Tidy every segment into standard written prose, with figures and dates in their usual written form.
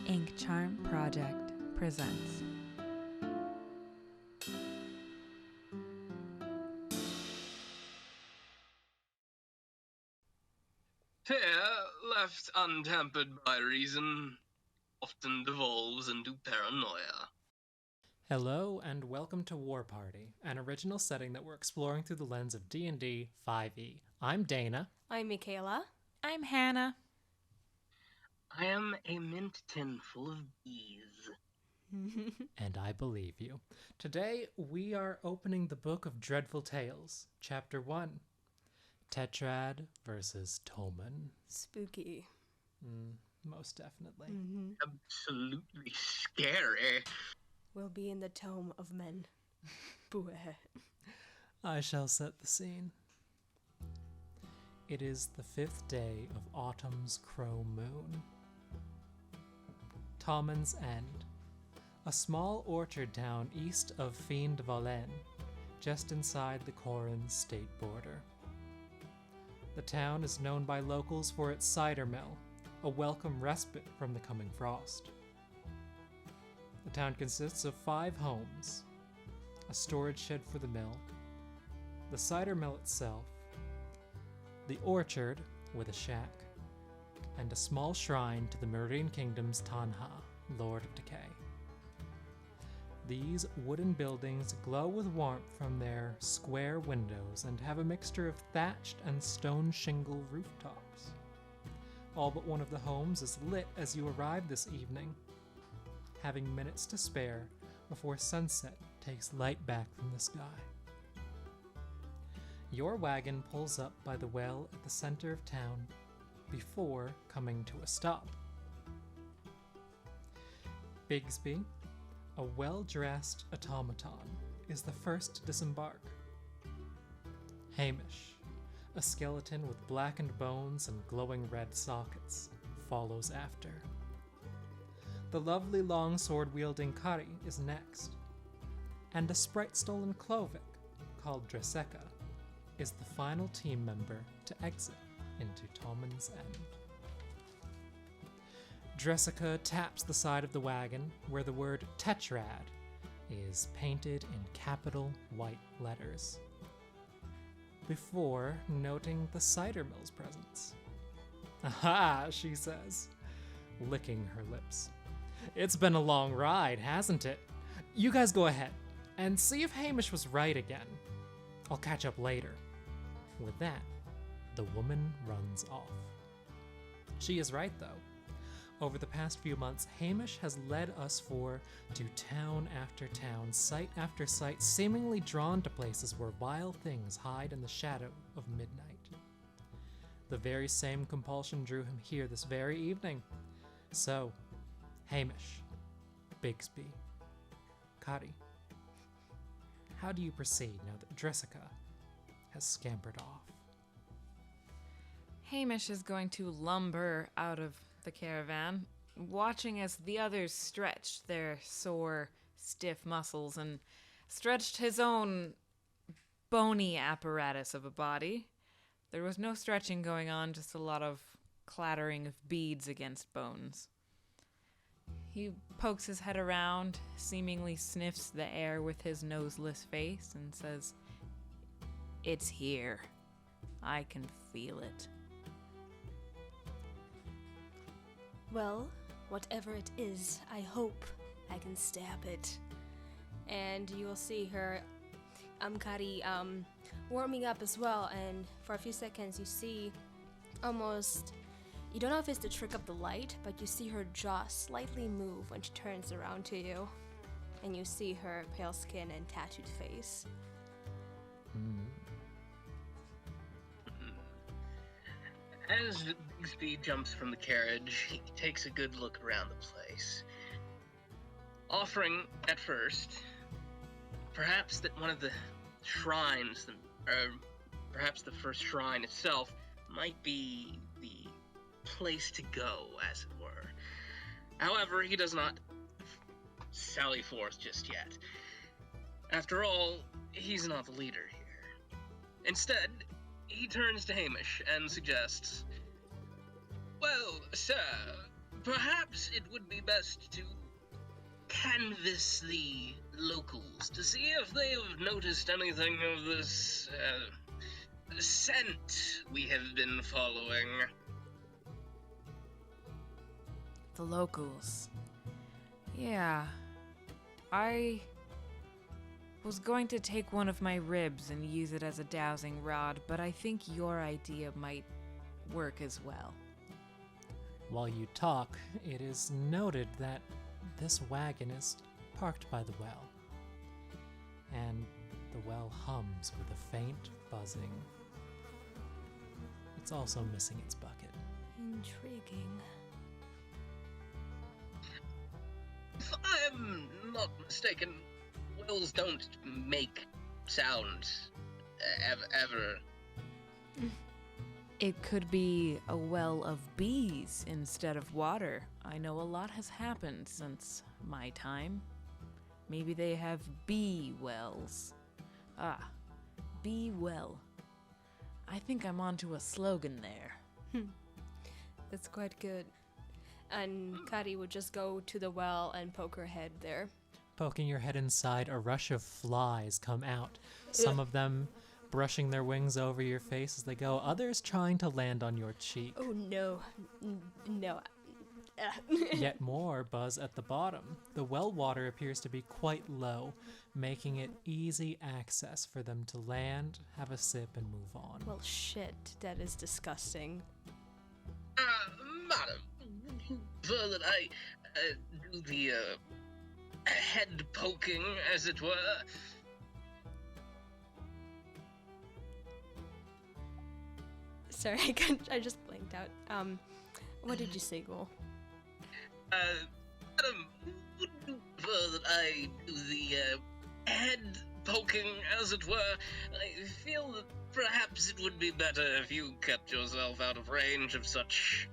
Inkcharm Project presents. Fear, left untempered by reason, often devolves into paranoia. Hello and welcome to Warparty, an original setting that we're exploring through the lens of D&D 5e. I'm Dana. I'm Michaela. I'm Hannah. I am a mint tin full of bees. And I believe you. Today we are opening the Book of Dreadful Tales, Chapter 1. TETRAD versus Tommon. Spooky. Most definitely. Absolutely scary. We'll be in the tome of men. Boo. I shall set the scene. It is the 5th day of autumn's crow moon. Tommon's End, a small orchard town east of Fiend Valen, just inside the Corin state border. The town is known by locals for its cider mill, a welcome respite from the coming frost. The town consists of 5 homes, a storage shed for the mill, the cider mill itself, the orchard with a shack, and a small shrine to the Meridian Kingdom's Tanha, Lord of Decay. These wooden buildings glow with warmth from their square windows and have a mixture of thatched and stone shingle rooftops. All but one of the homes is lit as you arrive this evening, having minutes to spare before sunset takes light back from the sky. Your wagon pulls up by the well at the center of town before coming to a stop. Bigsby, a well-dressed automaton, is the first to disembark. Hamish, a skeleton with blackened bones and glowing red sockets, follows after. The lovely long-sword-wielding Kari is next, and a sprite-stolen Clovic, called Dresekka, is the final team member to exit into Tommon's End. Dresekka taps the side of the wagon where the word TETRAD is painted in capital white letters, before noting the cider mill's presence. "Aha," she says, licking her lips. "It's been a long ride, hasn't it? You guys go ahead and see if Hamish was right again. I'll catch up later." With that, the woman runs off. She is right, though. Over the past few months, Hamish has led us to town after town, site after site, seemingly drawn to places where vile things hide in the shadow of midnight. The very same compulsion drew him here this very evening. So, Hamish, Bigsby, Kari, how do you proceed now that Dresekka has scampered off? Hamish is going to lumber out of the caravan, watching as the others stretched their sore, stiff muscles and stretched his own bony apparatus of a body. There was no stretching going on, just a lot of clattering of beads against bones. He pokes his head around, seemingly sniffs the air with his noseless face, and says, "It's here. I can feel it." Well, whatever it is, I hope I can stab it. And you will see her, Kari, warming up as well. And for a few seconds, you see almost, you don't know if it's to trick up the light, but you see her jaw slightly move when she turns around to you. And you see her pale skin and tattooed face. As Bigsby jumps from the carriage, he takes a good look around the place, offering at first, perhaps that one of the shrines, or perhaps the first shrine itself, might be the place to go, as it were. However, he does not sally forth just yet. After all, he's not the leader here. Instead, he turns to Hamish and suggests, "Well, sir, perhaps it would be best to canvass the locals to see if they have noticed anything of this scent we have been following. The locals. Yeah. I was going to take one of my ribs and use it as a dowsing rod, but I think your idea might work as well. While you talk, it is noted that this wagon is parked by the well, and the well hums with a faint buzzing. It's also missing its bucket. Intriguing. If I'm not mistaken, wells don't make sound ever. It could be a well of bees instead of water. I know a lot has happened since my time. Maybe they have bee wells. Ah, bee well. I think I'm onto a slogan there. That's quite good. And Kari would just go to the well and poke her head there. Poking your head inside, a rush of flies come out. Some of them brushing their wings over your face as they go, others trying to land on your cheek. Oh no. No. Yet more buzz at the bottom. The well water appears to be quite low, making it easy access for them to land, have a sip, and move on. Well, shit. That is disgusting. Madam, prefer that I do the head poking, as it were. Sorry, I just blanked out. What did you say, Ghoul? Madam, would you prefer that I do the head poking, as it were? I feel that perhaps it would be better if you kept yourself out of range of such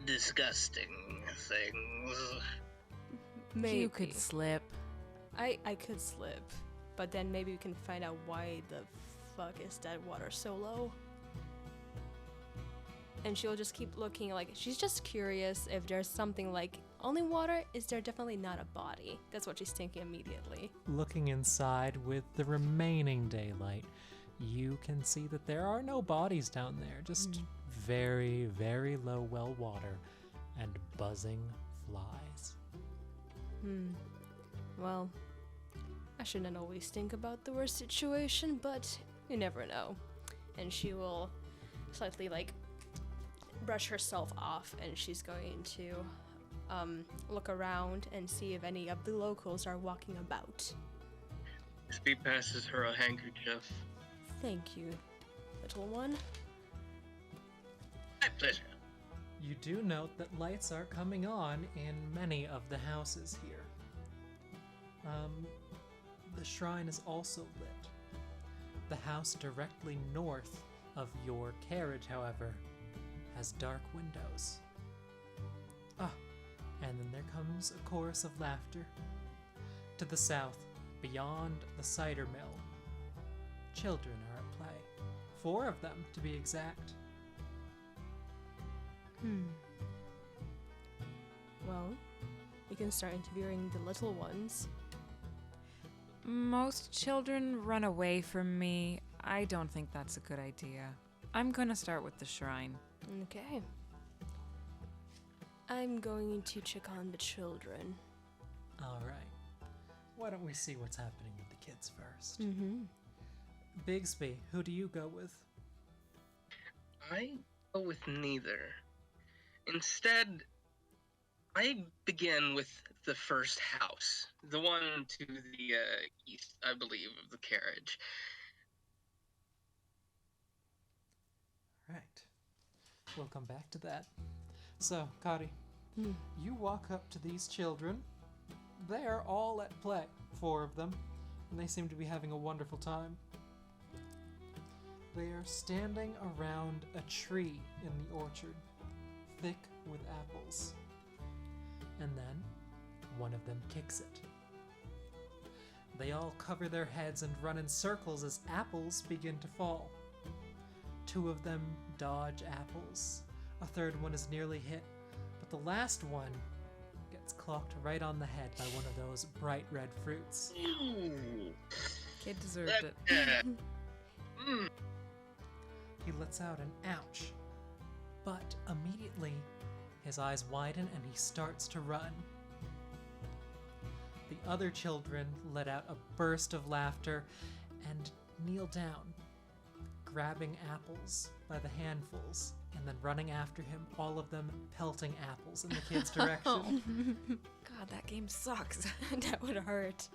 disgusting things. Maybe. You could slip. I could slip, but then maybe we can find out why the fuck is that water so low. And she'll just keep looking, like, she's just curious if there's something like, only water, is there definitely not a body? That's what she's thinking immediately. Looking inside with the remaining daylight, you can see that there are no bodies down there, just very, very low well water and buzzing flies. Well, I shouldn't always think about the worst situation, but you never know. And she will slightly, like, brush herself off, and she's going to look around and see if any of the locals are walking about. Bigsby passes her a handkerchief. Thank you, little one. My pleasure. You do note that lights are coming on in many of the houses here. The shrine is also lit. The house directly north of your carriage, however, has dark windows. And then there comes a chorus of laughter. To the south, beyond the cider mill, children are at play. 4 of them, to be exact. Well, we can start interviewing the little ones. Most children run away from me. I don't think that's a good idea. I'm gonna start with the shrine. Okay. I'm going to check on the children. All right. Why don't we see what's happening with the kids first? Bigsby, who do you go with? I go with neither. Instead, I begin with the first house, the one to the east, I believe, of the carriage. Right. We'll come back to that. So, Kari, you walk up to these children. They are all at play, 4 of them, and they seem to be having a wonderful time. They are standing around a tree in the orchard, thick with apples. And then, one of them kicks it. They all cover their heads and run in circles as apples begin to fall. 2 of them dodge apples. A third one is nearly hit. the last one gets clocked right on the head by one of those bright red fruits. Ooh. Kid deserved it. Mm. He lets out an ouch, but immediately his eyes widen and he starts to run. The other children let out a burst of laughter and kneel down, grabbing apples by the handfuls and then running after him, all of them pelting apples in the kid's direction. God, that game sucks. That would hurt.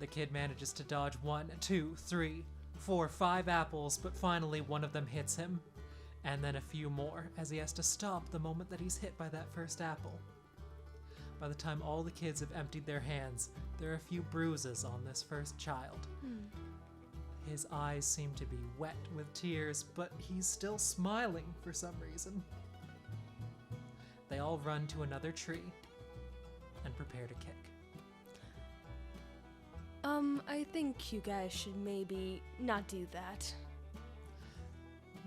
The kid manages to dodge 1, 2, 3, 4, 5 apples, but finally one of them hits him, and then a few more as he has to stop the moment that he's hit by that first apple. By the time all the kids have emptied their hands, there are a few bruises on this first child. His eyes seem to be wet with tears, but he's still smiling for some reason. They all run to another tree and prepare to kick. I think you guys should maybe not do that.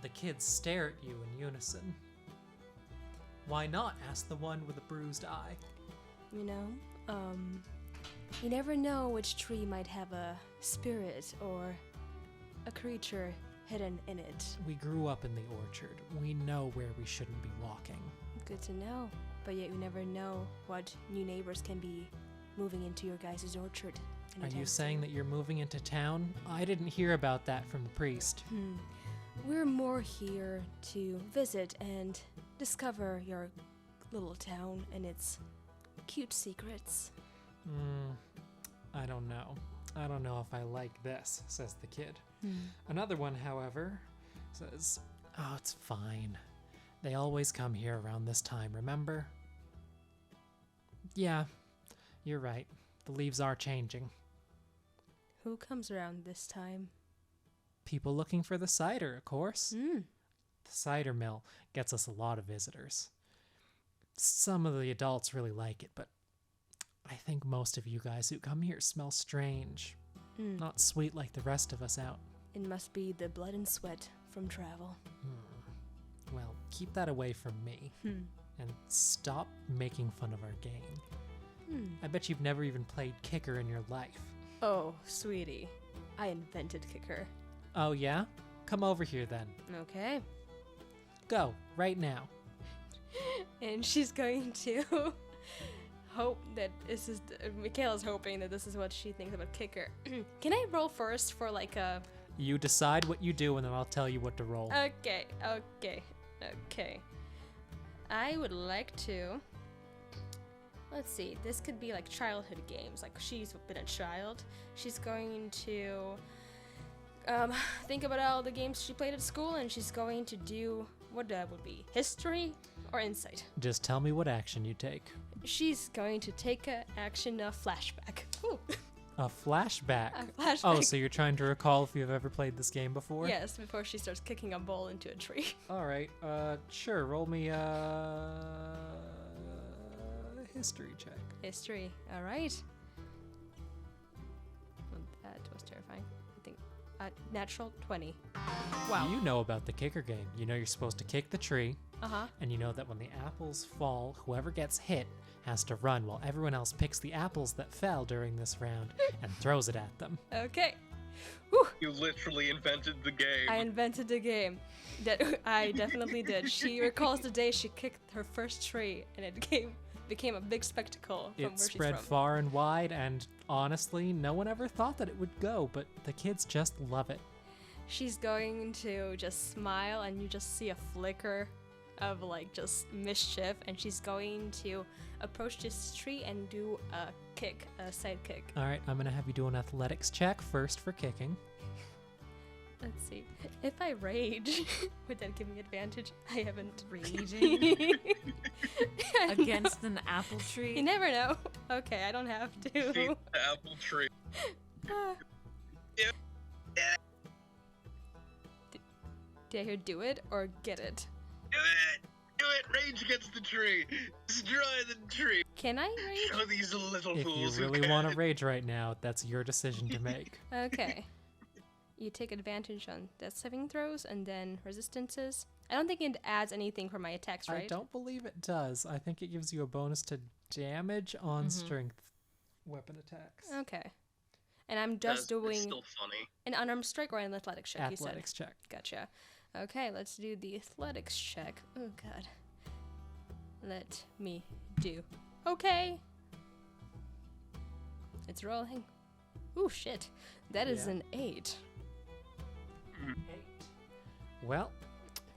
The kids stare at you in unison. Why not? Asked the one with a bruised eye. You know, you never know which tree might have a spirit or a creature hidden in it. We grew up in the orchard. We know where we shouldn't be walking. Good to know. But yet you never know what new neighbors can be moving into your guys' orchard. Are you saying that you're moving into town? I didn't hear about that from the priest. We're more here to visit and discover your little town and its cute secrets. I don't know. I don't know if I like this, says the kid. Another one, however, says, oh, it's fine. They always come here around this time, remember? Yeah, you're right. The leaves are changing. Who comes around this time? People looking for the cider, of course. Mm. The cider mill gets us a lot of visitors. Some of the adults really like it, but I think most of you guys who come here smell strange. Not sweet like the rest of us out. It must be the blood and sweat from travel. Well, keep that away from me. And stop making fun of our game. I bet you've never even played kicker in your life. Oh, sweetie. I invented kicker. Oh, yeah? Come over here then. Okay. Go, right now. And she's going to hope that this is... Michaela's hoping that this is what she thinks about kicker. Can I roll first for like a... You decide what you do and then I'll tell you what to roll. Okay. I would like to... Let's see, this could be like childhood games. Like she's been a child. She's going to think about all the games she played at school and she's going to do what that would be. History or insight? Just tell me what action you take. She's going to take an action of flashback. Ooh. A flashback? A flashback. Oh, so you're trying to recall if you've ever played this game before? Yes, before she starts kicking a ball into a tree. Alright, sure, roll me history check. History, alright. Well, that was terrifying. I think, natural 20. Wow. You know about the kicker game. You know you're supposed to kick the tree, Uh-huh. and you know that when the apples fall, whoever gets hit has to run while everyone else picks the apples that fell during this round and throws it at them. Okay. Whew. You literally invented the game. I invented the game. That I definitely did. She recalls the day she kicked her first tree, and it became a big spectacle from It where she's spread from. far and wide, and honestly, no one ever thought that it would go, but the kids just love it. She's going to just smile, and you just see a flicker of like just mischief, and she's going to approach this tree and do a kick, a side kick. All right, I'm gonna have you do an athletics check first for kicking. Let's see. If I rage, would that give me advantage? I haven't Raging against an apple tree. You never know. Okay, I don't have Feed to. the apple tree. Did I hear do it or get it? Do it! Do it! Rage against the tree! Destroy the tree! Can I rage? Show these little If you fools who really can. want to rage right now, that's your decision to make. Okay. You take advantage on death saving throws and then resistances. I don't think it adds anything for my attacks, right? I don't believe it does. I think it gives you a bonus to damage on strength weapon attacks. Okay. And I'm just It's doing still funny. an unarmed strike or an athletics check, Athletics check. you said? Gotcha. Okay, let's do the athletics check. Oh, God. Let me do. Okay. It's rolling. Ooh, shit. That is Yeah. an 8. 8. Well,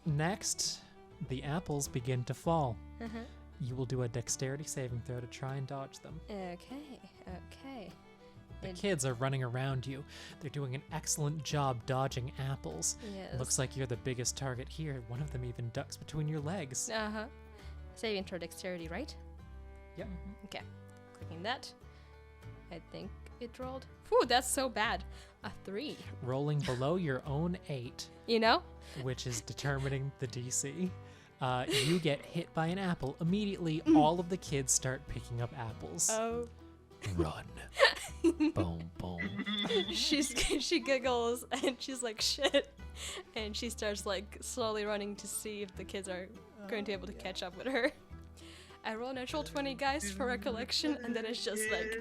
next, the apples begin to fall. You will do a dexterity saving throw to try and dodge them. Okay. The kids are running around you. They're doing an excellent job dodging apples. Yes. Looks like you're the biggest target here. One of them even ducks between your legs. Uh-huh. Saving throw dexterity, right? Yep. Okay. Clicking that. I think it rolled. Whew, that's so bad. A 3. Rolling below your own 8, You know? which is determining the DC. You get hit by an apple. Immediately, all of the kids start picking up apples. Oh. Run. Boom, boom. She giggles and she's like, shit. And she starts like slowly running to see if the kids are going to be able to catch up with her. I roll a natural 20, guys, for recollection, and then it's just like,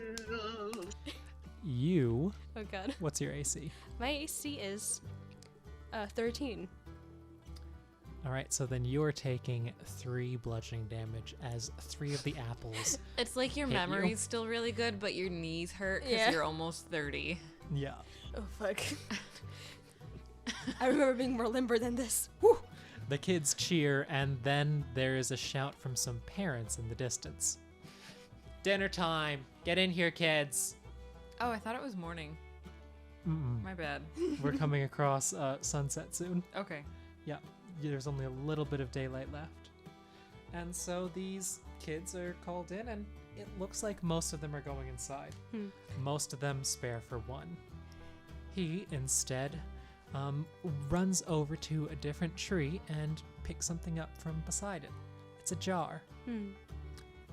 You, oh god. what's your AC? My AC is 13. All right, so then you're taking 3 bludgeoning damage as 3 of the apples. It's like your Hit you. memory's still really good, but your knees hurt because Yeah. you're almost 30. Yeah. Oh fuck. I remember being more limber than this. Whew. The kids cheer, and then there is a shout from some parents in the distance. Dinner time! Get in here, kids! Oh, I thought it was morning. My bad. We're coming across sunset soon. Okay. Yeah, there's only a little bit of daylight left. And so these kids are called in, and it looks like most of them are going inside. Most of them spare for one. He, instead, runs over to a different tree and picks something up from beside it. It's a jar.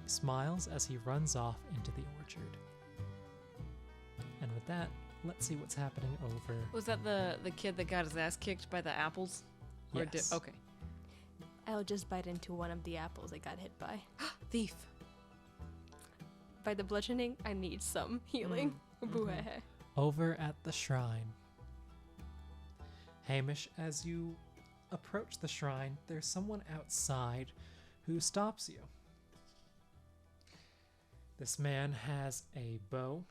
Smiles as he runs off into the orchard. And with that, let's see what's happening over. Was that the kid that got his ass kicked by the apples? Or Yes. okay. I'll just bite into one of the apples I got hit by. Thief. By the bludgeoning, I need some healing. Boo-heh. Over at the shrine. Hamish, as you approach the shrine, there's someone outside who stops you. This man has a bow,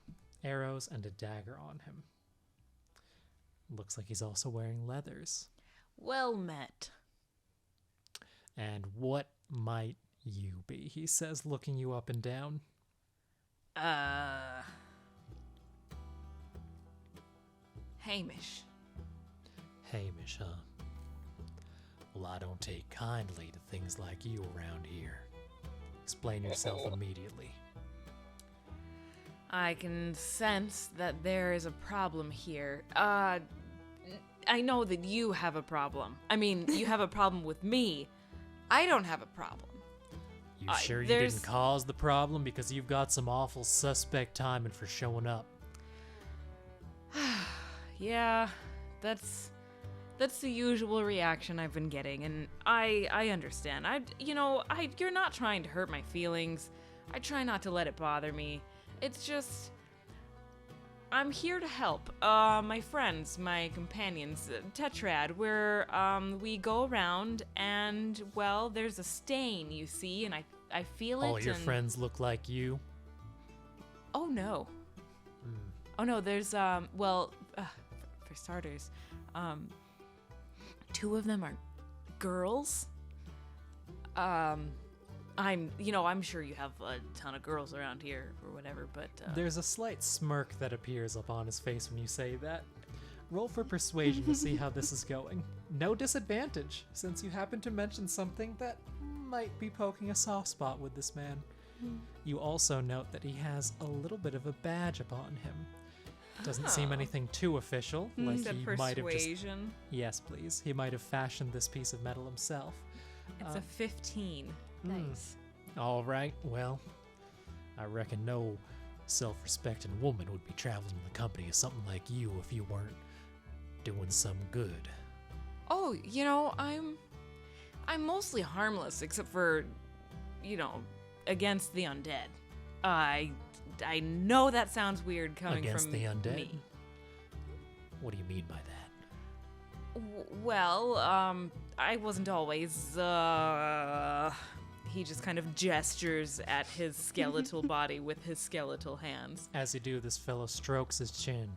arrows, and a dagger on him. Looks like he's also wearing leathers. Well met. And what might you be? He says, looking you up and down. Hamish. Hamish, huh? Well, I don't take kindly to things like you around here. Explain yourself immediately. I can sense that there is a problem here. I know that you have a problem. I mean, you have a problem with me. I don't have a problem. You sure you there's- didn't cause the problem? Because you've got some awful suspect timing for showing up. Yeah, that's the usual reaction I've been getting, and I understand. You're not trying to hurt my feelings. I try not to let it bother me. It's just I'm here to help. My friends, my companions, TETRAD, where we go around and, well, there's a stain, you see, and I feel it. All your and- friends look like you. Oh no. Oh no, there's for starters, 2 of them are girls. I'm sure you have a ton of girls around here or whatever, but There's a slight smirk that appears upon his face when you say that. Roll for persuasion to see how this is going. No disadvantage, since you happen to mention something that might be poking a soft spot with this man. You also note that he has a little bit of a badge upon him. Doesn't seem anything too official, like said he might have just... persuasion. Yes, please. He might have fashioned this piece of metal himself. It's a 15. Nice. All right, well, I reckon no self-respecting woman would be traveling in the company of something like you if you weren't doing some good. Oh, I'm mostly harmless, except for, you know, against the undead. I know that sounds weird coming Against from the undead? me. What do you mean by that? Well, I wasn't always, He just kind of gestures at his skeletal body with his skeletal hands. As you do, this fellow strokes his chin.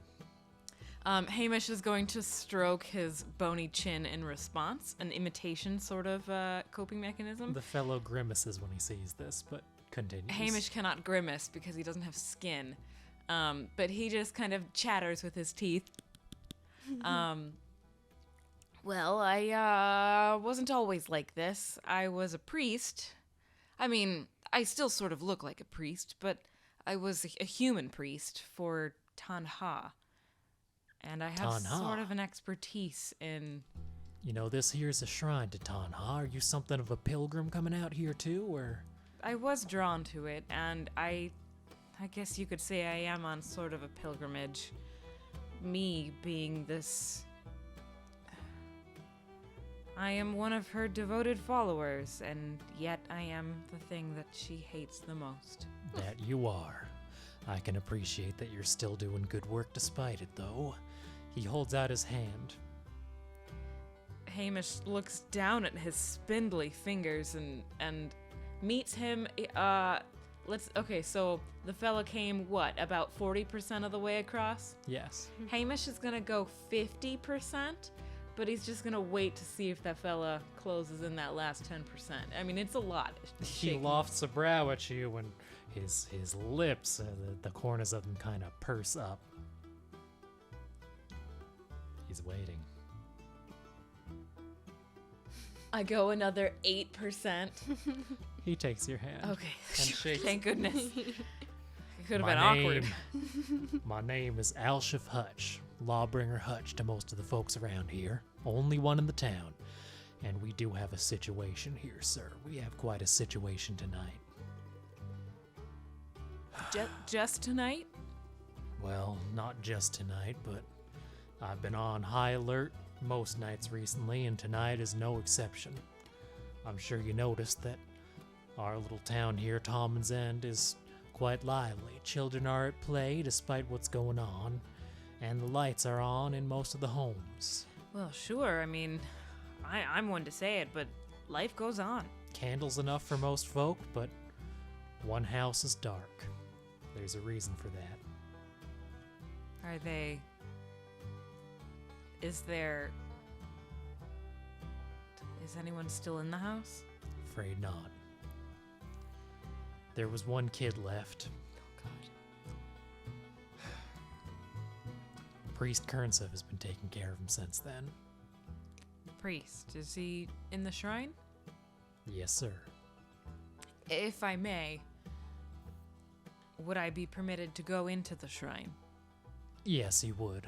Hamish is going to stroke his bony chin in response, an imitation sort of coping mechanism. The fellow grimaces when he sees this, but continues. Hamish cannot grimace because he doesn't have skin, but he just kind of chatters with his teeth. Well, I wasn't always like this. I was a priest. I mean, I still sort of look like a priest, but I was a human priest for Tanha. And I have Tanha? sort of an expertise in... You know, this here's a shrine to Tanha. Are you something of a pilgrim coming out here too, or? I was drawn to it, and I guess you could say I am on sort of a pilgrimage. Me being this... I am one of her devoted followers, and yet I am the thing that she hates the most. That you are. I can appreciate that you're still doing good work despite it, though. He holds out his hand. Hamish looks down at his spindly fingers and meets him. Okay, so the fella came, what, about 40% of the way across? Yes. Hamish is gonna go 50%, but he's just gonna wait to see if that fella closes in that last 10%. I mean, it's a lot. He lofts a brow at you, and his lips, the corners of them kind of purse up. He's waiting. I go another 8%. He takes your hand. Okay. And shakes. Thank goodness. It could have My been awkward. My name is Alshif Hutch, Lawbringer Hutch to most of the folks around here. Only one in the town. And we do have a situation here, sir. We have quite a situation tonight. Just tonight? Well, not just tonight, but I've been on high alert most nights recently, and tonight is no exception. I'm sure you noticed that our little town here, Tommon's End, is quite lively. Children are at play despite what's going on, and the lights are on in most of the homes. Well, sure. I mean, I'm one to say it, but life goes on. Candles enough for most folk, but one house is dark. There's a reason for that. Are they... Is anyone still in the house? Afraid not. There was one kid left. Oh, God. Priest Kernsev has been taking care of him since then. Priest, is he in the shrine? Yes, sir. If I may, would I be permitted to go into the shrine? Yes, he would.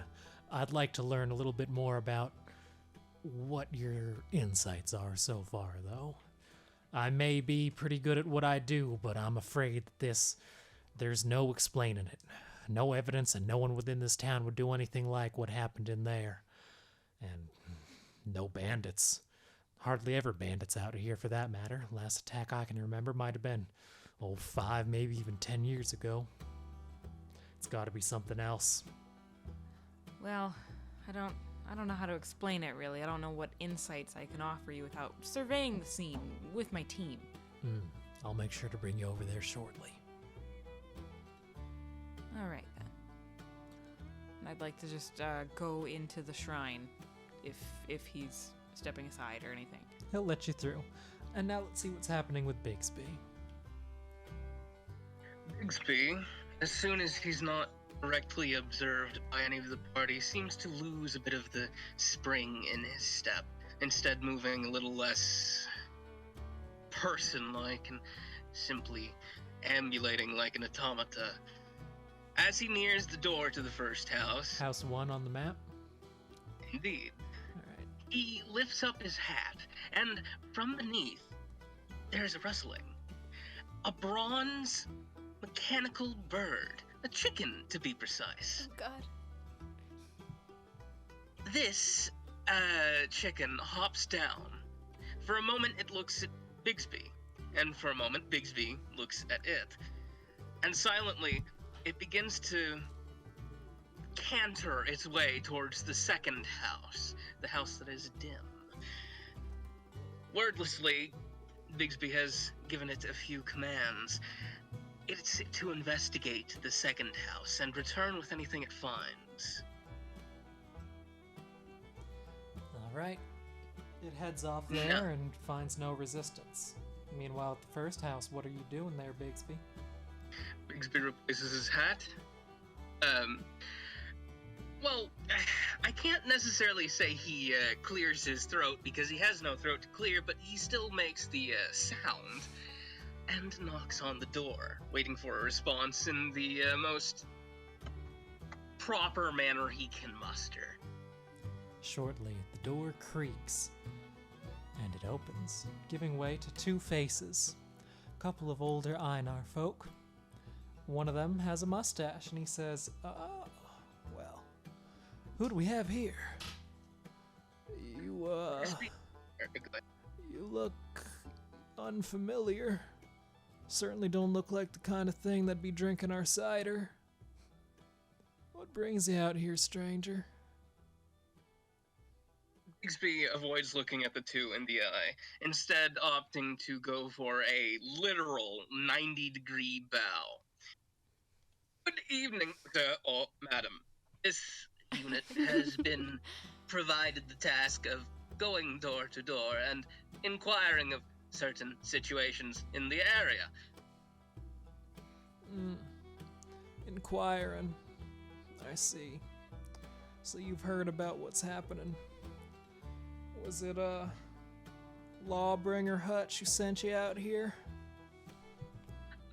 I'd like to learn a little bit more about what your insights are so far, though. I may be pretty good at what I do, but I'm afraid that there's no explaining it. No evidence, and no one within this town would do anything like what happened in there. And no bandits. Hardly ever bandits out here, for that matter. Last attack I can remember might have been, 5, maybe even 10 years ago. It's gotta be something else. Well, I don't know how to explain it, really. I don't know what insights I can offer you without surveying the scene with my team. I'll make sure to bring you over there shortly. All right, then. And I'd like to just go into the shrine if he's stepping aside or anything. He'll let you through. And now let's see what's happening with Bigsby. Bigsby, as soon as he's not directly observed by any of the party, seems to lose a bit of the spring in his step, instead moving a little less person-like and simply ambulating like an automata. As he nears the door to the first house, House 1 on the map? indeed, Alright. he lifts up his hat, and from beneath, there's a rustling. A bronze mechanical bird. A chicken, to be precise. Oh, God. This chicken hops down, For a moment, it looks at Bigsby, and for a moment, Bigsby looks at it. And silently, it begins to canter its way towards the second house, the house that is dim. Wordlessly, Bigsby has given it a few commands. It's to investigate the second house and return with anything it finds. All right. It heads off there and finds no resistance. Meanwhile, at the first house, what are you doing there, Bigsby? Bigsby replaces his hat. Well, I can't necessarily say he clears his throat because he has no throat to clear, but he still makes the sound and knocks on the door, waiting for a response in the most proper manner he can muster. Shortly, the door creaks, and it opens, giving way to two faces. A couple of older Einar folk. One of them has a mustache, and he says, well, who do we have here? You look unfamiliar. Certainly don't look like the kind of thing that'd be drinking our cider. What brings you out here, stranger? Bigsby avoids looking at the two in the eye, instead opting to go for a literal 90-degree bow. Good evening, sir or madam. This unit has been provided the task of going door to door and inquiring of certain situations in the area. Inquiring. I see. So you've heard about what's happening. Was it a Lawbringer Hutch who sent you out here?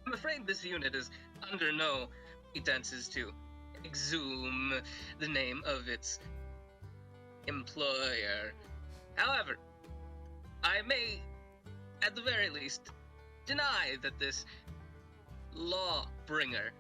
I'm afraid this unit is under no pretenses to exhume the name of its employer. However, I may, at the very least, deny that this Lawbringer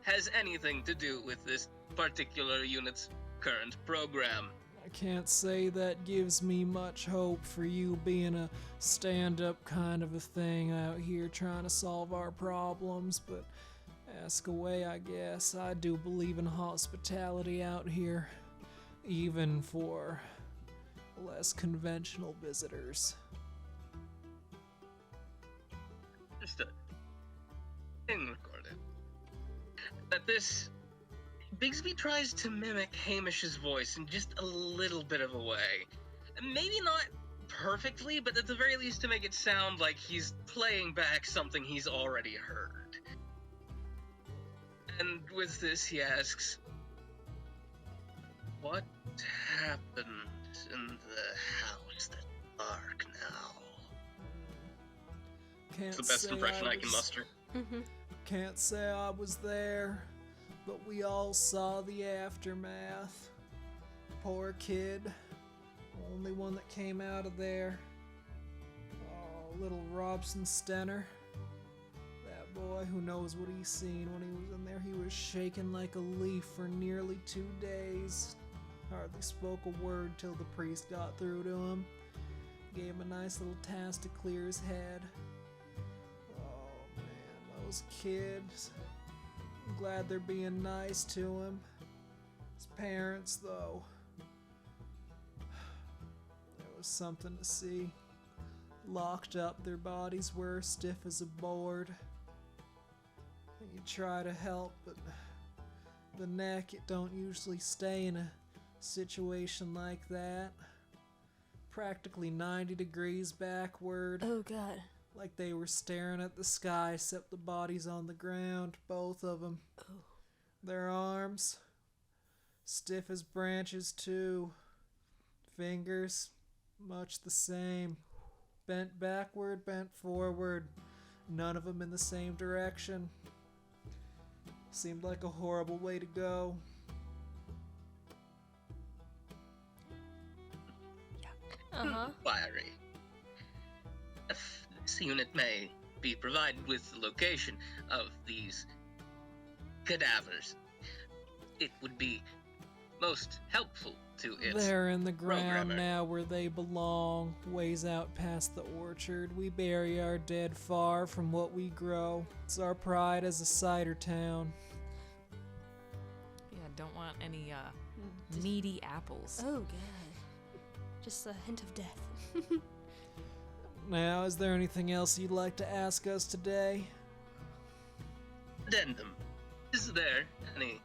has anything to do with this particular unit's current program. I can't say that gives me much hope for you being a stand-up kind of a thing out here trying to solve our problems, but ask away, I guess. I do believe in hospitality out here, even for less conventional visitors. Understood. Being recorded. That this Bigsby tries to mimic Hamish's voice in just a little bit of a way. Maybe not perfectly, but at the very least to make it sound like he's playing back something he's already heard. And with this, he asks, what happened in the house that's dark now? Can't It's the best say impression I can was- muster. Can't say I was there, but we all saw the aftermath. Poor kid. Only one that came out of there. Oh, little Robson Stenner. That boy, who knows what he's seen when he was in there. He was shaking like a leaf for nearly 2 days. Hardly spoke a word till the priest got through to him. Gave him a nice little task to clear his head. Oh man, those kids. I'm glad they're being nice to him. His parents, though. There was something to see. Locked up, their bodies were stiff as a board. You try to help, but the neck, it don't usually stay in a situation like that. Practically 90 degrees backward. Oh god. Like they were staring at the sky, except the bodies on the ground, both of them. Oh. Their arms, stiff as branches too. Fingers, much the same. Bent backward, bent forward. None of them in the same direction. Seemed like a horrible way to go. Fiery. If this unit may be provided with the location of these cadavers, it would be most helpful to its They're in the ground programmer. now where they belong, ways out past the orchard. We bury our dead far from what we grow. It's our pride as a cider town. Yeah, don't want any Just- meaty apples. Oh, God. Just a hint of death. Now, is there anything else you'd like to ask us today? Addendum. Is there any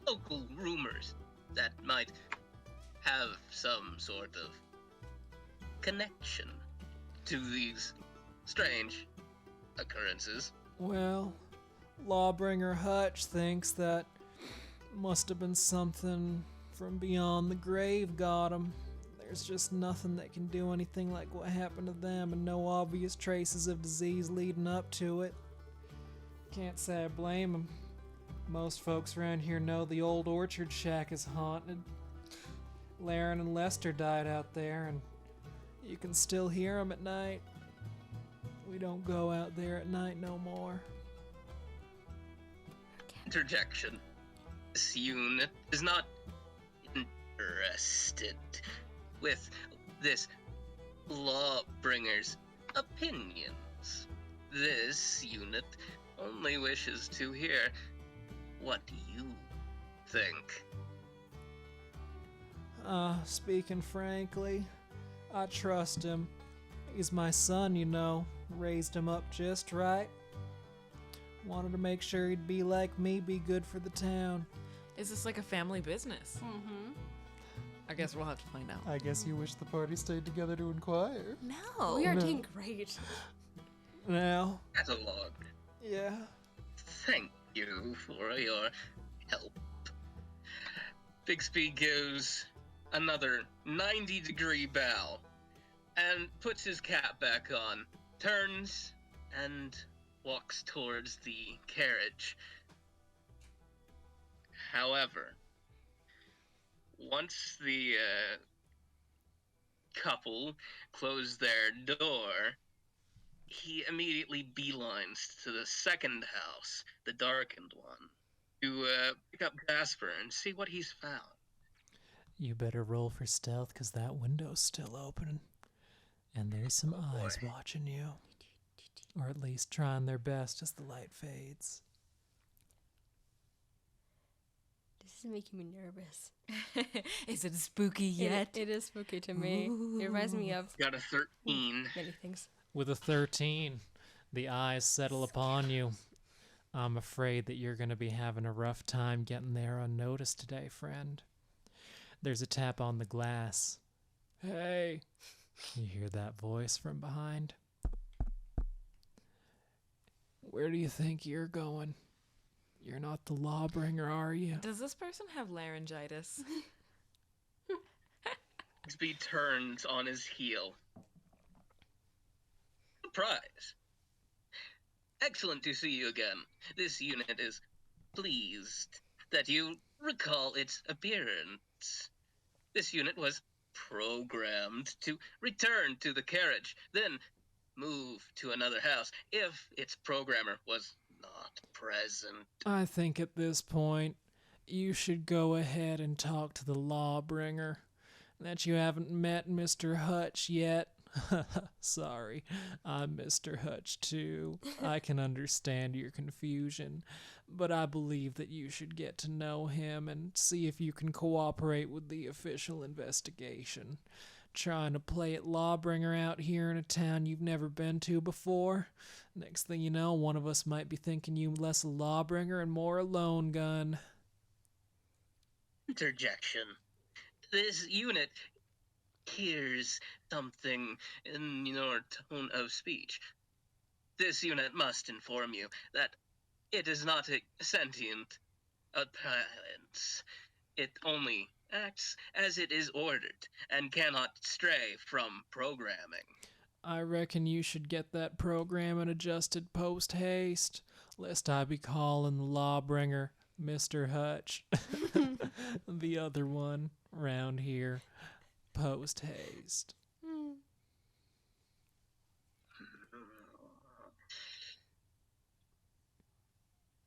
local rumors that might have some sort of connection to these strange occurrences? Well, Lawbringer Hutch thinks that must have been something from beyond the grave got him. There's just nothing that can do anything like what happened to them, and no obvious traces of disease leading up to it. Can't say I blame him. Most folks around here know the old orchard shack is haunted. Laren and Lester died out there, and you can still hear them at night. We don't go out there at night no more. Interjection. This unit is not interested with this lawbringer's opinions. This unit only wishes to hear what you think. Speaking frankly, I trust him. He's my son, you know. Raised him up just right. Wanted to make sure he'd be like me, be good for the town. Is this like a family business? Mm-hmm. I guess we'll have to find out. I guess you wish the party stayed together to inquire. No. We are no. doing great. Now, Catalog. yeah. Thank you for your help. Bigsby gives another 90-degree bow and puts his cap back on, turns, and walks towards the carriage. However, once the couple close their door, he immediately beelines to the second house, the darkened one, to pick up Jasper and see what he's found. You better roll for stealth, 'cause that window's still open. And there's some eyes watching you. Or at least trying their best as the light fades. This is making me nervous. Is it spooky yet? It is spooky to me. It reminds me of Got a 13. many things. With a 13, the eyes settle upon you. I'm afraid that you're going to be having a rough time getting there unnoticed today, friend. There's a tap on the glass. Hey! You hear that voice from behind? Where do you think you're going? You're not the lawbringer, are you? Does this person have laryngitis? Bigsby turns on his heel. Surprise! Excellent to see you again. This unit is pleased that you recall its appearance. This unit was programmed to return to the carriage, then move to another house if its programmer was not present. I think at this point, you should go ahead and talk to the lawbringer. That you haven't met Mr. Hutch yet. Sorry, I'm Mr. Hutch too. I can understand your confusion, but I believe that you should get to know him and see if you can cooperate with the official investigation. Trying to play at lawbringer out here in a town you've never been to before. Next thing you know, one of us might be thinking you less a lawbringer and more a lone gun. Interjection. This unit hears something in your tone of speech. This unit must inform you that it is not a sentient appearance. It only acts as it is ordered and cannot stray from programming. I reckon you should get that programming adjusted post-haste, lest I be calling the lawbringer Mr. Hutch. The other one round here, post-haste.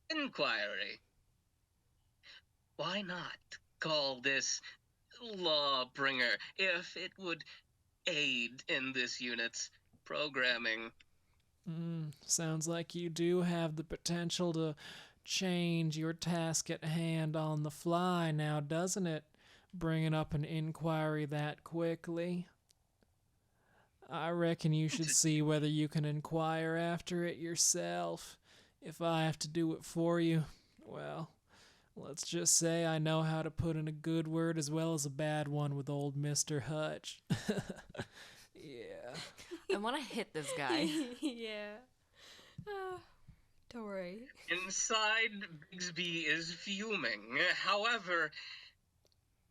Inquiry. Why not call this Lawbringer if it would aid in this unit's programming. Sounds like you do have the potential to change your task at hand on the fly now, doesn't it? Bringing up an inquiry that quickly. I reckon you should see whether you can inquire after it yourself. If I have to do it for you, well, let's just say I know how to put in a good word as well as a bad one with old Mr. Hutch. Yeah. I want to hit this guy. Yeah. Don't worry. Inside, Bigsby is fuming. However,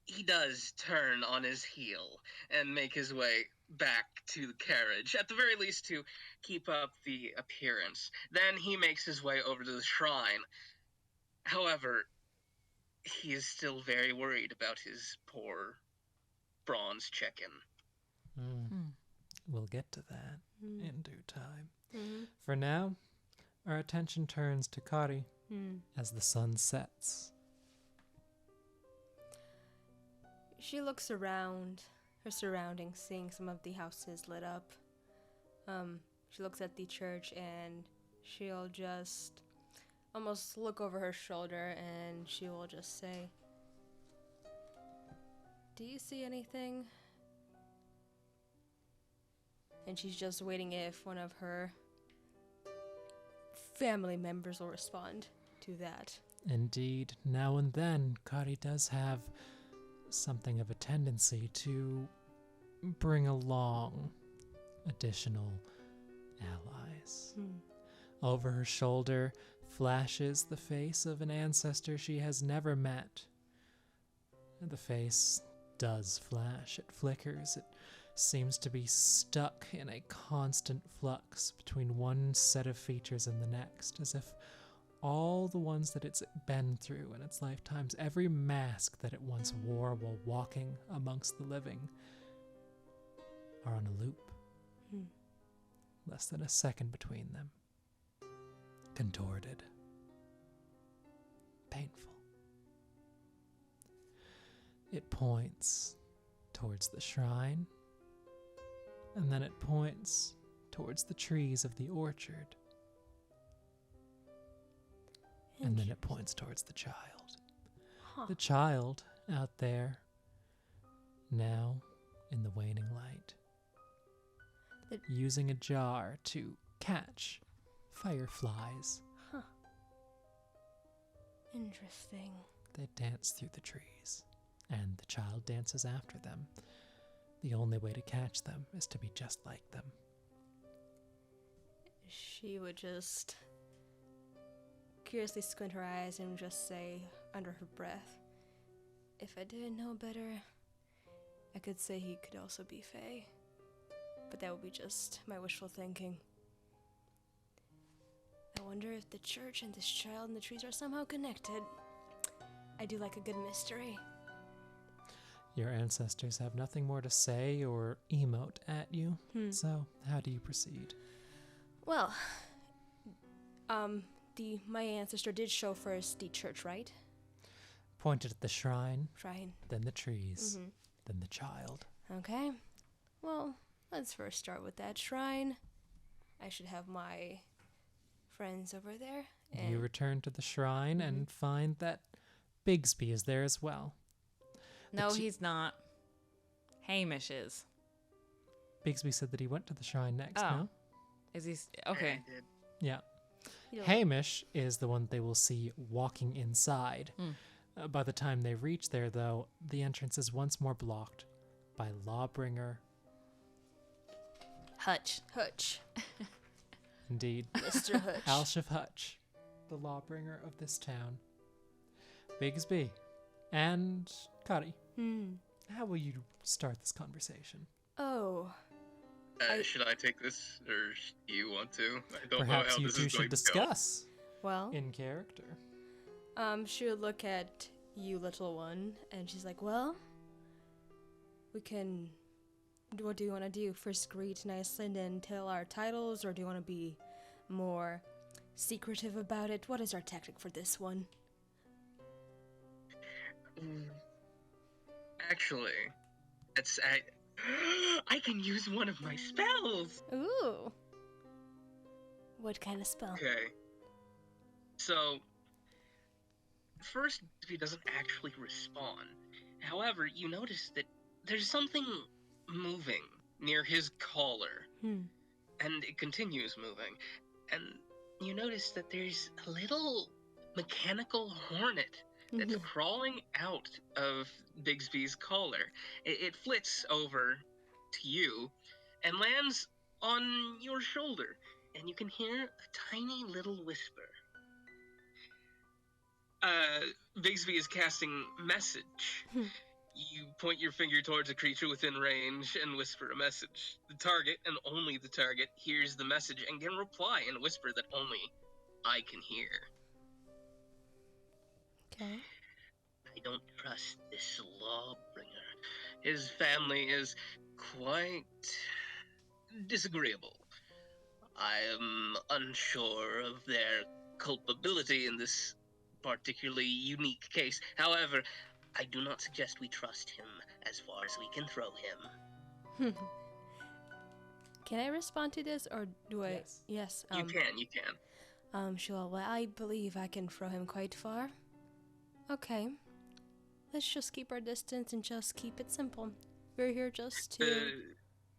he does turn on his heel and make his way back to the carriage, at the very least to keep up the appearance. Then he makes his way over to the shrine. However, he is still very worried about his poor bronze chicken. We'll get to that in due time. Mm-hmm. For now, our attention turns to Kari as the sun sets. She looks around her surroundings, seeing some of the houses lit up. She looks at the church and she'll just almost look over her shoulder and she will just say, "Do you see anything?" And she's just waiting if one of her family members will respond to that. Indeed, now and then, Kari does have something of a tendency to bring along additional allies. Over her shoulder flashes the face of an ancestor she has never met. The face does flash, it flickers, it seems to be stuck in a constant flux between one set of features and the next, as if all the ones that it's been through in its lifetimes, every mask that it once wore while walking amongst the living, are on a loop. Less than a second between them. Contorted. Painful. It points towards the shrine, and then it points towards the trees of the orchard. And then it points towards the child. The child out there, now in the waning light, using a jar to catch fireflies. Interesting. They dance through the trees, and the child dances after them. The only way to catch them is to be just like them. She would just curiously squint her eyes and just say under her breath, "If I didn't know better, I could say he could also be Fae. But that would be just my wishful thinking. I wonder if the church and this child and the trees are somehow connected. I do like a good mystery." Your ancestors have nothing more to say or emote at you, so how do you proceed? Well, my ancestor did show first the church, right? Pointed at the shrine, Shrine. then the trees, then the child. Okay. Well, let's first start with that shrine. I should have my friends over there. You return to the shrine and find that Bigsby is there as well. No, he's not. Hamish is. Bigsby said that he went to the shrine next, Oh. no? Is he? Okay. I did. Yeah. You know, Hamish is the one they will see walking inside. By the time they reach there, though, the entrance is once more blocked by Lawbringer. Hutch. Hutch. Indeed. Mr. Hutch. Alshif Hutch, the Lawbringer of this town. Bigsby and Kari. How will you start this conversation? Oh. Should I take this, or do you want to? I don't Perhaps know how you this two is should going to go. discuss Well, in character. she would look at you, little one, and she's like, "Well, we can... What do you want to do? First greet nicely and then tell our titles, or do you want to be more secretive about it? What is our tactic for this one?" Actually, I can use one of my spells! Ooh. What kind of spell? Okay. So, first, he doesn't actually respond. However, you notice that there's something moving near his collar, and it continues moving. And you notice that there's a little mechanical hornet that's crawling out of Bigsby's collar. It flits over to you and lands on your shoulder, and you can hear a tiny little whisper. Bigsby is casting message. You point your finger towards a creature within range and whisper a message. The target, and only the target, hears the message and can reply in a whisper that only I can hear. Okay. I don't trust this lawbringer. His family is quite disagreeable. I am unsure of their culpability in this particularly unique case. However, I do not suggest we trust him as far as we can throw him. Can I respond to this, or do I? Yes. Yes. You can. Sure. Well, I believe I can throw him quite far. Okay. Let's just keep our distance and just keep it simple. We're here just to.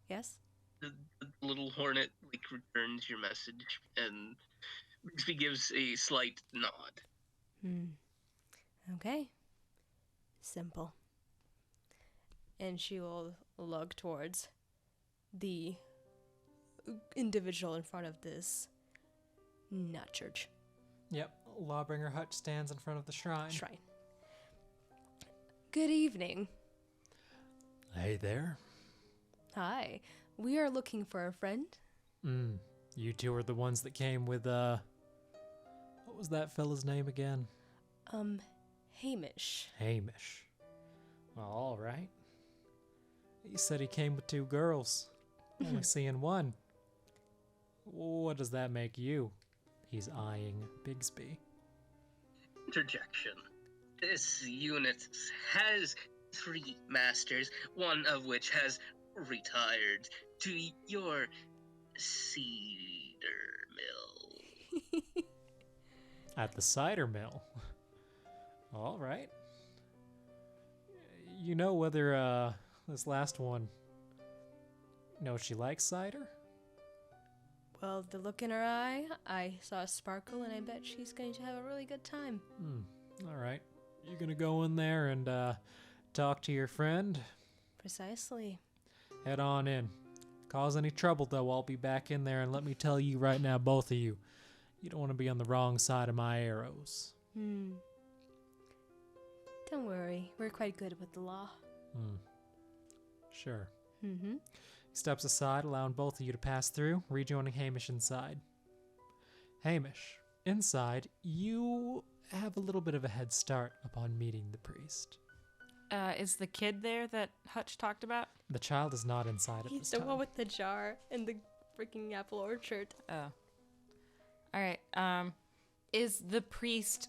Yes. The little hornet returns your message, and Bigsby gives a slight nod. Okay. Simple. And she will look towards the individual in front of this nut church. Yep, Lawbringer Hutch stands in front of the shrine. Good evening. Hey there. Hi. We are looking for a friend. You two are the ones that came with, what was that fella's name again? Hamish. Hamish. Well, all right. He said he came with 2 girls. Only seeing one. What does that make you? He's eyeing Bigsby. Interjection. This unit has 3 masters, one of which has retired to your cedar mill. At the cider mill. All right. You know whether, this last one, know she likes cider? Well, the look in her eye, I saw a sparkle, and I bet she's going to have a really good time. All right. You gonna go in there and, talk to your friend? Precisely. Head on in. Cause any trouble, though, I'll be back in there, and let me tell you right now, both of you, you don't want to be on the wrong side of my arrows. Don't worry, we're quite good with the law. Sure. He steps aside, allowing both of you to pass through, rejoining Hamish inside. Hamish, inside, you have a little bit of a head start upon meeting the priest. Is the kid there that Hutch talked about? The child is not inside at He's this the time. one with the jar and the freaking apple orchard. Oh. Alright, is the priest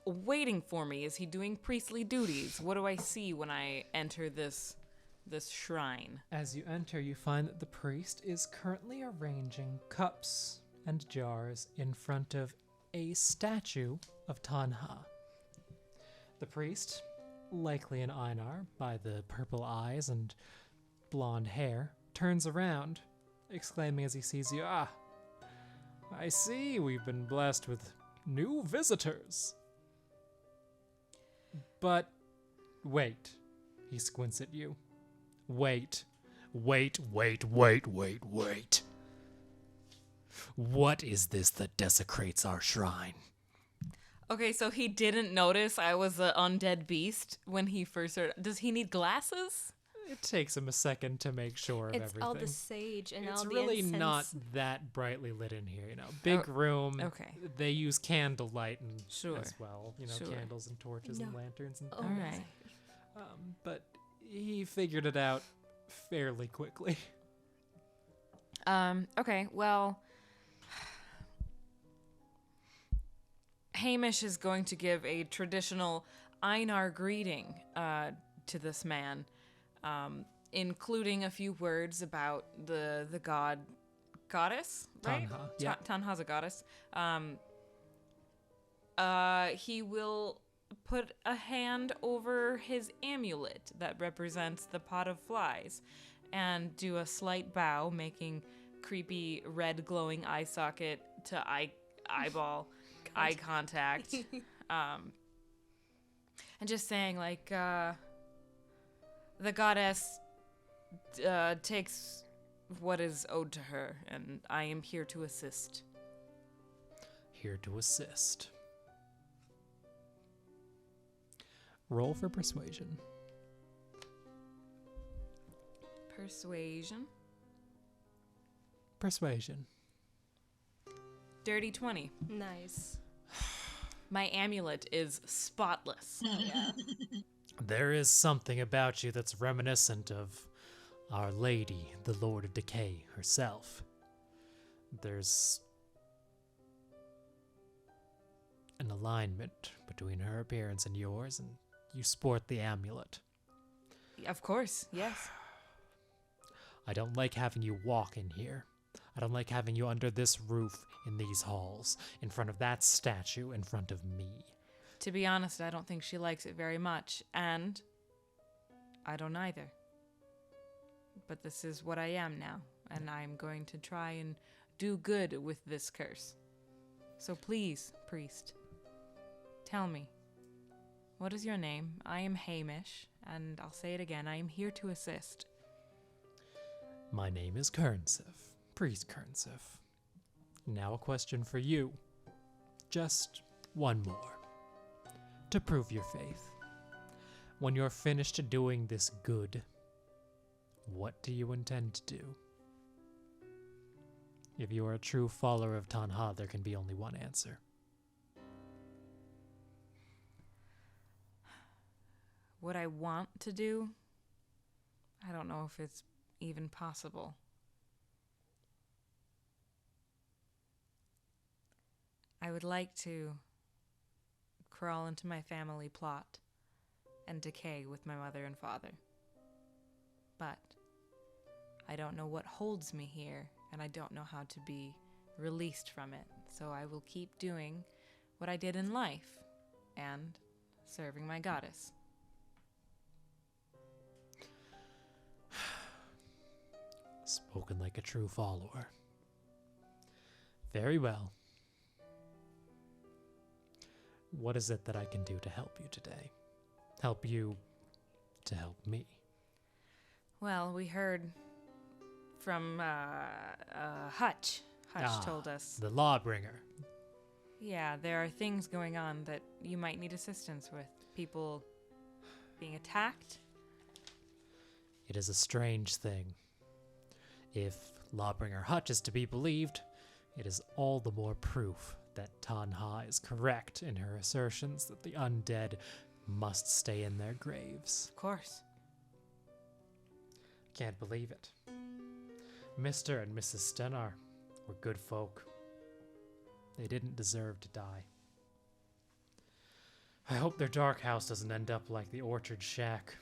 waiting for me? Is he doing priestly duties? What do I see when I enter this shrine? As you enter, you find that the priest is currently arranging cups and jars in front of a statue of Tanha. The priest, likely an Einar by the purple eyes and blonde hair, turns around, exclaiming as he sees you, "Ah, I see we've been blessed with new visitors." But wait, he squints at you. Wait. What is this that desecrates our shrine? Okay, so he didn't notice I was an undead beast when he first heard. Does he need glasses? It takes him a second to make sure of It's everything. all the sage and It's all the really incense. not that brightly lit in here, Big room. okay. They use candlelight and Sure. as well, Sure. candles and torches and No. lanterns and Oh, things. Alright. But he figured it out fairly quickly. Okay, well, Hamish is going to give a traditional Einar greeting. to this man, including a few words about the goddess, right? Tanha, yeah. Tanha's a goddess. He will put a hand over his amulet that represents the pot of flies and do a slight bow, making creepy red glowing eye socket to eyeball eye contact. And just saying, like, the goddess takes what is owed to her, and I am here to assist. Here to assist. Roll for persuasion. Persuasion. Persuasion. Dirty 20. Nice. My amulet is spotless. Yeah. There is something about you that's reminiscent of Our Lady, the Lord of Decay herself. There's an alignment between her appearance and yours, and you sport the amulet. Of course, yes. I don't like having you walk in here. I don't like having you under this roof, in these halls, in front of that statue, in front of me. To be honest, I don't think she likes it very much, and I don't either. But this is what I am now, and I'm going to try and do good with this curse. So please, priest, tell me, what is your name? I am Hamish, and I'll say it again, I am here to assist. My name is Kernsif, Priest Kernsif. Now a question for you. Just one more. To prove your faith. When you're finished doing this good, what do you intend to do? If you are a true follower of Tanha, there can be only one answer. What I want to do, I don't know if it's even possible. I would like to crawl into my family plot and decay with my mother and father. But I don't know what holds me here, and I don't know how to be released from it. So I will keep doing what I did in life and serving my goddess. Spoken like a true follower. Very well. What is it that I can do to help you today? Help you to help me? Well, we heard from Hutch. Hutch told us. The Lawbringer. Yeah, there are things going on that you might need assistance with. People being attacked. It is a strange thing. If Lawbringer Hutch is to be believed, it is all the more proof that Tanha is correct in her assertions that the undead must stay in their graves. Of course. Can't believe it. Mr. and Mrs. Stenar were good folk. They didn't deserve to die. I hope their dark house doesn't end up like the orchard shack.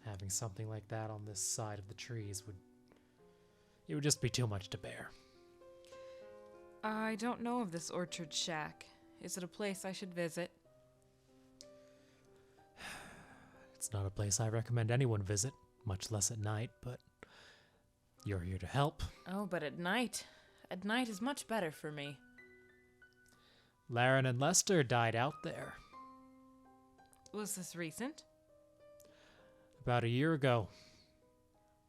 Having something like that on this side of the trees would just be too much to bear. I don't know of this orchard shack. Is it a place I should visit? It's not a place I recommend anyone visit, much less at night, but you're here to help. Oh, but at night. At night is much better for me. Laren and Lester died out there. Was this recent? About a year ago.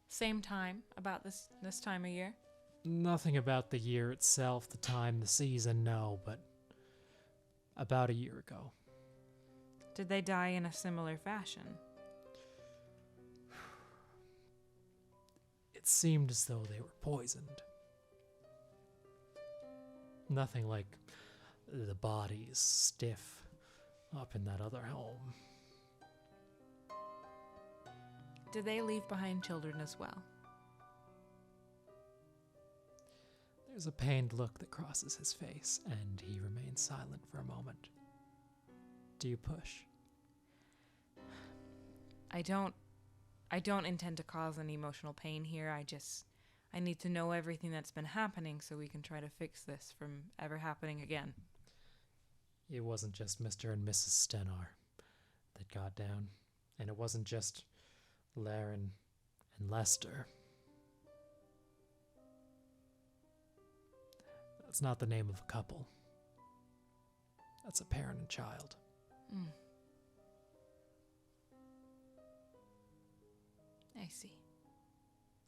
Same time, about this time of year? Nothing about the year itself, the time, the season, no, but about a year ago. Did they die in a similar fashion? It seemed as though they were poisoned. Nothing like the bodies stiff up in that other home. Did they leave behind children as well? There's a pained look that crosses his face, and he remains silent for a moment. Do you push? I don't intend to cause any emotional pain here. I need to know everything that's been happening so we can try to fix this from ever happening again. It wasn't just Mr. and Mrs. Stenar that got down, and it wasn't just Laren and Lester. That's not the name of a couple. That's a parent and child. Mm. I see.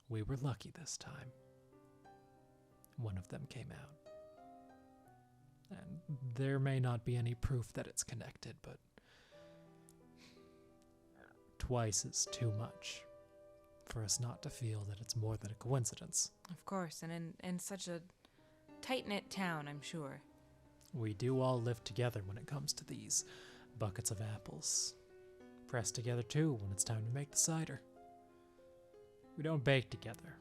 We were lucky this time. One of them came out. And there may not be any proof that it's connected, but twice is too much for us not to feel that it's more than a coincidence. Of course, and in such a tight-knit town, I'm sure. We do all live together when it comes to these buckets of apples. Press together too when it's time to make the cider. We don't bake together.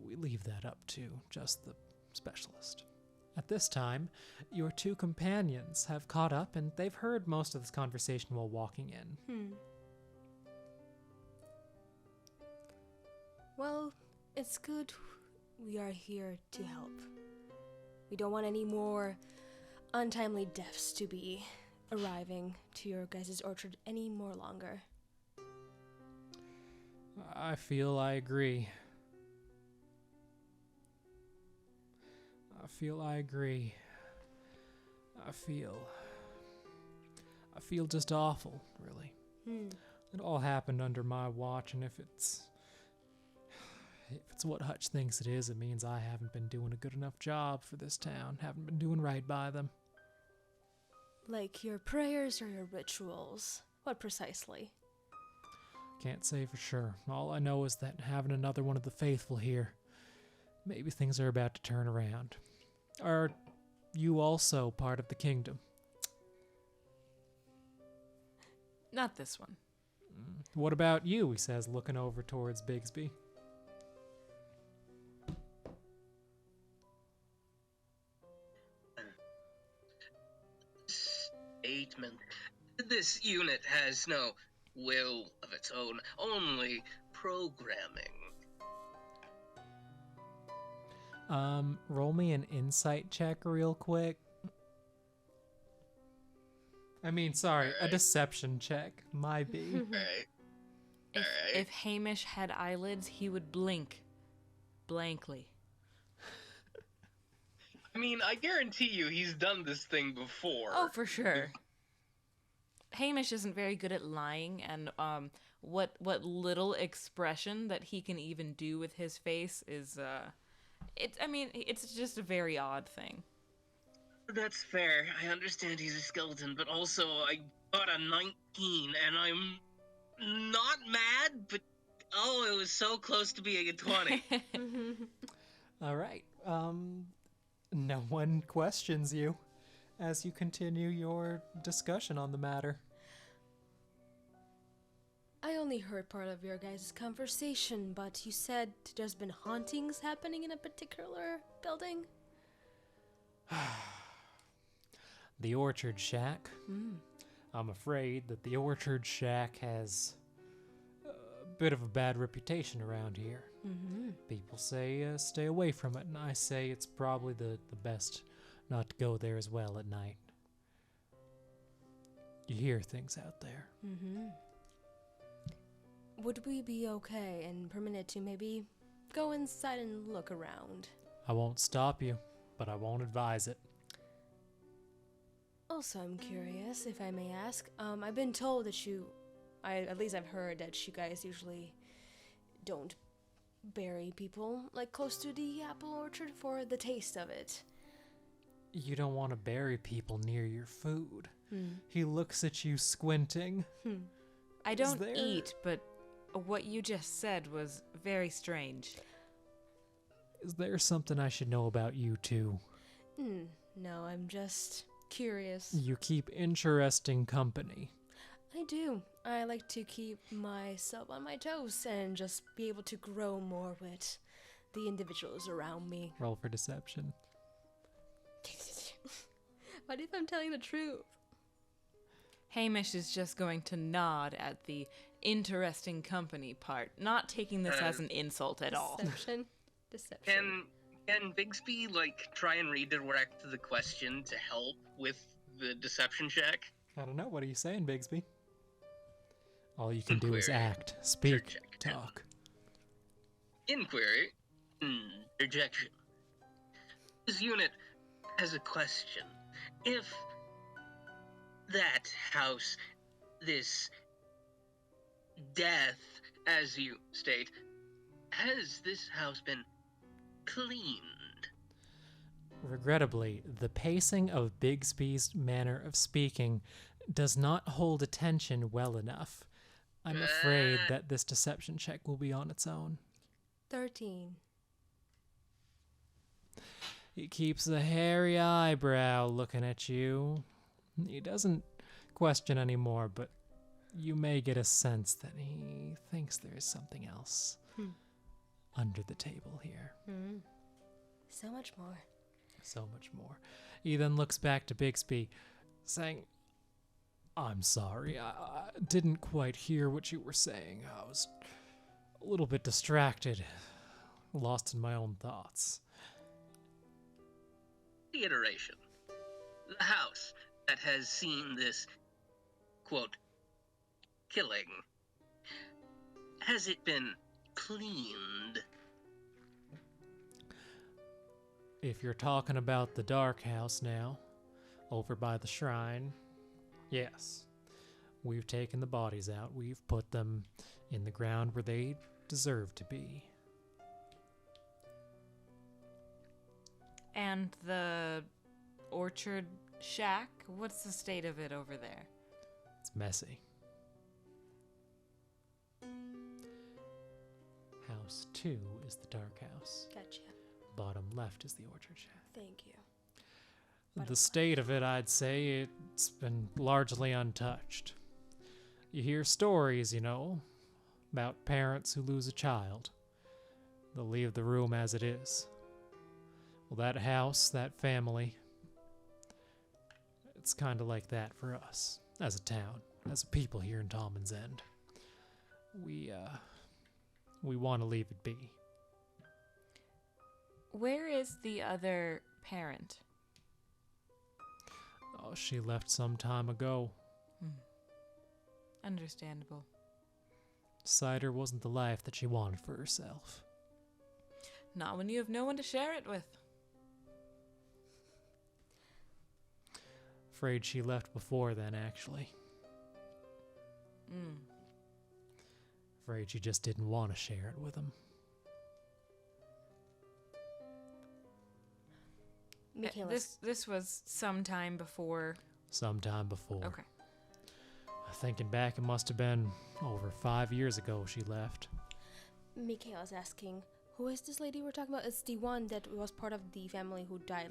We leave that up to just the specialist. At this time, your two companions have caught up and they've heard most of this conversation while walking in. Well, it's good we are here to help. We don't want any more untimely deaths to be arriving to your guys' orchard any more longer. I feel I agree. I feel just awful, really. It all happened under my watch, and if it's what Hutch thinks it is, it means I haven't been doing a good enough job for this town, haven't been doing right by them. Like your prayers or your rituals? What precisely? Can't say for sure. All I know is that having another one of the faithful here, maybe things are about to turn around. Are you also part of the kingdom? Not this one. What about you? He says, looking over towards Bigsby. Statement. This unit has no will of its own, only programming. Roll me an insight check real quick. I mean, sorry, a deception check. My B. Alright. If Hamish had eyelids, he would blink blankly. I mean, I guarantee you he's done this thing before. Oh, for sure. Hamish isn't very good at lying, and what little expression that he can even do with his face is it's just a very odd thing. That's fair. I understand he's a skeleton, but also I got a 19, and I'm not mad, but oh, it was so close to being a 20. All right. No one questions you as you continue your discussion on the matter. I only heard part of your guys' conversation, but you said there's been hauntings happening in a particular building? The Orchard Shack. I'm afraid that the Orchard Shack has a bit of a bad reputation around here. People say stay away from it, and I say it's probably the best not to go there as well at night. You hear things out there. Would we be okay and permitted to maybe go inside and look around? I won't stop you, but I won't advise it. Also, I'm curious, if I may ask. I've been told that at least I've heard that you guys usually don't bury people like close to the apple orchard for the taste of it. You don't want to bury people near your food. He looks at you squinting. I don't eat, but what you just said was very strange. Is there something I should know about you two? No, I'm just curious. You keep interesting company. I do. I like to keep myself on my toes and just be able to grow more with the individuals around me. Roll for deception. What if I'm telling the truth? Hamish is just going to nod at the interesting company part, not taking this as an insult at all. Deception. Can Bigsby, try and redirect the question to help with the deception check? I don't know. What are you saying, Bigsby? All you can do is Inquiry. act, speak, Check. talk. Inquiry. Interjection. This unit has a question. If that house, this death, as you state, has this house been cleaned? Regrettably, the pacing of Bigsby's manner of speaking does not hold attention well enough. I'm afraid that this deception check will be on its own. 13. He keeps a hairy eyebrow looking at you. He doesn't question anymore, but you may get a sense that he thinks there is something else under the table here. So much more. So much more. He then looks back to Bigsby, saying, I'm sorry, I didn't quite hear what you were saying. I was a little bit distracted, lost in my own thoughts. Reiteration. The house that has seen this, quote, killing, has it been cleaned? If you're talking about the dark house now, over by the shrine, yes. We've taken the bodies out. We've put them in the ground where they deserve to be. And the orchard shack, what's the state of it over there? It's messy. House 2 is the dark house. Gotcha. Bottom left is the orchard shack. Thank you. The state of it, I'd say, it's been largely untouched. You hear stories, about parents who lose a child. They'll leave the room as it is. Well, that house, that family, it's kind of like that for us, as a town, as a people here in Tommon's End. We want to leave it be. Where is the other parent? Oh, she left some time ago. Understandable. Cider wasn't the life that she wanted for herself. Not when you have no one to share it with. Afraid she left before then, actually. Afraid she just didn't want to share it with him. This was some time before. Sometime before. Okay. Thinking back, it must have been over 5 years ago she left. Michaela's asking, who is this lady we're talking about? It's the one that was part of the family who died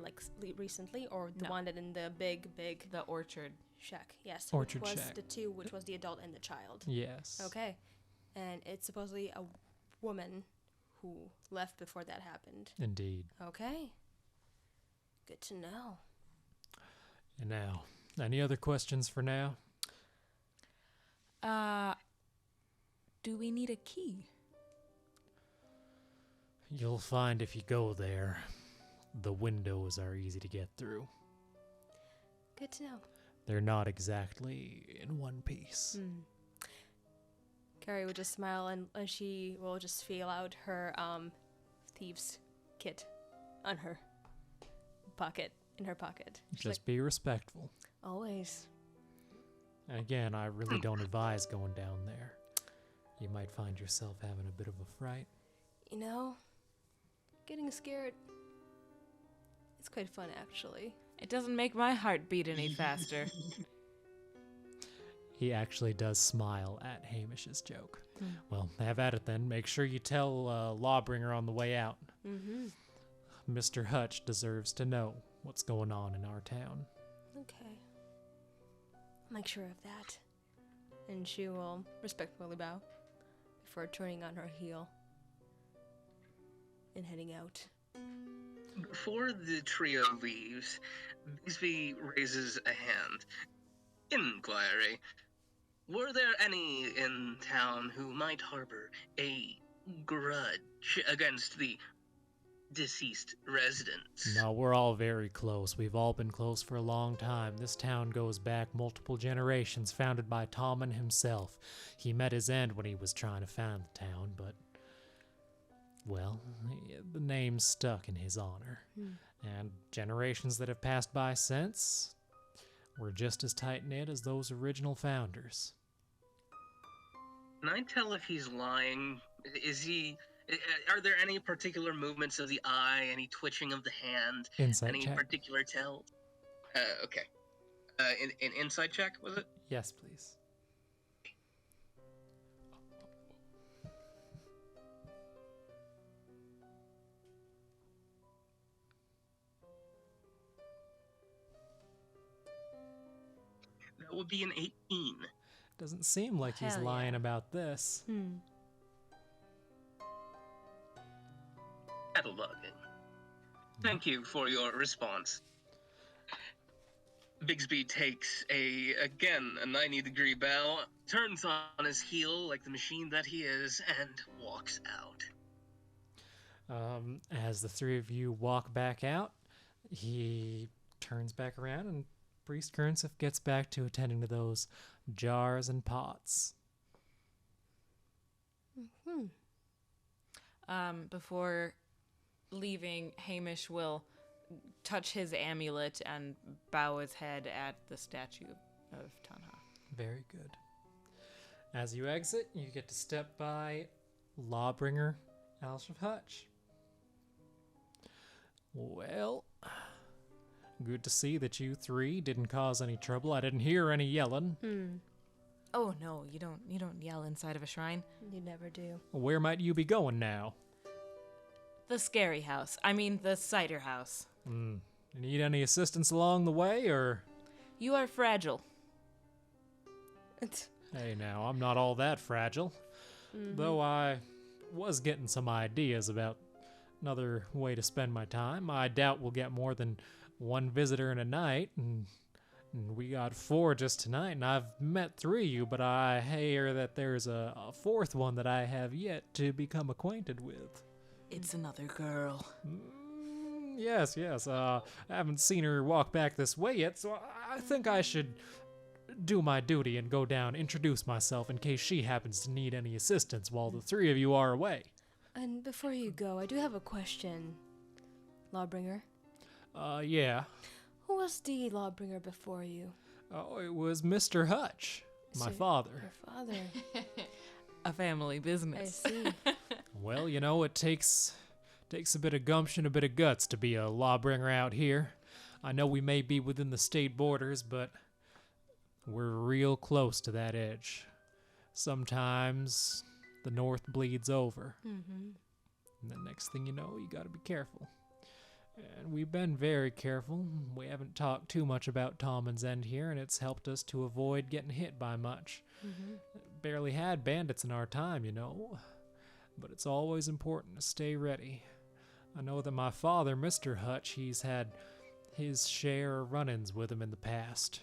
recently, or the one that in the big The orchard. shack? Yes. Orchard which was shack. the two, which was the adult and the child. Yes. Okay. And it's supposedly a woman who left before that happened. Indeed. Okay. Good to know. And now, any other questions for now? Do we need a key? You'll find if you go there, the windows are easy to get through. Good to know. They're not exactly in one piece. Kari would just smile and she will just feel out her thieves kit on her pocket, in her pocket. She's Just be respectful. always. And again, I really don't advise going down there. You might find yourself having a bit of a fright. Getting scared. It's quite fun, actually. It doesn't make my heart beat any faster. He actually does smile at Hamish's joke. Well, have at it then. Make sure you tell Lawbringer on the way out. Mr. Hutch deserves to know what's going on in our town. Okay. I'll make sure of that. And she will respectfully bow before turning on her heel and heading out. Before the trio leaves, Bigsby raises a hand. inquiry. Were there any in town who might harbor a grudge against the deceased residents? No, we're all very close. We've all been close for a long time. This town goes back multiple generations, founded by Tommon himself. He met his end when he was trying to found the town, but, well, the name's stuck in his honor. And generations that have passed by since, we're just as tight-knit as those original founders. Can I tell if he's lying? Are there any particular movements of the eye, any twitching of the hand, Insight any check. particular tell? Okay. An insight check, was it? Yes, please. That would be an 18. Doesn't seem like he's Hell lying yeah. about this. Cataloging. Thank you for your response. Bigsby takes a 90-degree bow, turns on his heel like the machine that he is, and walks out. As the three of you walk back out, he turns back around and Priest Kernsif gets back to attending to those jars and pots. Before leaving, Hamish will touch his amulet and bow his head at the statue of Tanha. Very good. As you exit, you get to step by Lawbringer Alshaf Hutch. Well, good to see that you three didn't cause any trouble. I didn't hear any yelling. Oh no, you don't yell inside of a shrine. You never do. Where might you be going now? The scary house. I mean the cider house. Need any assistance along the way, or? You are fragile. Hey now, I'm not all that fragile. Though I was getting some ideas about another way to spend my time. I doubt we'll get more than one visitor in a night, and we got 4 just tonight, and I've met 3 of you, but I hear that there's a 4th one that I have yet to become acquainted with. It's another girl. Yes. I haven't seen her walk back this way yet, so I think I should do my duty and go down, introduce myself in case she happens to need any assistance while the 3 of you are away. And before you go, I do have a question, Lawbringer. Yeah. Who was the Lawbringer before you? Oh, it was Mr. Hutch, my So- father. Your father. A family I business. see. Well, you know, it takes a bit of gumption, a bit of guts to be a lawbringer out here. I know we may be within the state borders, but we're real close to that edge. Sometimes the north bleeds over. And the next thing you know, you gotta be careful. And we've been very careful. We haven't talked too much about Tommon's End here, and it's helped us to avoid getting hit by much. Barely had bandits in our time, you know. But it's always important to stay ready. I know that my father, Mr. Hutch, he's had his share of run-ins with him in the past.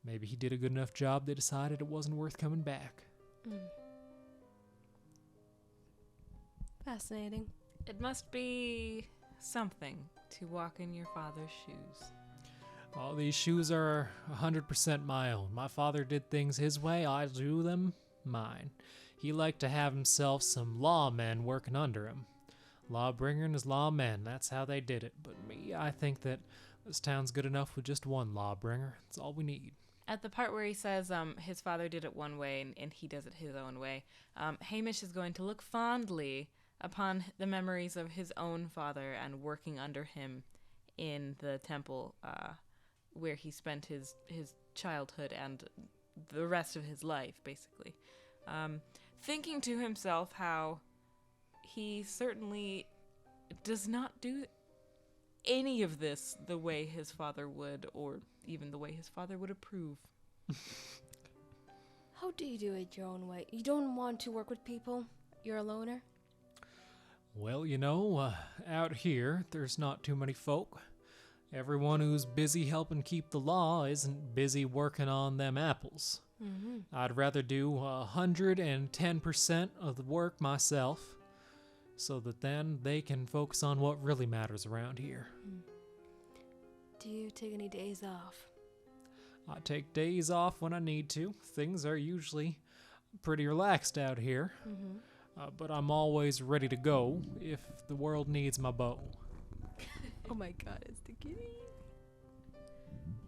Maybe he did a good enough job they decided it wasn't worth coming back. Fascinating. It must be something to walk in your father's shoes. All these shoes are 100% my own. My father did things his way, I do them mine. He liked to have himself some lawmen working under him. Lawbringer and his lawmen, that's how they did it. But me, I think that this town's good enough with just one lawbringer. That's all we need. At the part where he says his father did it one way and he does it his own way, Hamish is going to look fondly upon the memories of his own father and working under him in the temple where he spent his childhood and the rest of his life, basically. Thinking to himself how he certainly does not do any of this the way his father would, or even the way his father would approve. How do you do it your own way? You don't want to work with people? You're a loner? Well, you know, out here, there's not too many folk. Everyone who's busy helping keep the law isn't busy working on them apples. I'd rather do 110% of the work myself, so that then they can focus on what really matters around here. Do you take any days off? I take days off when I need to. Things are usually pretty relaxed out here. But I'm always ready to go if the world needs my bow. Oh my god, it's the kitty.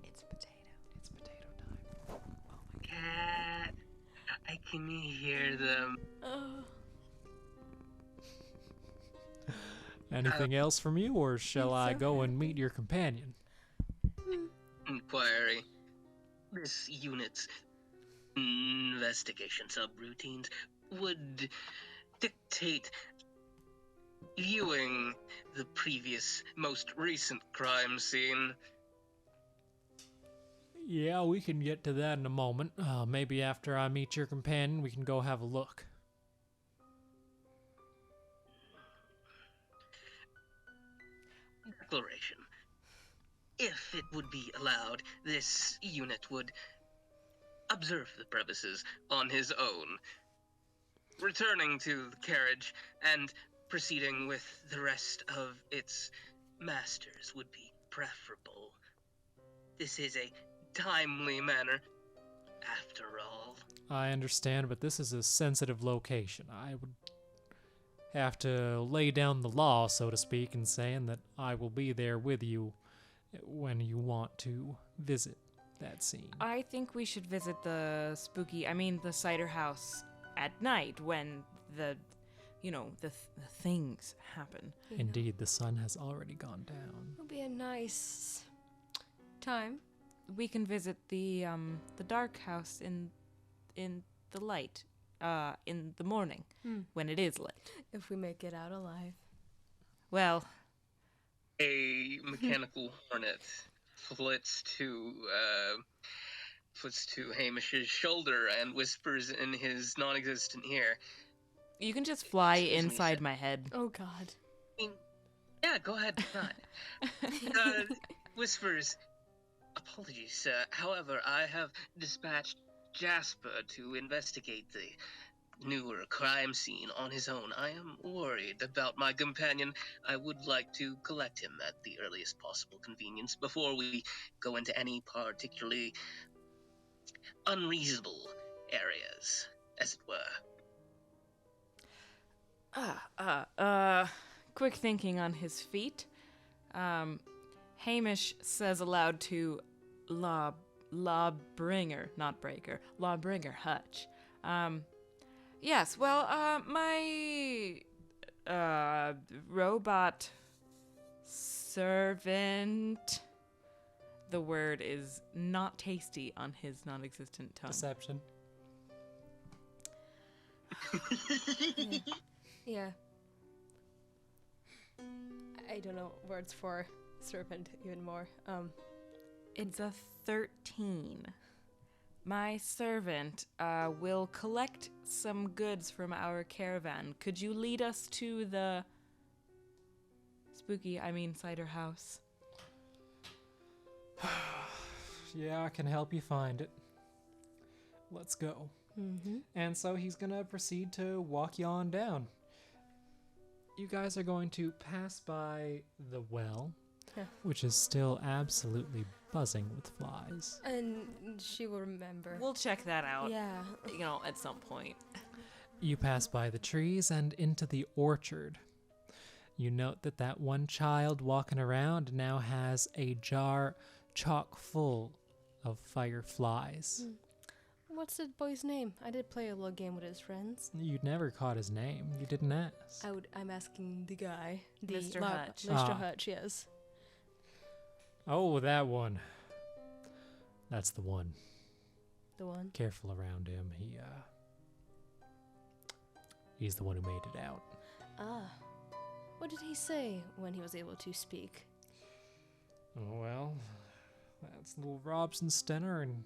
It's potato time. Cat, I can hear them. Oh. Anything else from you, or shall I'm I so go and meet your companion? Inquiry. This unit's investigation subroutines would dictate viewing the previous, most recent crime scene. Yeah, we can get to that in a moment. Maybe after I meet your companion, we can go have a look. Declaration. If it would be allowed, this unit would observe the premises on his own, returning to the carriage and proceeding with the rest of its masters would be preferable. This is a timely manner, after all. I understand, but this is a sensitive location. I would have to lay down the law, so to speak, in saying that I will be there with you when you want to visit that scene. I think we should visit the cider house at night when the things happen. Indeed, the sun has already gone down. It'll be a nice time. We can visit the dark house in the light, in the morning when it is lit. If we make it out alive. Well, A mechanical hornet flits to Hamish's shoulder and whispers in his non-existent ear. you can just fly Excuse me, inside sir. my head. Oh god. Yeah, go ahead. Whispers, apologies, sir. However, I have dispatched Jasper to investigate the newer crime scene on his own. I am worried about my companion. I would like to collect him at the earliest possible convenience before we go into any particularly unreasonable areas, as it were. Quick thinking on his feet. Hamish says aloud to Lawbringer, not Breaker, Lawbringer Hutch. Yes, well, my robot servant. The word is not tasty on his non-existent tongue. Deception. Yeah. I don't know words for serpent even more. It's a 13. My servant will collect some goods from our caravan. Could you lead us to the cider house? Yeah, I can help you find it. Let's go. Mm-hmm. And so he's gonna proceed to walk you on down. You guys are going to pass by the well, Yeah. which is still absolutely buzzing with flies. And she will remember. We'll check that out, Yeah. at some point. You pass by the trees and into the orchard. You note that one child walking around now has a jar chock full of fireflies. What's the boy's name? I did play a little game with his friends. You'd never caught his name. You didn't ask. I'm asking the guy. Mr. Hutch. Mr. Ah. Hutch, yes. Oh, that one. That's the one. The one. Careful around him. He's the one who made it out. Ah. What did he say when he was able to speak? Oh, well, that's little Robson Stenner, and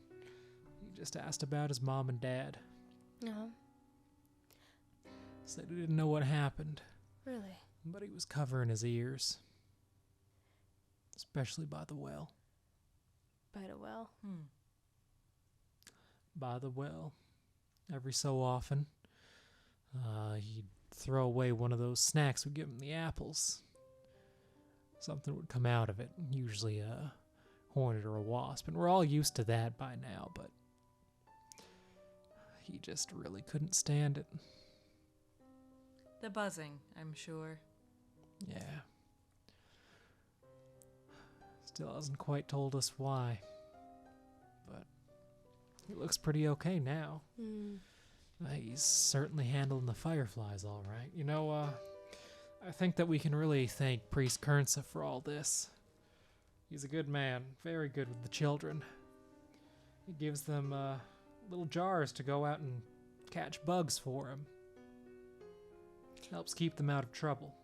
he just asked about his mom and dad. Uh-huh. Said he didn't know what happened, Really? but he was covering his ears. especially by the well. By the well. By the well. Every so often, he'd throw away one of those snacks we give him, the apples. Something would come out of it, usually a hornet or a wasp, and we're all used to that by now, but he just really couldn't stand it. The buzzing, I'm sure. Yeah. Still hasn't quite told us why. But he looks pretty okay now. He's certainly handling the fireflies all right. You know, I think that we can really thank Priest Kernsa for all this. He's a good man, very good with the children. He gives them little jars to go out and catch bugs for him. Helps keep them out of trouble.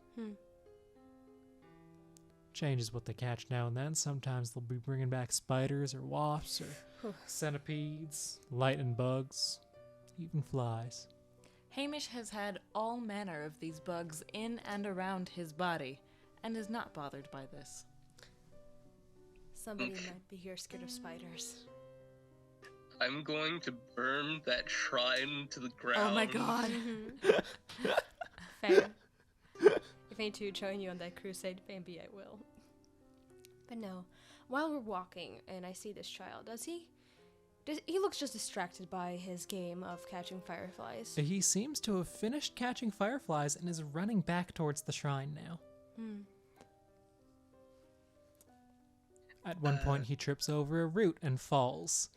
Changes what they catch now and then. Sometimes they'll be bringing back spiders or wasps or centipedes, lightning bugs, even flies. Hamish has had all manner of these bugs in and around his body, and is not bothered by this. Somebody might be here scared of spiders. I'm going to burn that shrine to the ground. Oh my god. Fair. If I need to join you on that crusade, maybe I will. But no, while we're walking and I see this child, he looks just distracted by his game of catching fireflies. He seems to have finished catching fireflies and is running back towards the shrine now. At one point, he trips over a root and falls.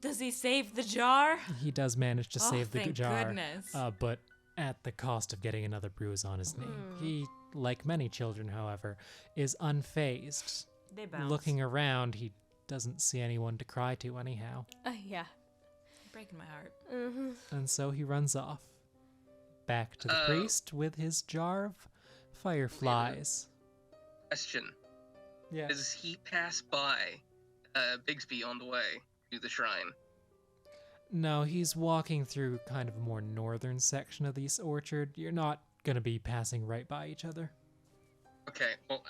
Does he save the jar? He does manage to save the thank jar, goodness. but at the cost of getting another bruise on his knee. He, like many children, however, is unfazed. They bounce. Looking around, he doesn't see anyone to cry to anyhow. Yeah. Breaking my heart. And so he runs off. Back to the priest with his jar of fireflies. Question. Yeah. Does he pass by Bigsby on the way to the shrine? No, he's walking through kind of a more northern section of this orchard. You're not going to be passing right by each other. Okay, well,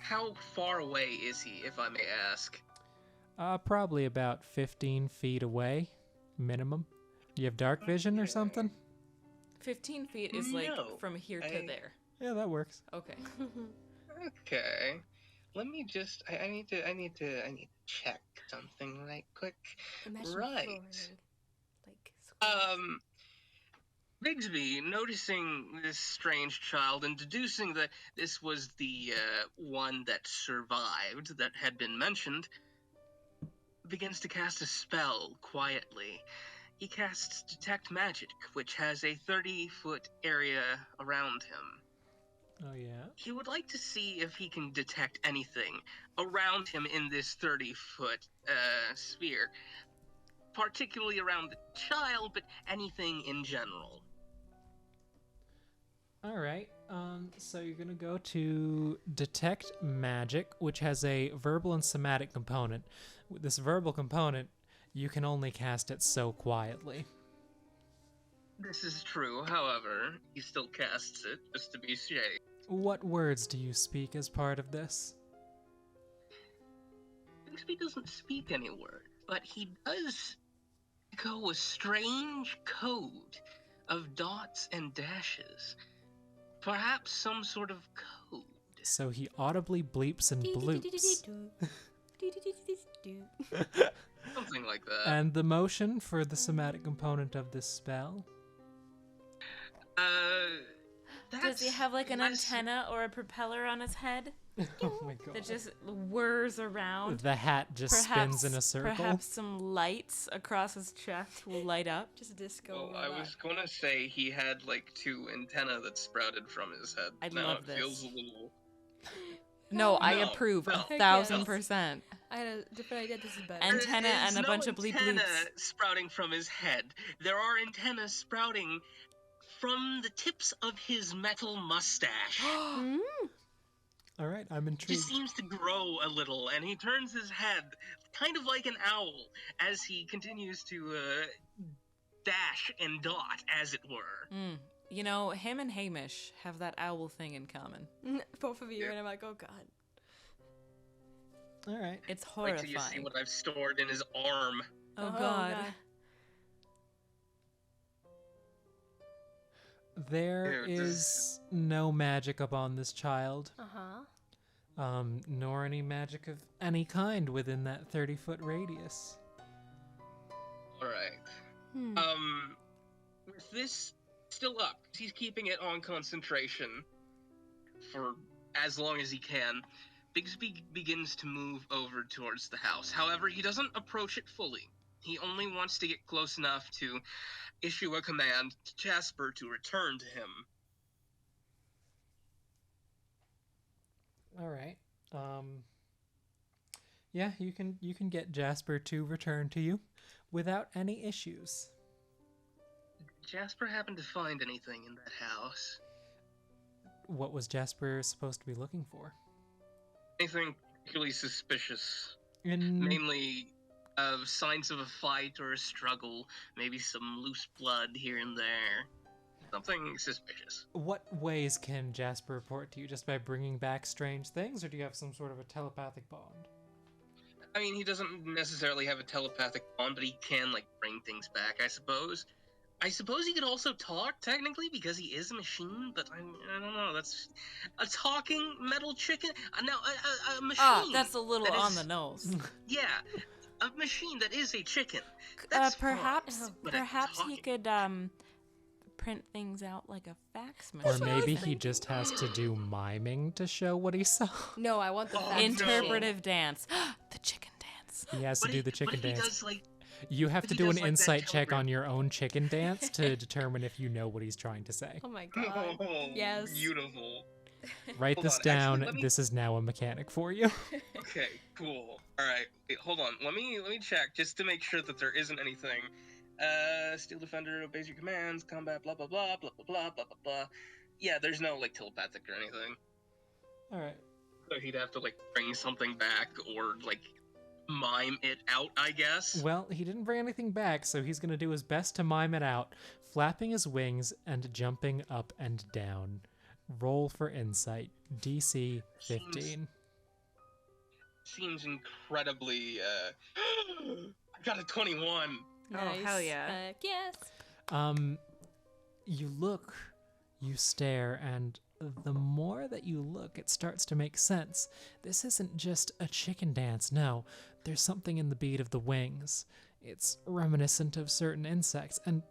how far away is he, if I may ask? Probably about 15 feet away, minimum. Do you have dark vision or something? 15 feet is like No, from here to there. Yeah, that works. Okay. Okay. Let me just. I need to check something right quick. Imagine Right. flooring, like squirrels. Bigsby, noticing this strange child and deducing that this was the one that survived that had been mentioned, begins to cast a spell quietly. He casts Detect Magic, which has a 30-foot area around him. Oh, yeah? He would like to see if he can detect anything around him in this 30-foot sphere. Particularly around the child, but anything in general. All right. So you're going to go to Detect Magic, which has a verbal and somatic component. With this verbal component, you can only cast it so quietly. This is true, however, he still casts it, just to be safe. What words do you speak as part of this? Bigsby doesn't speak any words, but he does echo a strange code of dots and dashes. Perhaps some sort of code. So he audibly bleeps and bloops. Something like that. And the motion for the somatic component of this spell? Does he have like an less- antenna or a propeller on his head Oh my god. that just whirs around? The hat just spins in a circle. Perhaps some lights across his chest will light up. Just a disco. Well, I robot. was gonna say he had like 2 antennae that sprouted from his head. I now love it this. feels a little. No, I No, approve no. 1,000%. I had a different idea. This is better. Antenna There's and a no bunch of bleep antenna bloops. sprouting from his head. There are antennas sprouting from the tips of his metal mustache. All right, I'm It intrigued. just seems to grow a little, and he turns his head, kind of like an owl, as he continues to dash and dot, as it were. You know, him and Hamish have that owl thing in common. Both of you, and I'm like, oh god. All right. It's Wait till you see horrifying. what I've stored in his arm. Oh god. There Here, is no magic upon this child. Uh-huh. Nor any magic of any kind within that 30-foot radius. Alright. Hmm. With this still up, 'cause he's keeping it on concentration for as long as he can, Bigsby begins to move over towards the house. However, he doesn't approach it fully. He only wants to get close enough to issue a command to Jasper to return to him. All right. Yeah, you can get Jasper to return to you without any issues. Did Jasper happen to find anything in that house? What was Jasper supposed to be looking for? Anything particularly suspicious? In Mainly signs of a fight or a struggle, maybe some loose blood here and there. Something suspicious. what ways can Jasper report to you? Just by bringing back strange things, or do you have some sort of a telepathic bond? I mean, he doesn't necessarily have a telepathic bond, but he can, like, bring things back, I suppose. I suppose he could also talk, technically, because he is a machine, but I don't know, that's... A talking metal chicken? No, a machine! Ah, that's a little that on is- the nose. Yeah, a machine that is a chicken. That's fine, Perhaps but a he talking- could print things out like a fax machine. Or maybe he just has to do miming to show what he saw. No, I want the Oh, fact no. Interpretive dance. The chicken dance. He has to do the chicken But if he dance. does, like, You have but to he do does an like that insight check telegram. on your own chicken dance to determine if you know what he's trying to say. Oh my god. oh, Yes. beautiful. Write Hold this on, actually, down. let me- This is now a mechanic for you. Okay, cool. All right, wait, hold on. Let me check just to make sure that there isn't anything. Steel Defender obeys your commands. Combat. Blah blah blah blah blah blah blah blah blah. Yeah, there's no like telepathic or anything. All right. So he'd have to like bring something back or like mime it out, I guess. Well, he didn't bring anything back, so he's going to do his best to mime it out, flapping his wings and jumping up and down. Roll for insight. DC 15. Seems incredibly. I got a 21. Oh, hell yeah. Yes. You look, you stare, and the more that you look, it starts to make sense. This isn't just a chicken dance, no. There's something in the beat of the wings. It's reminiscent of certain insects. And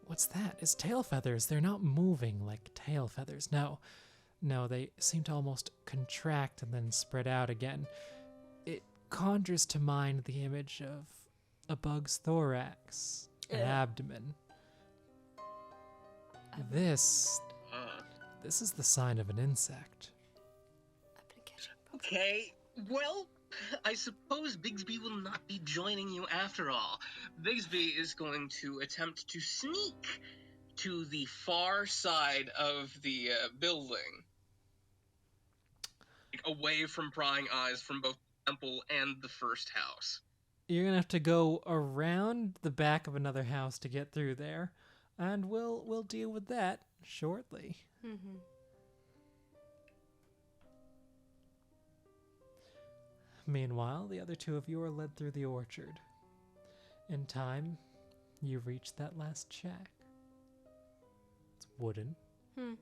what's that? It's tail feathers. They're not moving like tail feathers, no. No, they seem to almost contract and then spread out again. It conjures to mind the image of a bug's thorax, an abdomen. This is the sign of an insect. I've been catching. Okay, well, I suppose Bigsby will not be joining you after all. Bigsby is going to attempt to sneak to the far side of the building. Like, away from prying eyes from both the temple and the first house. You're gonna have to go around the back of another house to get through there, and we'll deal with that shortly. Mm-hmm. Meanwhile, the other two of you are led through the orchard. In time, you reach that last shack. It's wooden.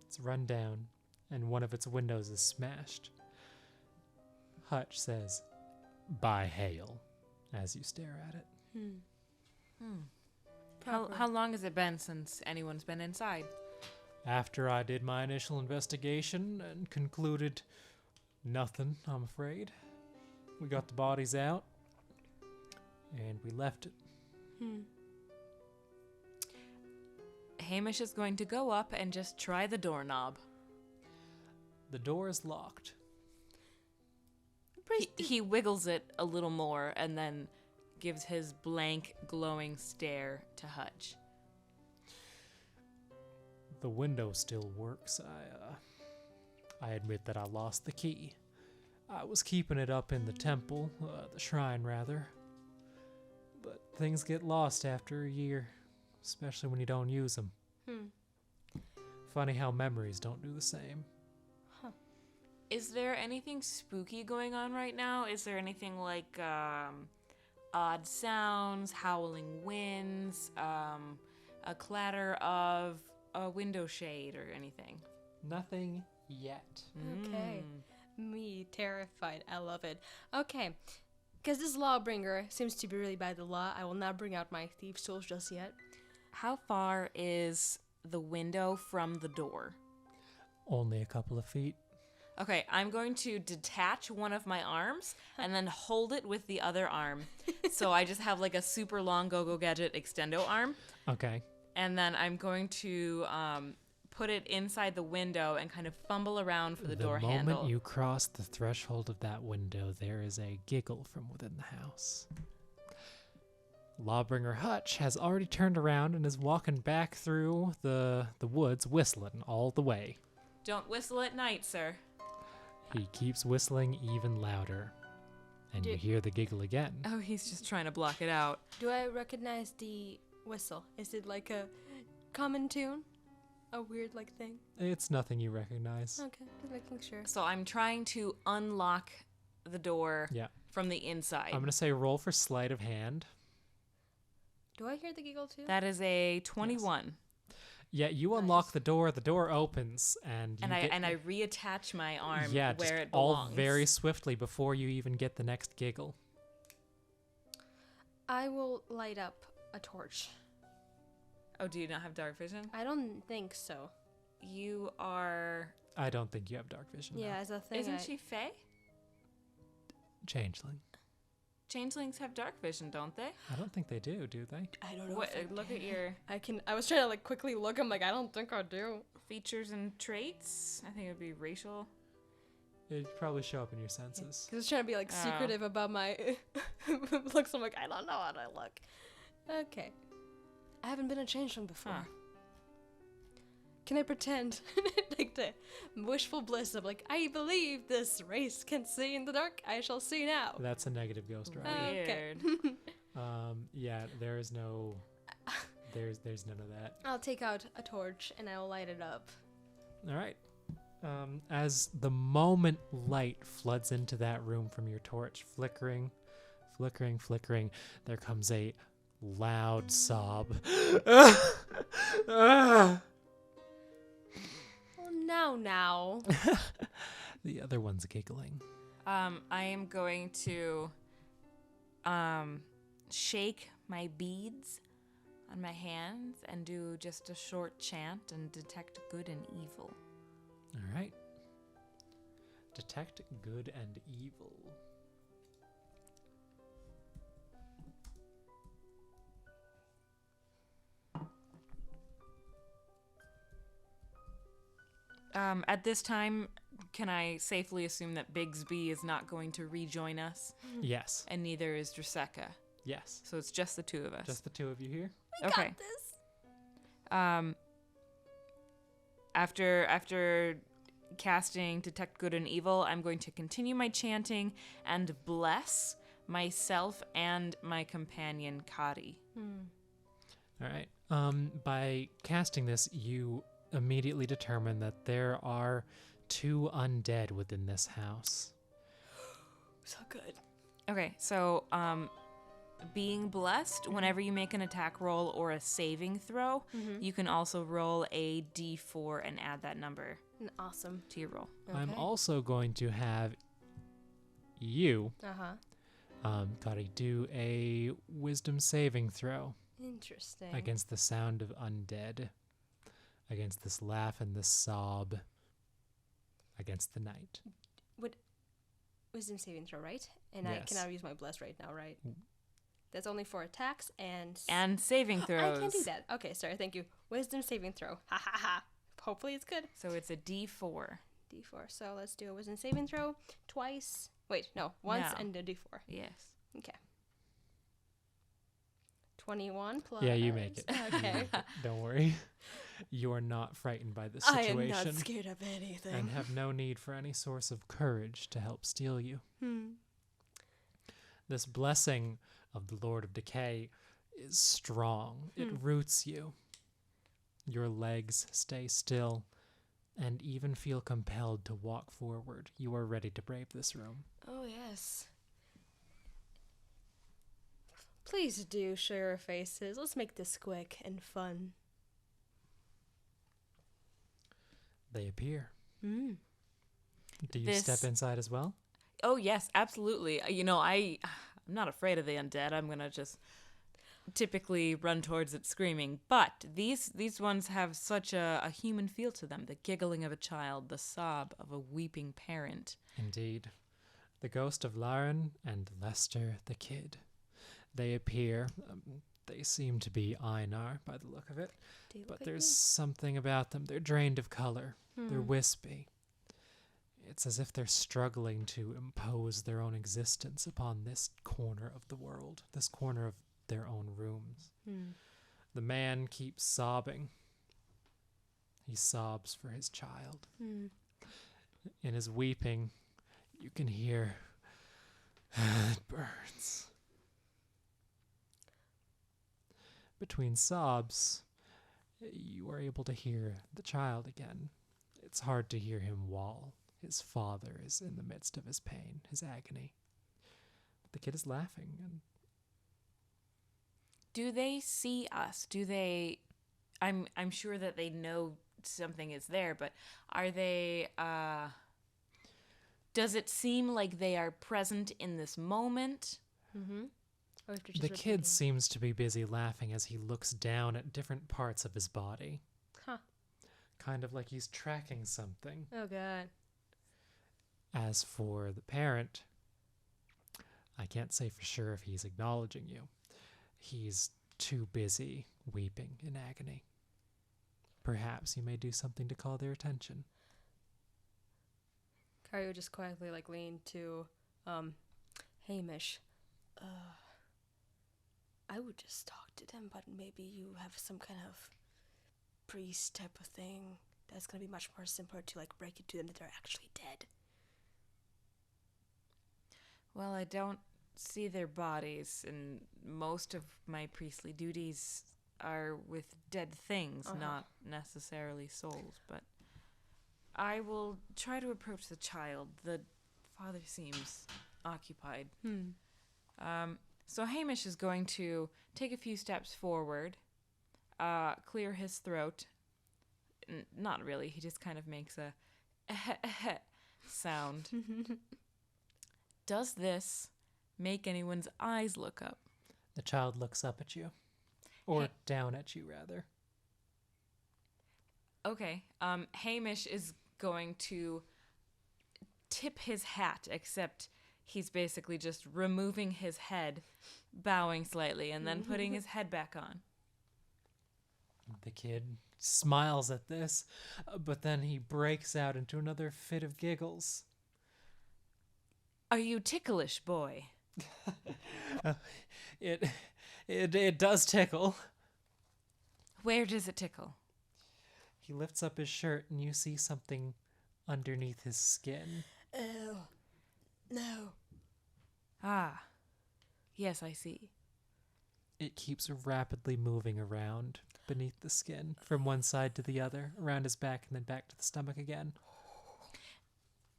It's run down, and one of its windows is smashed. Hutch says, "By hail," as you stare at it. How long has it been since anyone's been inside? After I did my initial investigation and concluded nothing, I'm afraid. We got the bodies out, and we left it. Hamish is going to go up and just try the doorknob. The door is locked. He wiggles it a little more and then gives his blank, glowing stare to Hutch. The window still works. I admit that I lost the key. I was keeping it up in the temple, the shrine rather. But things get lost after a year, especially when you don't use them. funny how memories don't do the same. Is there anything spooky going on right now? Is there anything like odd sounds, howling winds, a clatter of a window shade or anything? Nothing yet. Okay. Me terrified. I love it. Okay. Because this lawbringer seems to be really by the law, I will not bring out my thieves' tools just yet. How far is the window from the door? Only a couple of feet. Okay, I'm going to detach one of my arms and then hold it with the other arm. So I just have like a super long Go-Go Gadget extendo arm. Okay. And then I'm going to put it inside the window and kind of fumble around for the door handle. The moment you cross the threshold of that window, there is a giggle from within the house. Lawbringer Hutch has already turned around and is walking back through the woods, whistling all the way. Don't whistle at night, sir. He keeps whistling even louder, and you hear the giggle again. Oh, he's just trying to block it out. Do I recognize the whistle? Is it like a common tune? A weird like thing? It's nothing you recognize. Okay, just making sure. So I'm trying to unlock the door from the inside. I'm going to say roll for sleight of hand. Do I hear the giggle too? That is a 21. Yeah, you unlock the door opens, and I reattach my arm yeah, where just it belongs. all very swiftly before you even get the next giggle. I will light up a torch. Oh, do you not have dark vision? I don't think so. You are... I don't think you have dark vision. Yeah, no. as a thing. Isn't she Fae? Changeling. Changelings have dark vision, don't they? I don't think they do they? I don't know. What, look at your I was trying to like quickly look. I'm like, I don't think I do. features and traits. I think it would be racial. It'd probably show up in your senses. Because I was trying to be like secretive about my looks. I'm like, I don't know how to look. Okay. I haven't been a changeling before. Huh. Can I pretend? Like the wishful bliss of like, I believe this race can see in the dark. I shall see now. That's a negative ghost rider. Weird. Yeah, there is no... There's none of that. I'll take out a torch and I'll light it up. All right. As the moment light floods into that room from your torch, flickering, there comes a loud sob. Oh, now. The other one's giggling. I am going to shake my beads on my hands and do just a short chant and detect good and evil. All right. Detect good and evil. At this time, can I safely assume that Bigsby is not going to rejoin us? Yes. And neither is Dresekka. Yes. So it's just the two of us. Just the two of you here? Okay. Got this. After casting Detect Good and Evil, I'm going to continue my chanting and bless myself and my companion, Kari. All right. By casting this, you immediately determine that there are 2 undead within this house. So good. Okay, so being blessed, whenever you make an attack roll or a saving throw, you can also roll a d4 and add that number Awesome. to your roll. Okay. I'm also going to have you, Kari, do a wisdom saving throw Interesting. against the sound of undead, against this laugh and this sob, against the night. Wisdom saving throw, right? And Yes. I cannot use my bless right now, right? That's only for attacks and Saving throws. I can't do that. Okay, sorry. Thank you. Wisdom saving throw. Ha ha ha. Hopefully it's good. So it's a d4. D4. So let's do a wisdom saving throw twice. Wait, no, once No. and a D4. Yes. Okay. 21 plus. Yeah, you make it. Okay. Don't worry. You are not frightened by this I situation. am not scared of anything. and have no need for any source of courage to help steal you. This blessing of the Lord of Decay is strong. It roots you. Your legs stay still and even feel compelled to walk forward. You are ready to brave this room. Oh, yes. Please do show your faces. Let's make this quick and fun. They appear. Mm. Do you This- step inside as well? Oh, yes, absolutely. I'm not afraid of the undead. I'm going to just typically run towards it screaming. But these ones have such a human feel to them. The giggling of a child, the sob of a weeping parent. Indeed. The ghost of Laren and Lester the kid. They appear. They seem to be Einar by the look of it. Do you look But like there's me? something about them. They're drained of color. They're wispy. It's as if they're struggling to impose their own existence upon this corner of the world, this corner of their own rooms. The man keeps sobbing. He sobs for his child. In his weeping, you can hear it burns. Between sobs, you are able to hear the child again. It's hard to hear him wail. His father is in the midst of his pain, his agony. But the kid is laughing, and Do they see us? Do they? I'm sure that they know something is there, but are they? Does it seem like they are present in this moment? Or if you're just the repeating. kid seems to be busy laughing as he looks down at different parts of his body. Huh. Kind of like he's tracking something. Oh, God. As for the parent, I can't say for sure if he's acknowledging you. He's too busy weeping in agony. Perhaps you may do something to call their attention. Kari would just quietly, lean to, Hamish. I would just talk to them, but maybe you have some kind of priest type of thing that's gonna be much more simpler to, break it to them that they're actually dead. Well, I don't see their bodies, and most of my priestly duties are with dead things, not necessarily souls. But I will try to approach the child. The father seems occupied. So Hamish is going to take a few steps forward, clear his throat. Not really. He just kind of makes a sound. Does this make anyone's eyes look up? The child looks up at you. Or Hey. down at you, rather. Okay. Hamish is going to tip his hat, except he's basically just removing his head, bowing slightly, and then putting his head back on. The kid smiles at this, but then he breaks out into another fit of giggles. Are you ticklish, boy? It does tickle. Where does it tickle? He lifts up his shirt and you see something underneath his skin. Ew. No. Ah. Yes, I see. It keeps rapidly moving around beneath the skin, from one side to the other, around his back and then back to the stomach again.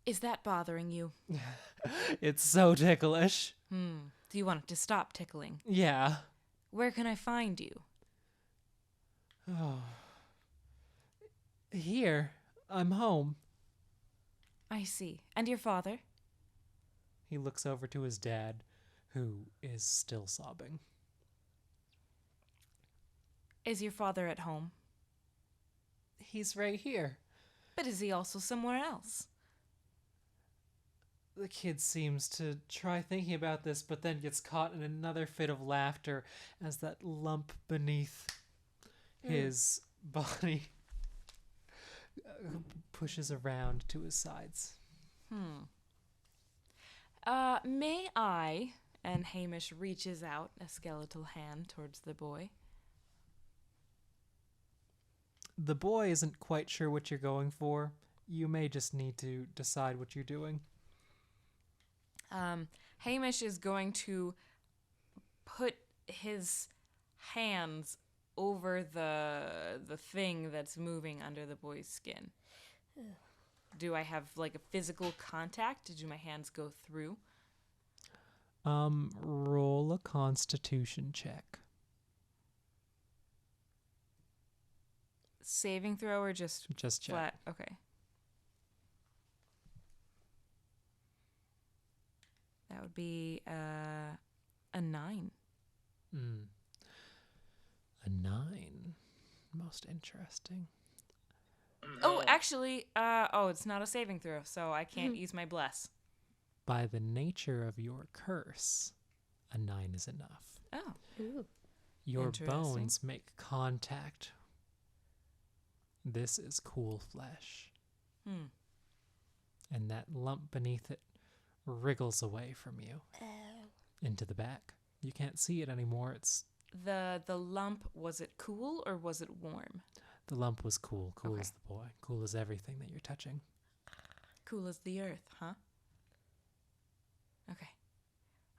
Is that bothering you? It's so ticklish. Do you want it to stop tickling? Yeah. Where can I find you? Oh. Here. I'm home. I see. And your father? He looks over to his dad, who is still sobbing. Is your father at home? He's right here. But is he also somewhere else? The kid seems to try thinking about this, but then gets caught in another fit of laughter as that lump beneath his body pushes around to his sides. May I? And Hamish reaches out a skeletal hand towards the boy. The boy isn't quite sure what you're going for. You may just need to decide what you're doing. Hamish is going to put his hands over the thing that's moving under the boy's skin. Do I have like a physical contact? Do my hands go through? Roll a Constitution check. Saving throw or just Just check. flat? Okay. That would be a 9. A 9. Most interesting. Oh, actually, it's not a saving throw, so I can't use my bless. By the nature of your curse, a 9 is enough. Oh. Ooh. Your Interesting. bones make contact. This is cool flesh. And that lump beneath it wriggles away from you into the back. You can't see it anymore. It's The lump, was it cool or was it warm? the lump was cool. Cool Okay. as the boy. Cool as everything that you're touching. Cool as the earth, huh? Okay.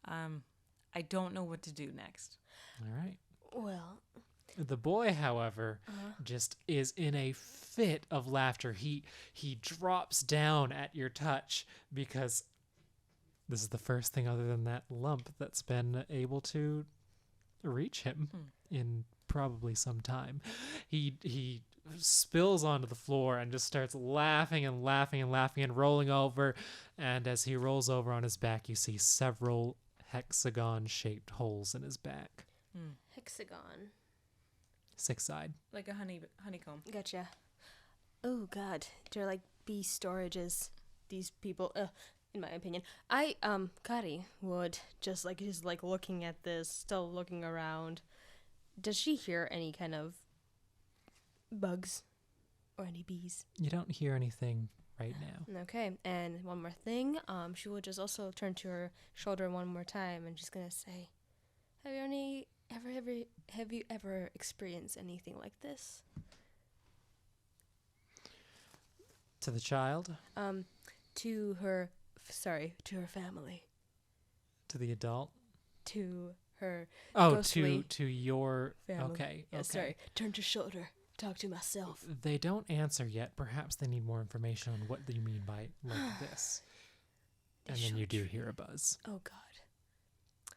I don't know what to do next. All right. Well, The boy, however, just is in a fit of laughter. He drops down at your touch because this is the first thing other than that lump that's been able to reach him in probably some time. He spills onto the floor and just starts laughing and laughing and laughing and rolling over. And as he rolls over on his back, you see several hexagon-shaped holes in his back. hexagon. 6-side. Like a honeycomb. Gotcha. Oh God, they're like bee storages. These people, in my opinion. Kari would just like is like looking at this, still looking around. Does she hear any kind of bugs or any bees? You don't hear anything right now. Okay, and one more thing. She will just also turn to her shoulder one more time, and she's gonna say, "Have you ever experienced anything like this?" To the child? To her family, To the adult? to her Oh, ghostly to your... family. Okay, Yeah, okay. sorry. Turn to shoulder. Talk to myself. They don't answer yet. Perhaps they need more information on what you mean by like this. They And then you should do treat- hear a buzz. Oh God.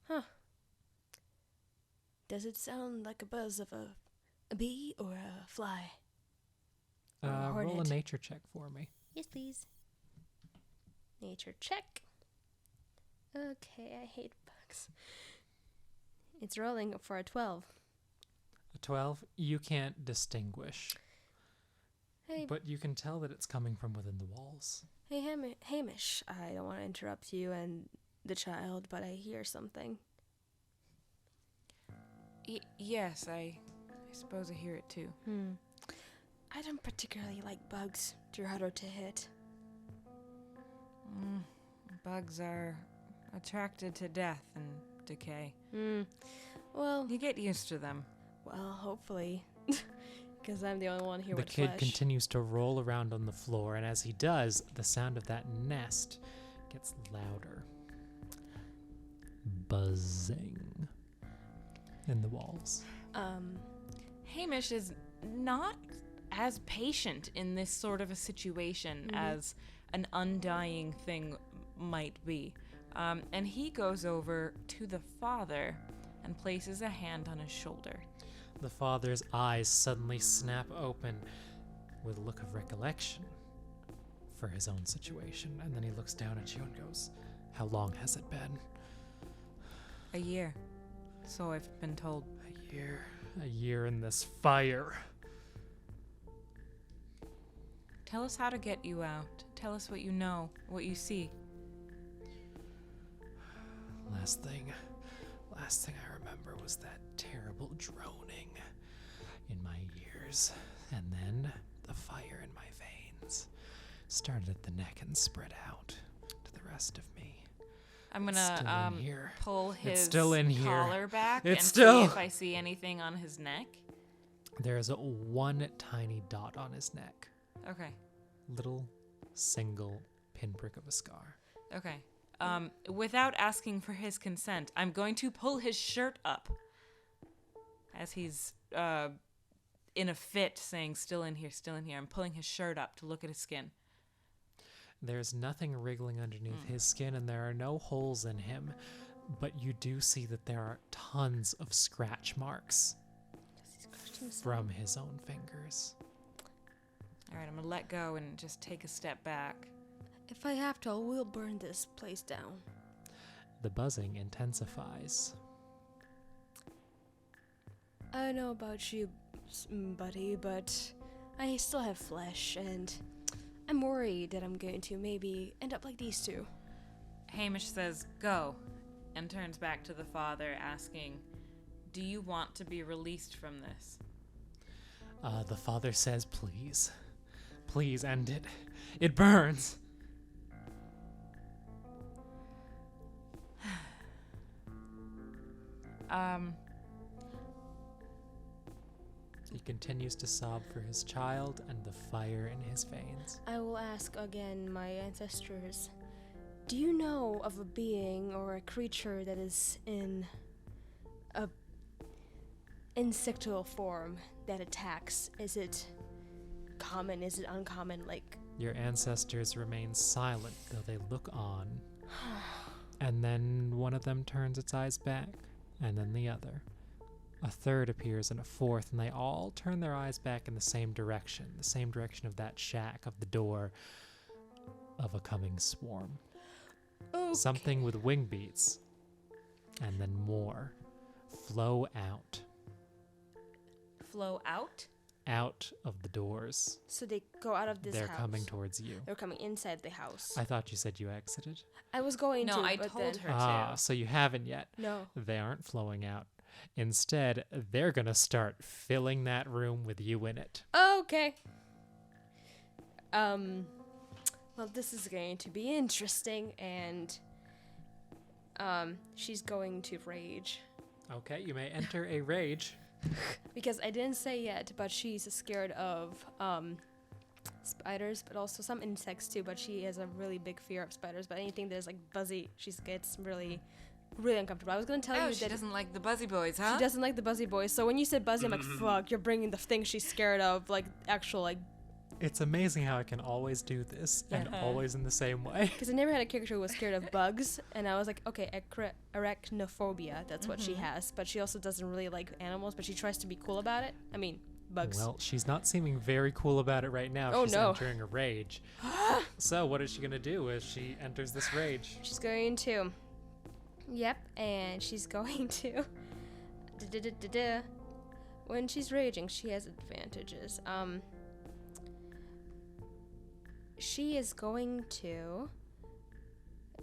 Huh. Does it sound like a buzz of a bee or a fly? Or a Roll a hornet? nature check for me. Yes, please. Nature check. Okay, I hate bugs. It's rolling for a 12. A 12? You can't distinguish. Hey, But you can tell that it's coming from within the walls. hey, Hamish. I don't want to interrupt you and the child, but I hear something. Yes, I suppose I hear it too. I don't particularly like bugs. They're harder to hit. Bugs are attracted to death and decay. Well, You get used to them. hopefully. Because I'm the only one here The with kid flesh. continues to roll around on the floor, and as he does, the sound of that nest gets louder. Buzzing in the walls. Hamish is not as patient in this sort of a situation as an undying thing might be. And he goes over to the father and places a hand on his shoulder. The father's eyes suddenly snap open with a look of recollection for his own situation, and then he looks down at you and goes, "How long has it been?" A year. So I've been told. A year in this fire. Tell us how to get you out. Tell us what you know, what you see. Last thing I remember was that terrible droning in my ears, and then the fire in my veins started at the neck and spread out to the rest of me. I'm It's still gonna in here. pull It's his still in here. collar back It's and still- see if I see anything on his neck. There's one tiny dot on his neck. Okay. Little single pinprick of a scar. Okay. Without asking for his consent, I'm going to pull his shirt up as he's in a fit, saying, still in here, and pulling his shirt up to look at his skin. There's nothing wriggling underneath his skin, and there are no holes in him, but you do see that there are tons of scratch marks from his own fingers. All right, I'm going to let go and just take a step back. If I have to, I will burn this place down. The buzzing intensifies. I don't know about you, buddy, but I still have flesh, and I'm worried that I'm going to maybe end up like these two. Hamish says, go, and turns back to the father, asking, do you want to be released from this? The father says, please. Please end it. It burns. He continues to sob for his child and the fire in his veins. I will ask again my ancestors, do you know of a being or a creature that is in a insectual form that attacks? Is it common? Is it uncommon? Like, Your ancestors remain silent, though they look on. And then one of them turns its eyes back, and then the other. A third appears, and a fourth, and they all turn their eyes back in the same direction of that shack, of the door of a coming swarm. okay. Something with wing beats, and then more flow out. Flow out? Out of the doors. So they go out of this They're house. coming towards you. They're coming inside the house. I thought you said you exited. I was going to, No, I but told then... her Ah, to. so you haven't yet. No. They aren't flowing out. Instead, they're gonna start filling that room with you in it. Okay. Well, this is going to be interesting, and she's going to rage. Okay, you may enter a rage. Because I didn't say yet, but she's scared of spiders, but also some insects too, but she has a really big fear of spiders, but anything that is like buzzy, she gets really uncomfortable. I was going to tell Oh, you she that doesn't like the buzzy boys, huh? she doesn't like the buzzy boys, so when you said buzzy, I'm like, fuck, you're bringing the thing she's scared of, like, actual, like, It's amazing how I can always do this, and Yeah. always in the same way. because I never had a character who was scared of bugs, and I was like, okay, arachnophobia, that's what she has, but she also doesn't really like animals, but she tries to be cool about it. I mean, bugs. Well, she's not seeming very cool about it right now. Oh, She's no. entering a rage. So what is she gonna do as she enters this rage? She's going to, yep, and she's going to, when she's raging, she has advantages. She is going to,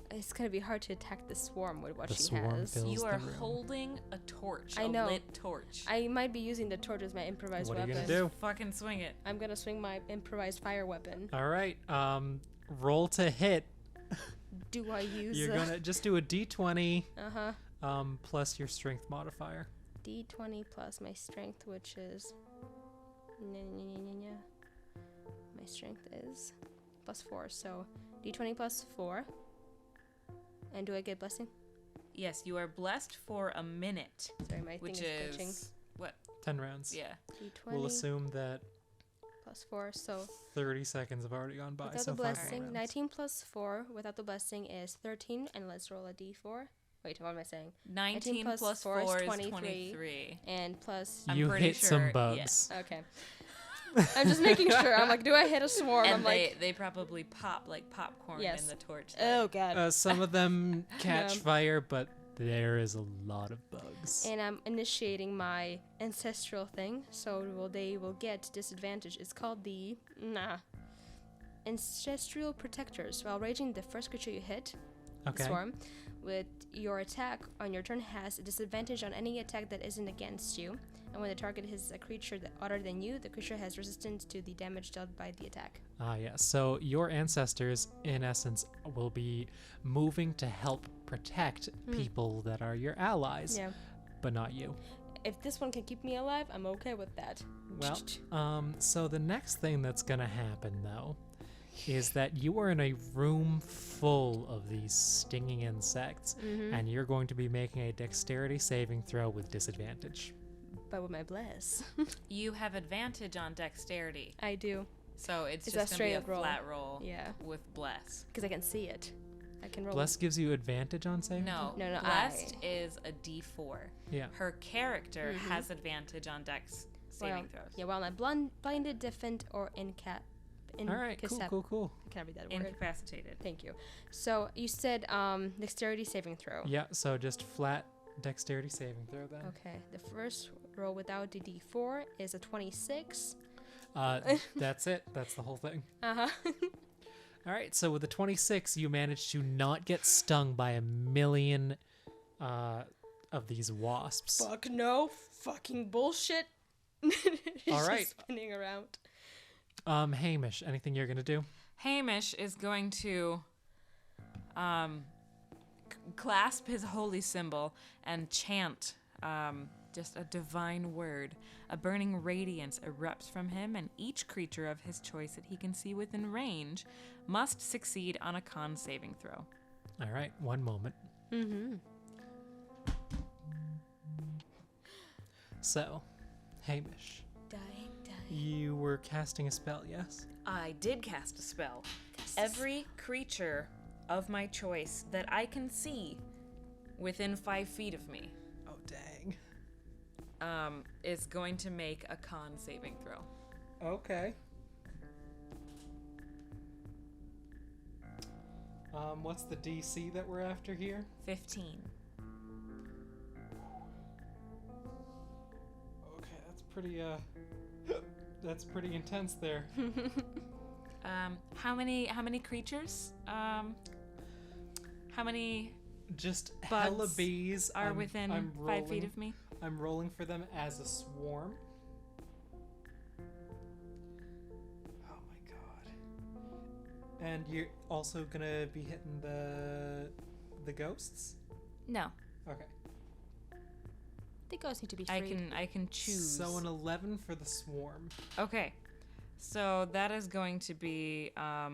it's going to be hard to attack the swarm with what The she swarm has. fills You the are room. holding a torch. I a know. lit torch. I might be using the torch as my improvised What are weapon. you gonna do? Fucking swing it. I'm gonna swing my improvised fire weapon. All right, roll to hit. Do I use You're gonna just do a D20 uh-huh. plus your strength modifier. D20 plus my strength, which is my strength is +4, so D20 +4. And do I get blessing? Yes, you are blessed for a minute, Sorry, my which thing is glitching. is what? 10 rounds. Yeah. D20 We'll assume that +4, so 30 seconds have already gone by. without so the 5 blessing, rounds. 19 +4 without the blessing is 13, and let's roll a D4. Wait, what am I saying? 19 plus plus 4 4 is is 23. 23. And plus, I'm You pretty hit sure, some yeah. bugs. okay. I'm just making sure. I'm like, do I hit a swarm? And I'm like, they probably pop like popcorn Yes. in the torch. there. oh god. Some of them catch Yeah. fire, but there is a lot of bugs. And I'm initiating my ancestral thing, so they will get disadvantage. It's called the ancestral protectors. While raging, the first creature you hit, Okay. swarm, with your attack on your turn has a disadvantage on any attack that isn't against you. And when the target is a creature other than you, the creature has resistance to the damage dealt by the attack. Yeah. So your ancestors, in essence, will be moving to help protect people that are your allies, Yeah. but not you. If this one can keep me alive, I'm okay with that. Well, so the next thing that's gonna happen, though, is that you are in a room full of these stinging insects, and you're going to be making a dexterity saving throw with disadvantage. but with my bless. You have advantage on dexterity, I do. so it's It's just a gonna be a straight roll. flat roll. Yeah. With bless. Because I can see it. I can roll. Bless gives you advantage on saving. No, No, blessed is a D4. Yeah. Her character has advantage on dex saving throws. Yeah, while I'm blinded, deafened, or All right. Cool. I can't read that word. Incapacitated. Thank you. So you said dexterity saving throw. Yeah. So just flat dexterity saving throw then. Okay. The first roll without the D4 is a 26. That's it. That's the whole thing. Uh-huh. All right. So with the 26, you managed to not get stung by a million of these wasps. Fuck no. Fucking bullshit. All right. Just spinning around. Hamish, anything you're gonna do? Hamish is going to clasp his holy symbol and chant just a divine word. A burning radiance erupts from him, and each creature of his choice that he can see within range must succeed on a con saving throw. All right. One moment. Mm-hmm. So, Hamish, Dying. you were casting a spell, yes? I did cast a spell. Every creature of my choice that I can see within 5 feet of me Oh, dang. is going to make a con saving throw. Okay. What's the DC that we're after here? 15. Okay, that's pretty intense there. How many creatures? How many Just bugs hella bees are I'm within I'm 5 feet rolling- of me? I'm rolling for them as a swarm. Oh my god. And you're also gonna be hitting the ghosts? No, I Okay. think ghosts need to be I freed. can choose. So an 11 for the swarm. Okay, so that is going to be a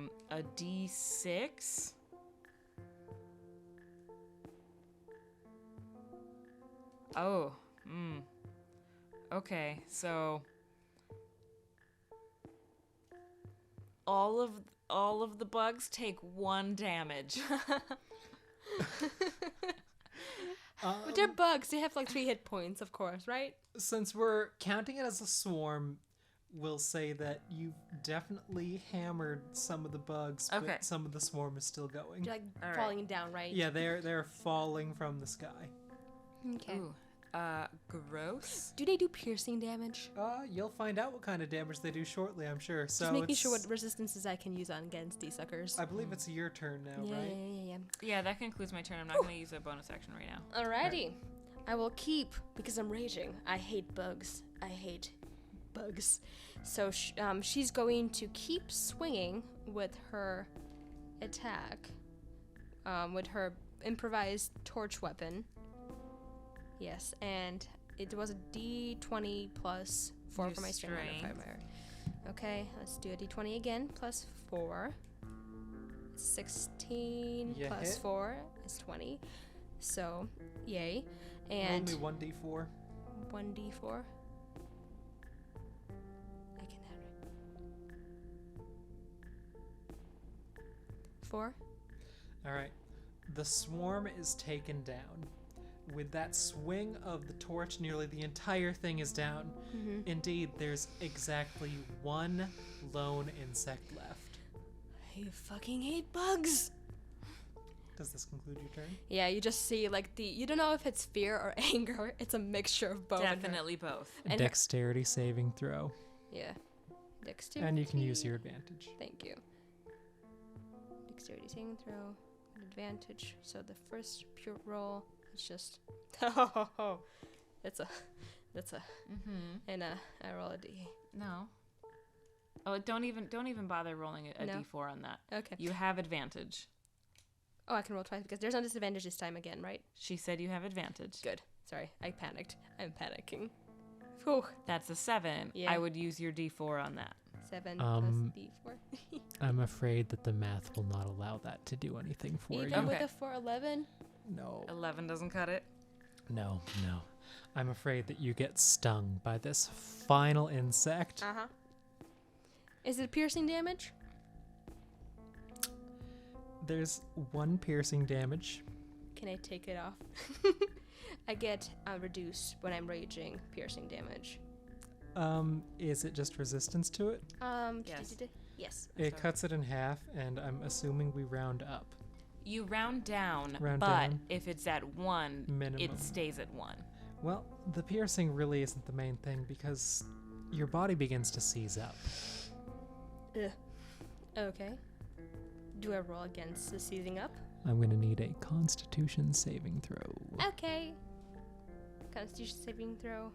D6. Oh, okay, so all of the bugs take 1 damage. But they're bugs. They have like 3 hit points, of course, right? Since we're counting it as a swarm, we'll say that you've definitely hammered some of the bugs, Okay. but some of the swarm is still going. They're like All right. falling down, right? Yeah, they're falling from the sky. Okay. Ooh, gross. Do they do piercing damage? You'll find out what kind of damage they do shortly, I'm sure. So Just making sure it's- what resistances I can use on against these suckers. I believe it's your turn now, yeah, right? yeah. Yeah, that concludes my turn. I'm not going to use a bonus action right now. Alrighty. I will keep, because I'm raging. I hate bugs. So she's going to keep swinging with her attack, with her improvised torch weapon. Yes, and it was a D20 plus 4 Your for my strength strength. modifier. Okay, let's do a D20 again, plus 4. 16 You plus hit. 4 is 20. So, yay. And Roll me 1d4. 1d4. I can add it. 4. All right. The swarm is taken down. With that swing of the torch, nearly the entire thing is down. Indeed, there's exactly 1 lone insect left. I fucking hate bugs. Does this conclude your turn? Yeah, you just see like you don't know if it's fear or anger. It's a mixture of both. in her. Definitely both. And her- Dexterity saving throw. Yeah. Dexterity. And you can use your advantage. Thank you. Dexterity saving throw. Advantage. So the first pure roll is just. That's a. And I roll a D. No. Oh, don't even bother rolling a No? D4 on that. Okay. You have advantage. Oh, I can roll twice because there's no disadvantage this time again, right? She said you have advantage. Good. Sorry, I panicked. I'm panicking. Whew. That's a 7. Yeah. I would use your D4 on that. 7 Um, plus D4. I'm afraid that the math will not allow that to do anything for Even you. with Okay. a 411? No. 11 doesn't cut it. No. I'm afraid that you get stung by this final insect. Uh-huh. Is it piercing damage? There's 1 piercing damage. Can I take it off? I get reduced when I'm raging piercing damage. Is it just resistance to it? Yes. Yes. It Sorry. cuts it in half, and I'm assuming we round up. You round down, Round but down. if it's at 1, Minimum. it stays at 1. Well, the piercing really isn't the main thing because your body begins to seize up. Ugh. Okay. Do I roll against the seizing up? I'm gonna need a Constitution saving throw. Okay. Constitution saving throw.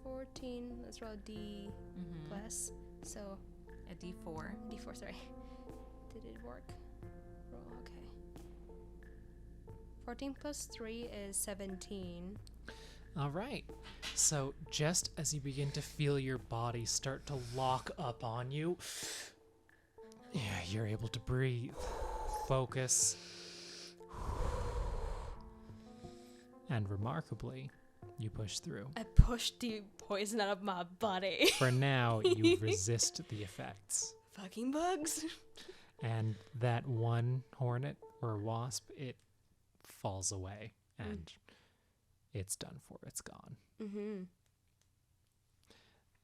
14. Let's roll a D plus. So A D4. D4. Sorry. Did it work? Roll. Okay. 14 plus 3 is 17. All right. So just as you begin to feel your body start to lock up on you, yeah, you're able to breathe, focus, and remarkably, you push through. I pushed the poison out of my body. For now, you resist the effects. Fucking bugs. And that one hornet or wasp, it falls away and it's done for. It's gone. Mm-hmm.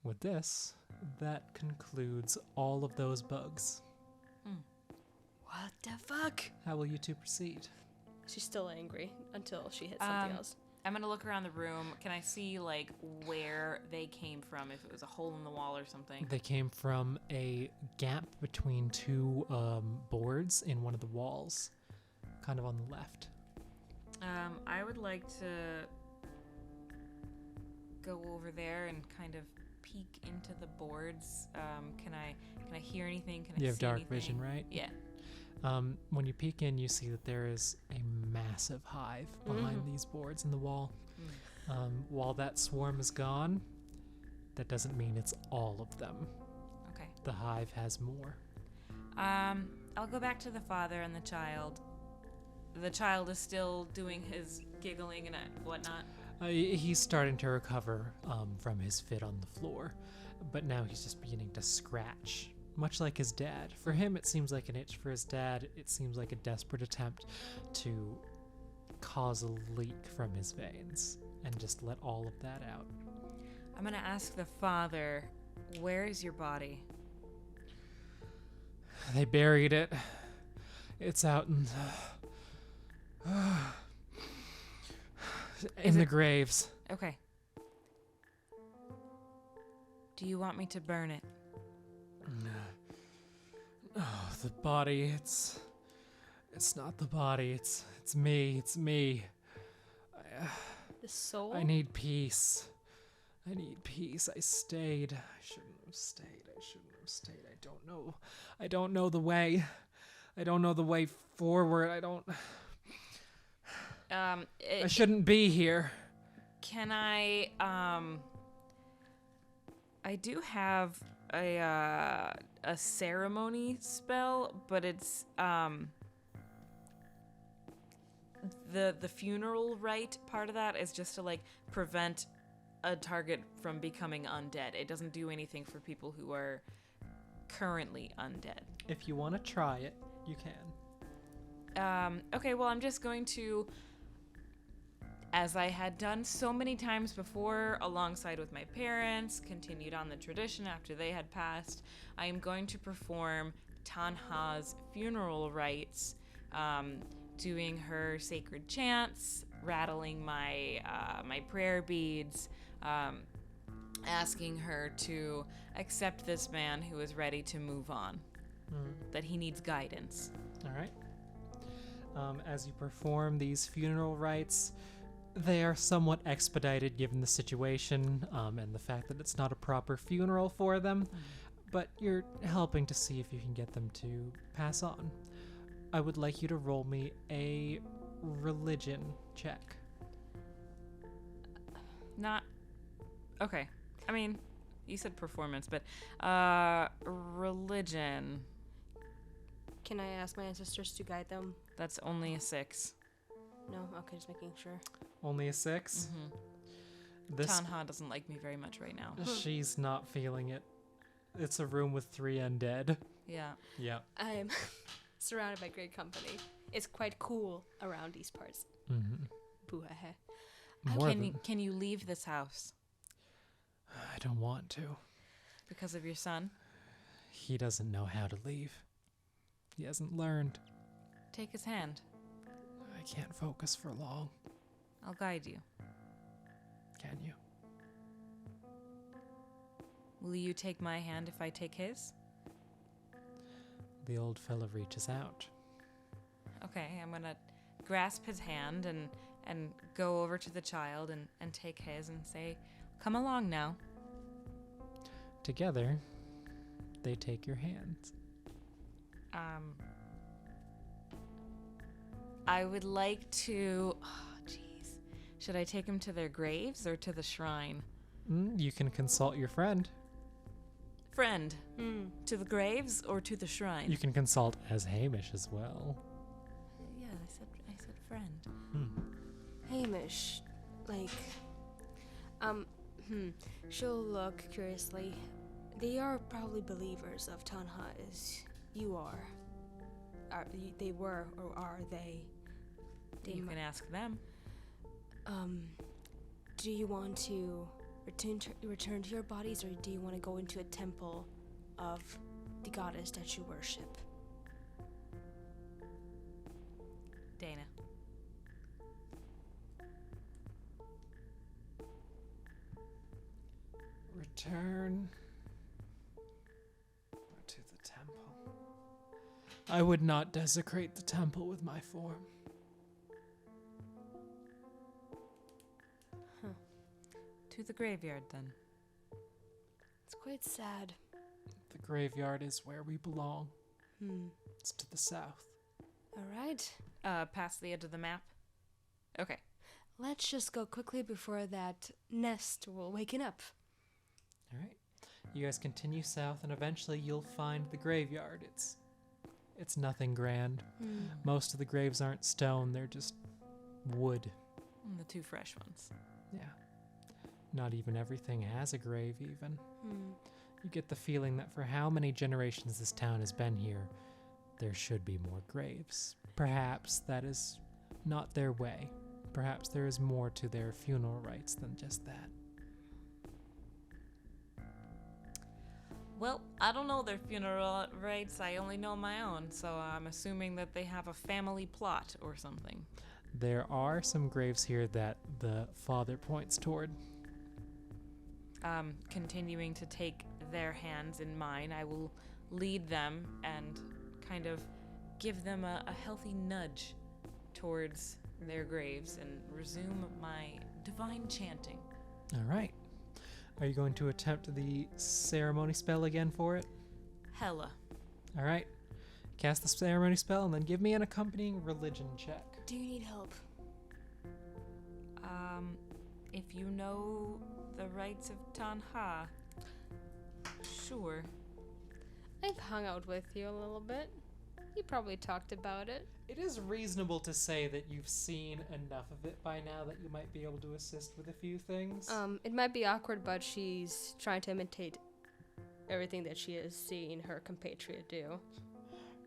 With this, that concludes all of those bugs. What the fuck? How will you two proceed? She's still angry until she hits something else. I'm gonna look around the room. Can I see like where they came from? If it was a hole in the wall or something. They came from a gap between 2 boards in one of the walls, kind of on the left. I would like to go over there and kind of peek into the boards. Can I hear anything? Can I You have see dark anything? vision, right? Yeah. When you peek in, you see that there is a massive hive behind these boards in the wall. While that swarm is gone, that doesn't mean it's all of them. Okay. The hive has more. I'll go back to the father and the child. The child is still doing his giggling and whatnot. He's starting to recover from his fit on the floor, but now he's just beginning to scratch, much like his dad. For him, it seems like an itch. For his dad, it seems like a desperate attempt to cause a leak from his veins and just let all of that out. I'm gonna ask the father, where is your body? They buried it. It's out in the graves. Okay. Do you want me to burn it? Oh, the body, it's not the body, it's me. The soul? I need peace. I stayed. I shouldn't have stayed. I don't know the way. I don't know the way forward. I shouldn't be here. Can I do have a ceremony spell, but it's the funeral rite part of that is just to like prevent a target from becoming undead. It doesn't do anything for people who are currently undead. If you want to try it, you can. Okay, well, I'm just going to, as I had done so many times before, alongside with my parents, continued on the tradition after they had passed, I am going to perform Tanha's funeral rites, doing her sacred chants, rattling my my prayer beads, asking her to accept this man who is ready to move on, that he needs guidance. All right. As you perform these funeral rites, they are somewhat expedited given the situation and the fact that it's not a proper funeral for them, but you're helping to see if you can get them to pass on. I would like you to roll me a religion check. Not okay. I mean, you said performance, but religion. Can I ask my ancestors to guide them? That's only a 6. No? Okay, just making sure. Only a 6? This Tanha doesn't like me very much right now. She's not feeling it. It's a room with 3 undead. Yeah. Yeah. I am surrounded by great company. It's quite cool around these parts. Mm-hmm. Boo-ha-ha. Can you leave this house I don't want to. because of your son? He doesn't know how to leave. He hasn't learned. Take his hand. I can't focus for long. I'll guide you. Can you? Will you take my hand if I take his? The old fella reaches out. Okay, I'm gonna grasp his hand and go over to the child and take his and say, "Come along now." Together, they take your hands. I would like to. Oh, jeez. Should I take him to their graves or to the shrine? You can consult your friend. Friend. To the graves or to the shrine? You can consult as Hamish as well. Yeah, I said friend. Hamish, like, she'll look curiously. They are probably believers of Tanha as you are. They were, or are they? You can ask them. Do you want to return to your bodies, or do you want to go into a temple of the goddess that you worship? Dana. Return to the temple. I would not desecrate the temple with my form. To the graveyard, then. It's quite sad. The graveyard is where we belong. Hmm. It's to the south. All right. Past the edge of the map. Okay. Let's just go quickly before that nest will waken up. All right. You guys continue south, and eventually you'll find the graveyard. It's nothing grand. Most of the graves aren't stone; they're just wood. And the 2 fresh ones. Yeah. Not even everything has a grave, even. You get the feeling that for how many generations this town has been here, there should be more graves. Perhaps that is not their way. Perhaps there is more to their funeral rites than just that. Well, I don't know their funeral rites. I only know my own, so I'm assuming that they have a family plot or something. There are some graves here that the father points toward. Continuing to take their hands in mine, I will lead them and kind of give them a healthy nudge towards their graves and resume my divine chanting. All right. Are you going to attempt the ceremony spell again for it? Hella. All right. Cast the ceremony spell and then give me an accompanying religion check. Do you need help? If you know the rites of Tanha, sure. I've hung out with you a little bit. You probably talked about it. It is reasonable to say that you've seen enough of it by now that you might be able to assist with a few things. It might be awkward, but she's trying to imitate everything that she has seen her compatriot do.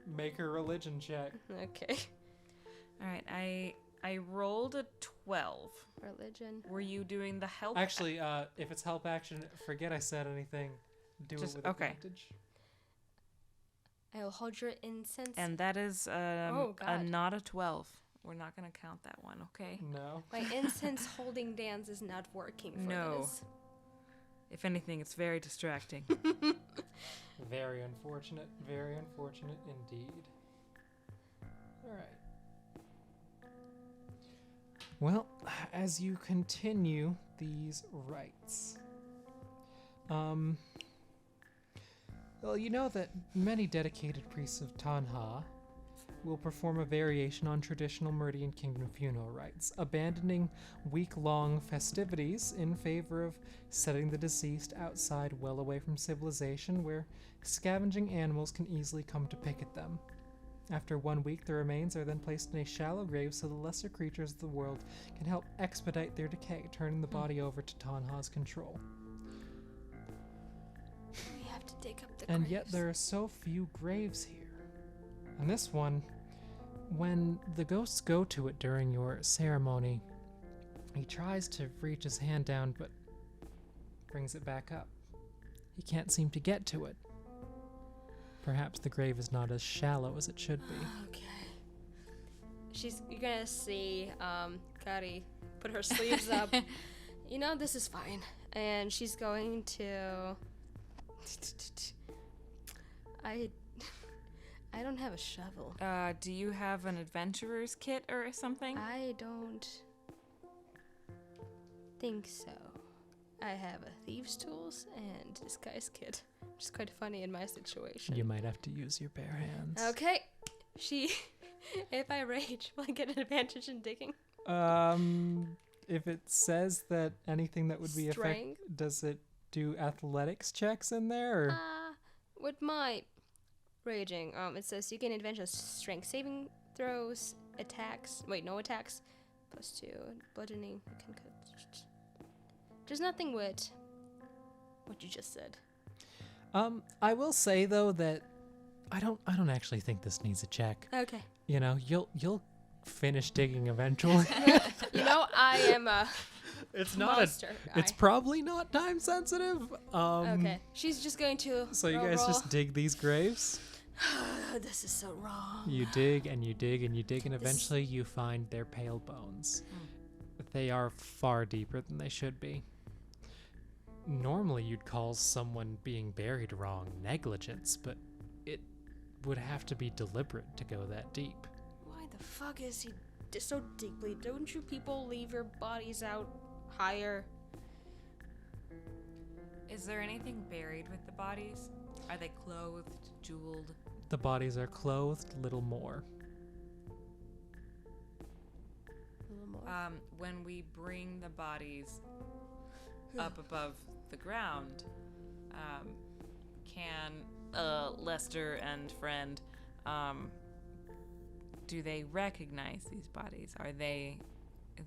Make her religion check. Okay. All right, I rolled a 12. Religion. Were you doing the help? Actually, if it's help action, forget I said anything. Do Just- it with okay. advantage. I'll hold your incense. And that is Oh, God. not a 12. We're not going to count that one, okay? No. My incense holding dance is not working for No. this. If anything, it's very distracting. Very unfortunate. Very unfortunate indeed. All right. Well, as you continue these rites, well, you know that many dedicated priests of Tanha will perform a variation on traditional Meridian Kingdom funeral rites, abandoning week-long festivities in favor of setting the deceased outside well away from civilization where scavenging animals can easily come to pick at them. After 1 week, the remains are then placed in a shallow grave so the lesser creatures of the world can help expedite their decay, turning the body over to Tanha's control. We have to dig up the And graves. yet there are so few graves here. And this one, when the ghosts go to it during your ceremony, he tries to reach his hand down, but brings it back up. He can't seem to get to it. Perhaps the grave is not as shallow as it should be. Okay. You're gonna see Kari put her sleeves up. You know, this is fine. And she's going to... I don't have a shovel. Do you have an adventurer's kit or something? I don't think so. I have a thieves' tools and disguise kit, which is quite funny in my situation. You might have to use your bare hands. Okay. If I rage, will I get an advantage in digging? If it says that anything that would be Strength? does it do athletics checks in there? Or? With my raging, it says you gain advantage of strength saving throws, attacks. Wait, no attacks. +2 bludgeoning. There's nothing with what you just said. I will say though that I don't actually think this needs a check. Okay. You know, you'll finish digging eventually. You know, I am a It's not monster guy. It's probably not time sensitive. Okay. She's just going to So you guys just dig these graves? This is so wrong. You dig and you dig and you dig, and eventually you find their pale bones. They are far deeper than they should be. Normally you'd call someone being buried wrong negligence, but it would have to be deliberate to go that deep. Why the fuck is he so deeply? Don't you people leave your bodies out higher? Is there anything buried with the bodies? Are they clothed, jeweled? The bodies are clothed, little more. A little more. When we bring the bodies up above the ground, can Lester and friend, do they recognize these bodies? Are they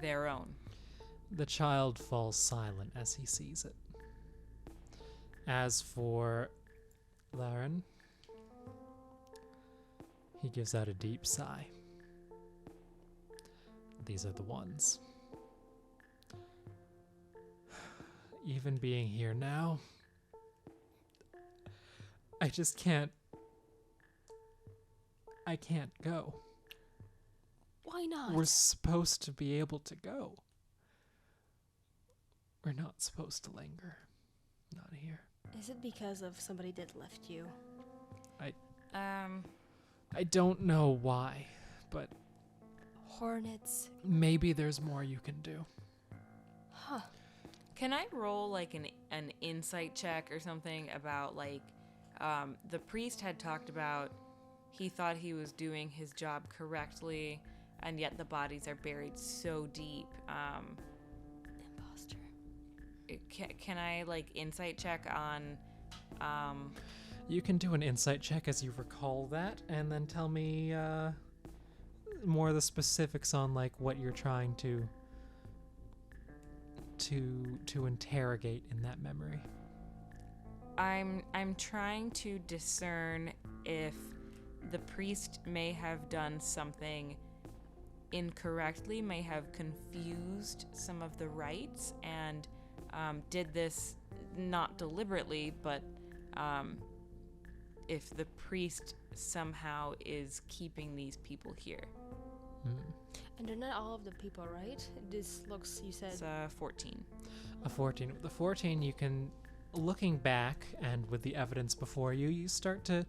their own? The child falls silent as he sees it. As for Laren, he gives out a deep sigh. These are the ones. Even being here now, I just can't. I can't go. Why not? We're supposed to be able to go. We're not supposed to linger. Not here. Is it because of somebody that left you? I don't know why, but Hornets. maybe there's more you can do. Huh. Can I roll like an insight check or something about like the priest had talked about he thought he was doing his job correctly, and yet the bodies are buried so deep. Imposter. Can I like insight check on? You can do an insight check as you recall that, and then tell me more of the specifics on like what you're trying to interrogate in that memory. I'm trying to discern if the priest may have done something incorrectly, may have confused some of the rites, and did this not deliberately, but if the priest somehow is keeping these people here. And they're not all of the people, right? This looks, you said. It's 14. A 14. With the 14, you can, looking back and with the evidence before you, you start to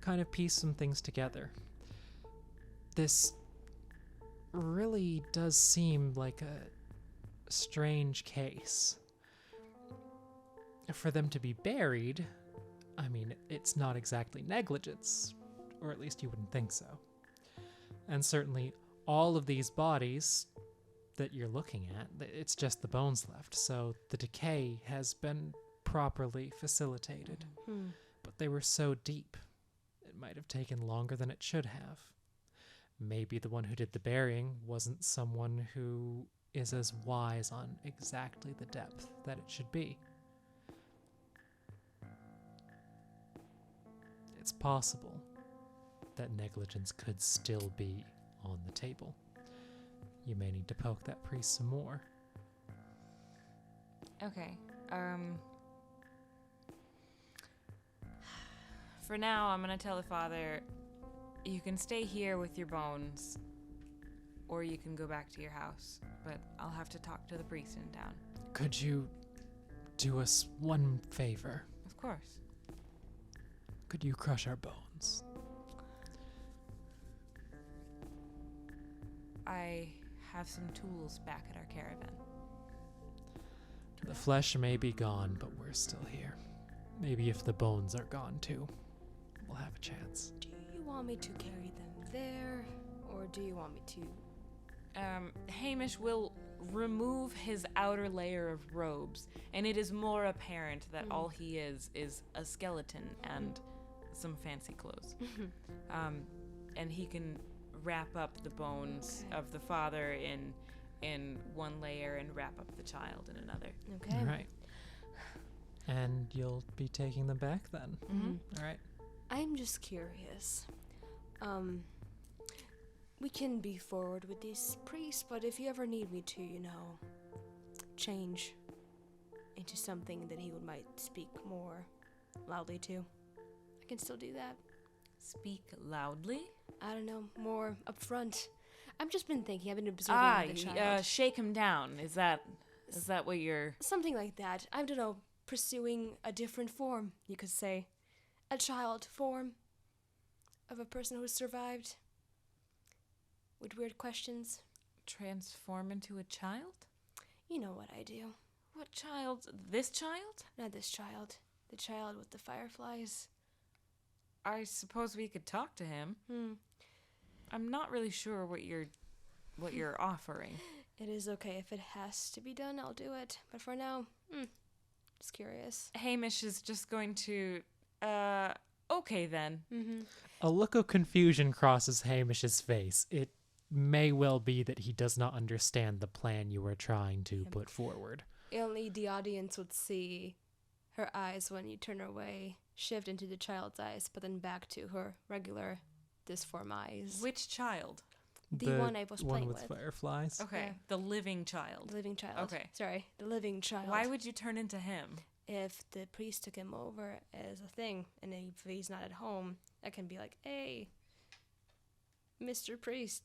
kind of piece some things together. This really does seem like a strange case. For them to be buried, I mean, it's not exactly negligence, or at least you wouldn't think so. And certainly all of these bodies that you're looking at, it's just the bones left, so the decay has been properly facilitated. But they were so deep, it might have taken longer than it should have. maybe the one who did the burying wasn't someone who is as wise on exactly the depth that it should be. It's possible that negligence could still be on the table. You may need to poke that priest some more. Okay. For now, I'm gonna tell the father, you can stay here with your bones, or you can go back to your house. But I'll have to talk to the priest in town. Could you do us one favor? Of course. Could you crush our bones? I have some tools back at our caravan. The flesh may be gone, but we're still here. Maybe if the bones are gone too, we'll have a chance. Do you want me to carry them there, or do you want me to? Hamish will remove his outer layer of robes, and it is more apparent that all he is a skeleton and some fancy clothes. And he can wrap up the bones of the father in one layer and wrap up the child in another. Okay. All right. And you'll be taking them back then? All right. I'm just curious. We can be forward with these priests, but if you ever need me to, change into something that he might speak more loudly to, I can still do that. Speak loudly? I don't know, more upfront. I've just been thinking, I've been observing the child. Shake him down. Is that what you're... Something like that. I don't know, pursuing a different form, you could say. A child form of a person who survived. With weird questions. Transform into a child? You know what I do. What child? This child? Not this child. The child with the fireflies. I suppose we could talk to him. I'm not really sure what you're offering. It is okay. If it has to be done, I'll do it. But for now, just curious. Hamish is just going to, okay then. A look of confusion crosses Hamish's face. It may well be that he does not understand the plan you are trying to put forward. Only the audience would see her eyes when you turn her away, shift into the child's eyes, but then back to her regular disform eyes. Which child? The one I was playing with with. fireflies. Okay, Yeah. the living child. The living child. Okay. Sorry, the living child. Why would you turn into him? If the priest took him over as a thing, and if he's not at home, I can be like, hey, Mr. Priest,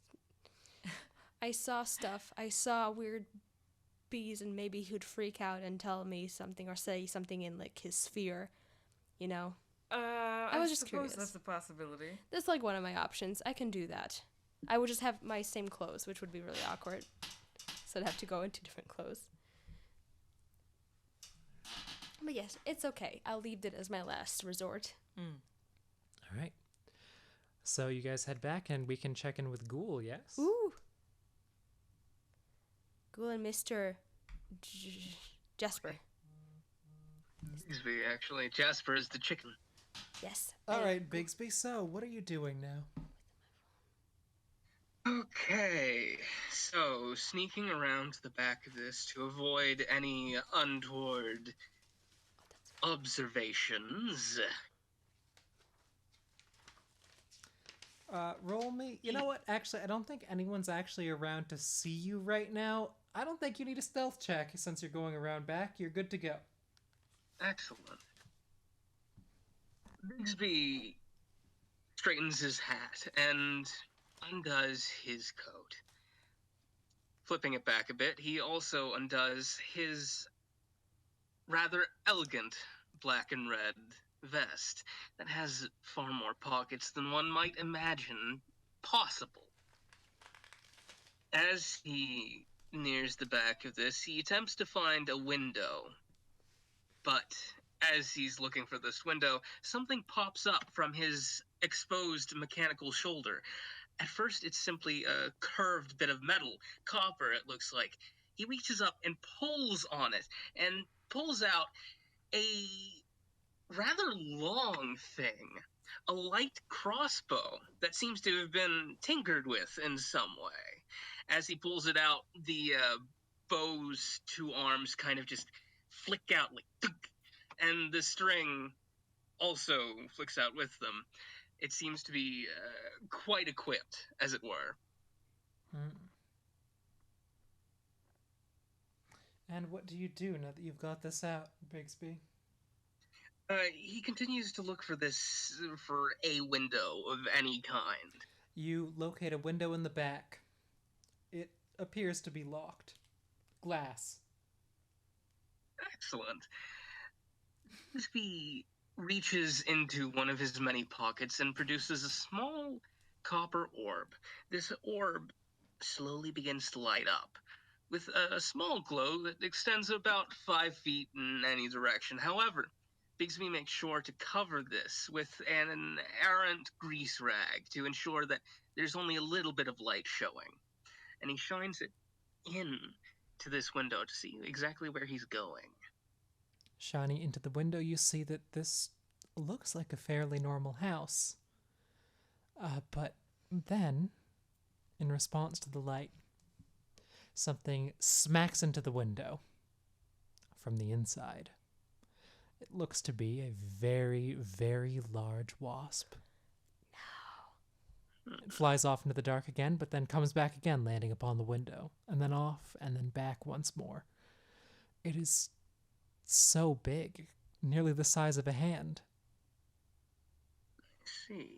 I saw stuff. I saw weird bees, and maybe he would freak out and tell me something or say something in, like, his sphere, I was just curious. That's a possibility. That's, like, one of my options. I can do that. I would just have my same clothes, which would be really awkward. So I'd have to go into different clothes. But yes, it's okay. I'll leave it as my last resort. All right. So you guys head back and we can check in with Ghoul, yes? Ooh. Ghoul and Mr. Jasper. Bigsby, actually. Jasper is the chicken. Yes. All right, Bigsby, so what are you doing now? Okay, so sneaking around to the back of this to avoid any untoward observations. Roll me. You know what? Actually, I don't think anyone's actually around to see you right now. I don't think you need a stealth check since you're going around back. You're good to go. Excellent. Bigsby straightens his hat and undoes his coat. Flipping it back a bit, he also undoes his rather elegant black and red vest that has far more pockets than one might imagine possible. As he nears the back of this, he attempts to find a window, but as he's looking for this window, something pops up from his exposed mechanical shoulder. At first, it's simply a curved bit of metal, copper it looks like. He reaches up and pulls on it, and pulls out a rather long thing. a light crossbow that seems to have been tinkered with in some way. As he pulls it out, the bow's two arms kind of just flick out like thunk, and the string also flicks out with them. It seems to be quite equipped, as it were. Hmm. And what do you do now that you've got this out, Bigsby? He continues to look for a window of any kind. You locate a window in the back. It appears to be locked. Glass. Excellent. Bigsby reaches into one of his many pockets and produces a small copper orb. This orb slowly begins to light up, with a small glow that extends about 5 feet in any direction. However, Bigsby makes sure to cover this with an errant grease rag to ensure that there's only a little bit of light showing. And he shines it in to this window to see exactly where he's going. Shining into the window, you see that this looks like a fairly normal house. But then, in response to the light, something smacks into the window from the inside. It looks to be a very, very large wasp. No. It flies off into the dark again, but then comes back again, landing upon the window, and then off, and then back once more. It is so big, nearly the size of a hand. I see.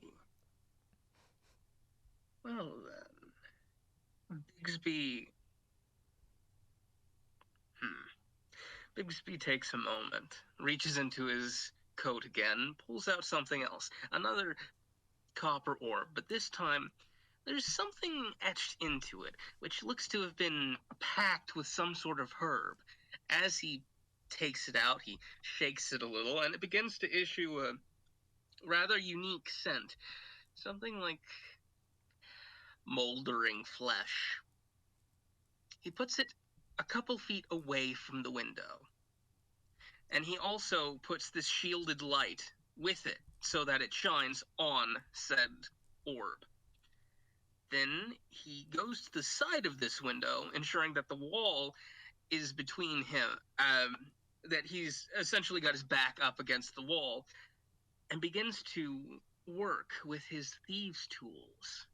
Well then, Bigsby takes a moment, reaches into his coat again, pulls out something else. Another copper orb, but this time there's something etched into it, which looks to have been packed with some sort of herb. As he takes it out, he shakes it a little, and it begins to issue a rather unique scent. Something like moldering flesh. He puts it a couple feet away from the window. And he also puts this shielded light with it so that it shines on said orb. Then he goes to the side of this window, ensuring that the wall is between him, that he's essentially got his back up against the wall, and begins to work with his thieves' tools.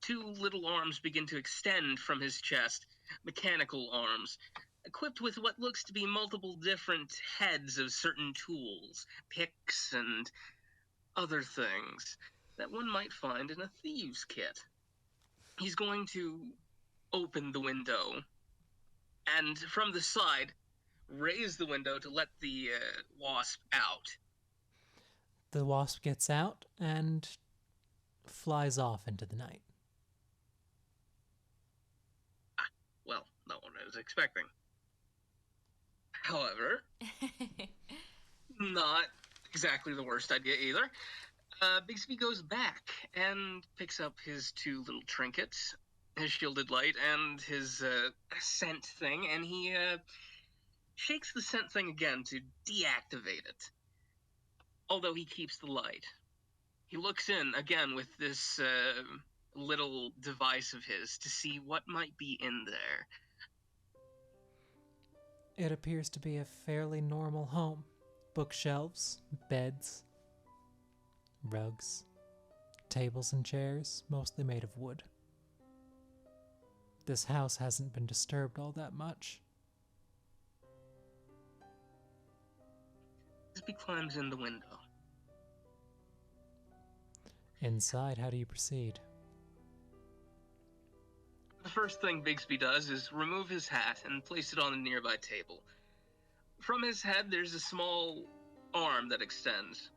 Two little arms begin to extend from his chest, mechanical arms, equipped with what looks to be multiple different heads of certain tools, picks, and other things that one might find in a thieves' kit. He's going to open the window, and from the side, raise the window to let the wasp out. The wasp gets out and flies off into the night. Well, not what I was expecting. However, not exactly the worst idea either. Bigsby goes back and picks up his two little trinkets, his shielded light, and his scent thing, and he shakes the scent thing again to deactivate it. Although he keeps the light. He looks in again with this little device of his to see what might be in there. It appears to be a fairly normal home. Bookshelves, beds, rugs, tables and chairs, mostly made of wood. This house hasn't been disturbed all that much. Bigsby climbs in the window. Inside, how do you proceed? The first thing Bigsby does is remove his hat and place it on a nearby table. From his head, there's a small arm that extends.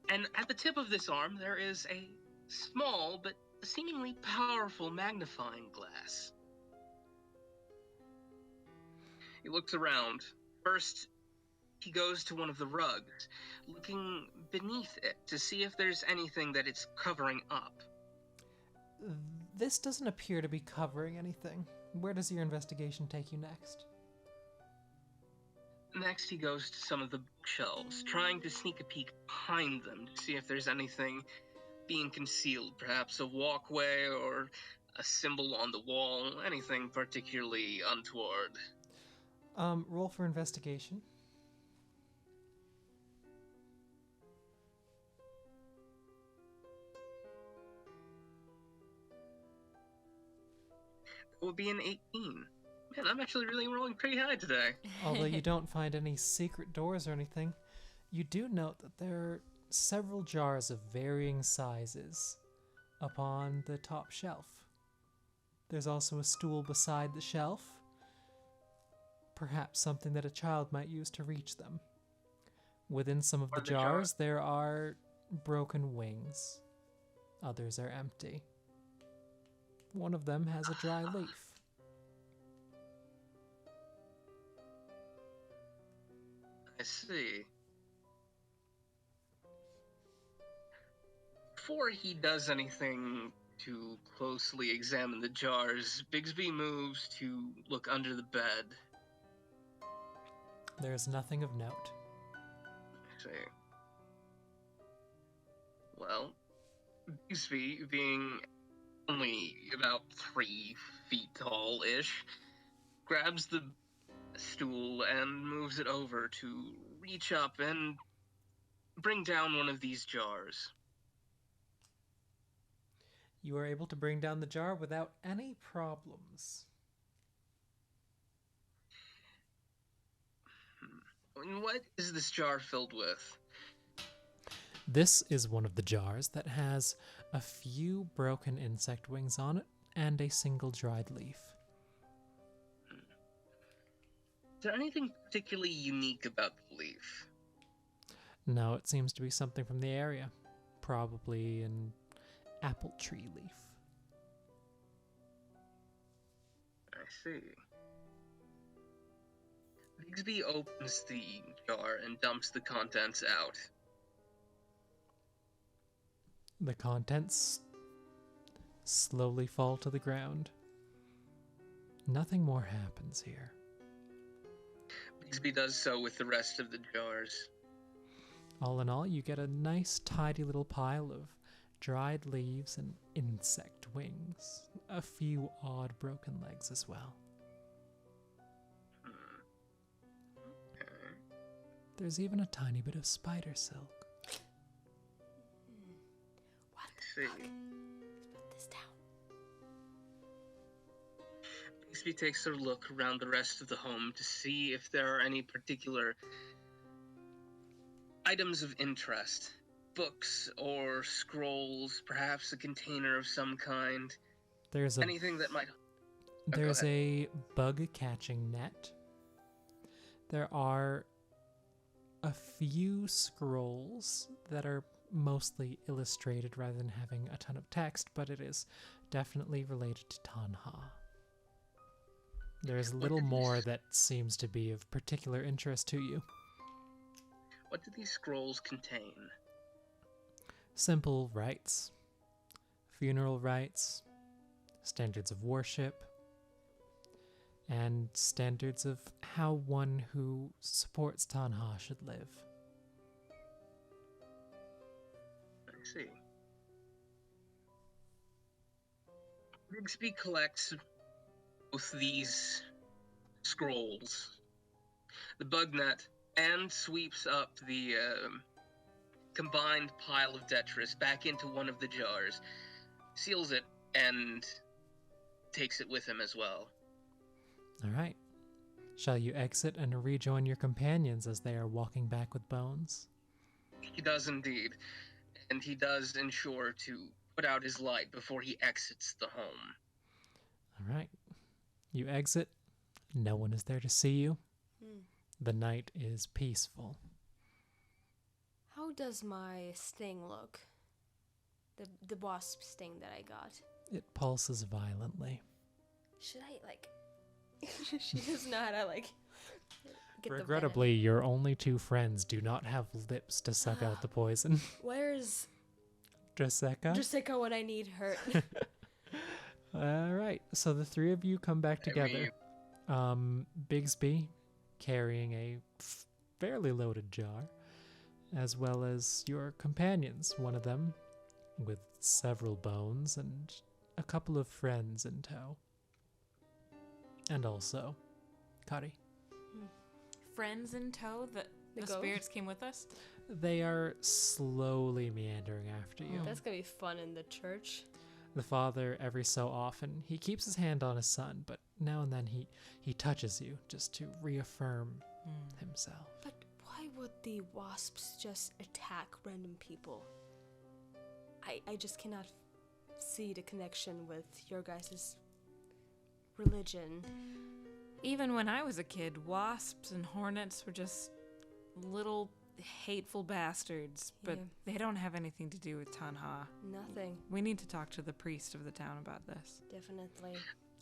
And at the tip of this arm, there is a small but seemingly powerful magnifying glass. He looks around. First, he goes to one of the rugs, looking beneath it to see if there's anything that it's covering up. This doesn't appear to be covering anything. Where does your investigation take you next? Next, he goes to some of the bookshelves, trying to sneak a peek behind them to see if there's anything being concealed, perhaps a walkway or a symbol on the wall, anything particularly untoward. Roll for investigation. It would be an 18. Man, I'm actually really rolling pretty high today. Although you don't find any secret doors or anything, you do note that there are several jars of varying sizes upon the top shelf. There's also a stool beside the shelf, perhaps something that a child might use to reach them. Within some of the jars, there are broken wings. Others are empty. One of them has a dry leaf. I see. Before he does anything to closely examine the jars, Bigsby moves to look under the bed. There is nothing of note. I see. Well, Bigsby, being only about 3 feet tall-ish, grabs the stool and moves it over to reach up and bring down one of these jars. You are able to bring down the jar without any problems. And what is this jar filled with? This is one of the jars that has a few broken insect wings on it and a single dried leaf. Is there anything particularly unique about the leaf? No, it seems to be something from the area. Probably an apple tree leaf. I see. Bigsby opens the jar and dumps the contents out. The contents slowly fall to the ground. Nothing more happens here. Bigsby does so with the rest of the jars. All in all, you get a nice tidy little pile of dried leaves and insect wings. A few odd broken legs as well. Okay. There's even a tiny bit of spider silk. What I the see. fuck? Let's put this down. Bigsby takes a look around the rest of the home to see if there are any particular items of interest. Books or scrolls, perhaps a container of some kind. There's Anything that might... There's ahead. a bug catching net. There are a few scrolls that are mostly illustrated rather than having a ton of text, but it is definitely related to Tanha. There's little more that seems to be of particular interest to you. What do these scrolls contain? Simple rites, funeral rites, standards of worship, and standards of how one who supports Tanha should live. I see. Bigsby collects both these scrolls, the bug net, and sweeps up the combined pile of detritus back into one of the jars, seals it, and takes it with him as well. All right. Shall you exit and rejoin your companions as they are walking back with Bones? He does indeed, and he does ensure to put out his light before he exits the home. All right. You exit. No one is there to see you. The night is peaceful. How does my sting look? The wasp sting that I got. It pulses violently. Should I like? She doesn't know how to like. Get Regrettably, your only two friends do not have lips to suck out the poison. The venom. Where's Dresekka? Dresekka when I need her? All right. So the three of you come back together. Bigsby, carrying a fairly loaded jar, as well as your companions, one of them with several bones and a couple of friends in tow. And also, Kari. Friends in tow? The ghost? spirits came with us? They are slowly meandering after you. That's gonna be fun in the church. The father, every so often, he keeps his hand on his son, but now and then he touches you just to reaffirm himself. But why would the wasps just attack random people? I just cannot see the connection with your guys' religion. Even when I was a kid, wasps and hornets were just little hateful bastards, but Yeah. they don't have anything to do with Tanha. Nothing, We need to talk to the priest of the town about this. definitely.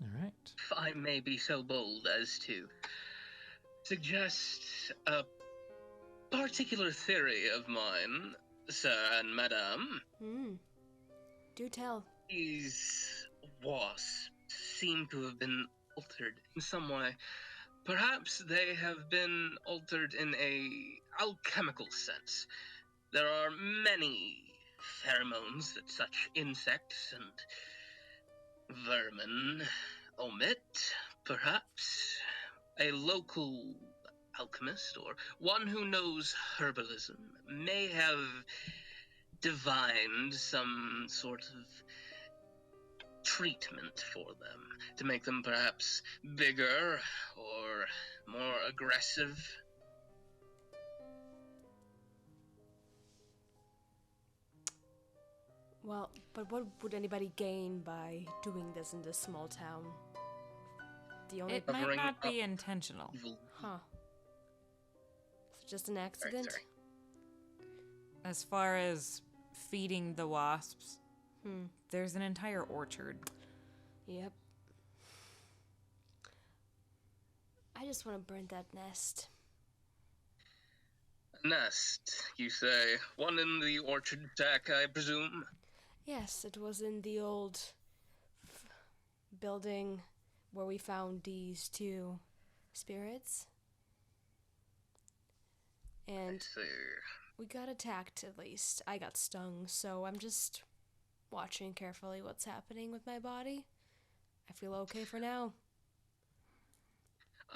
All right. If I may be so bold as to suggest a particular theory of mine, sir and madame, Do tell. these wasps seem to have been altered in some way. Perhaps they have been altered in a alchemical sense. There are many pheromones that such insects and vermin omit. Perhaps a local alchemist or one who knows herbalism may have divined some sort of treatment for them to make them perhaps bigger or more aggressive. Well, but what would anybody gain by doing this in this small town? The only... It might Covering not be up intentional. Evil. Huh. So just an accident? Sorry. As far as feeding the wasps, Hmm. there's an entire orchard. Yep. I just want to burn that nest. A nest, you say? One in the orchard stack, I presume? Yes, it was in the old building where we found these two spirits. And So, we got attacked, at least. I got stung, so I'm just watching carefully what's happening with my body. I feel okay for now.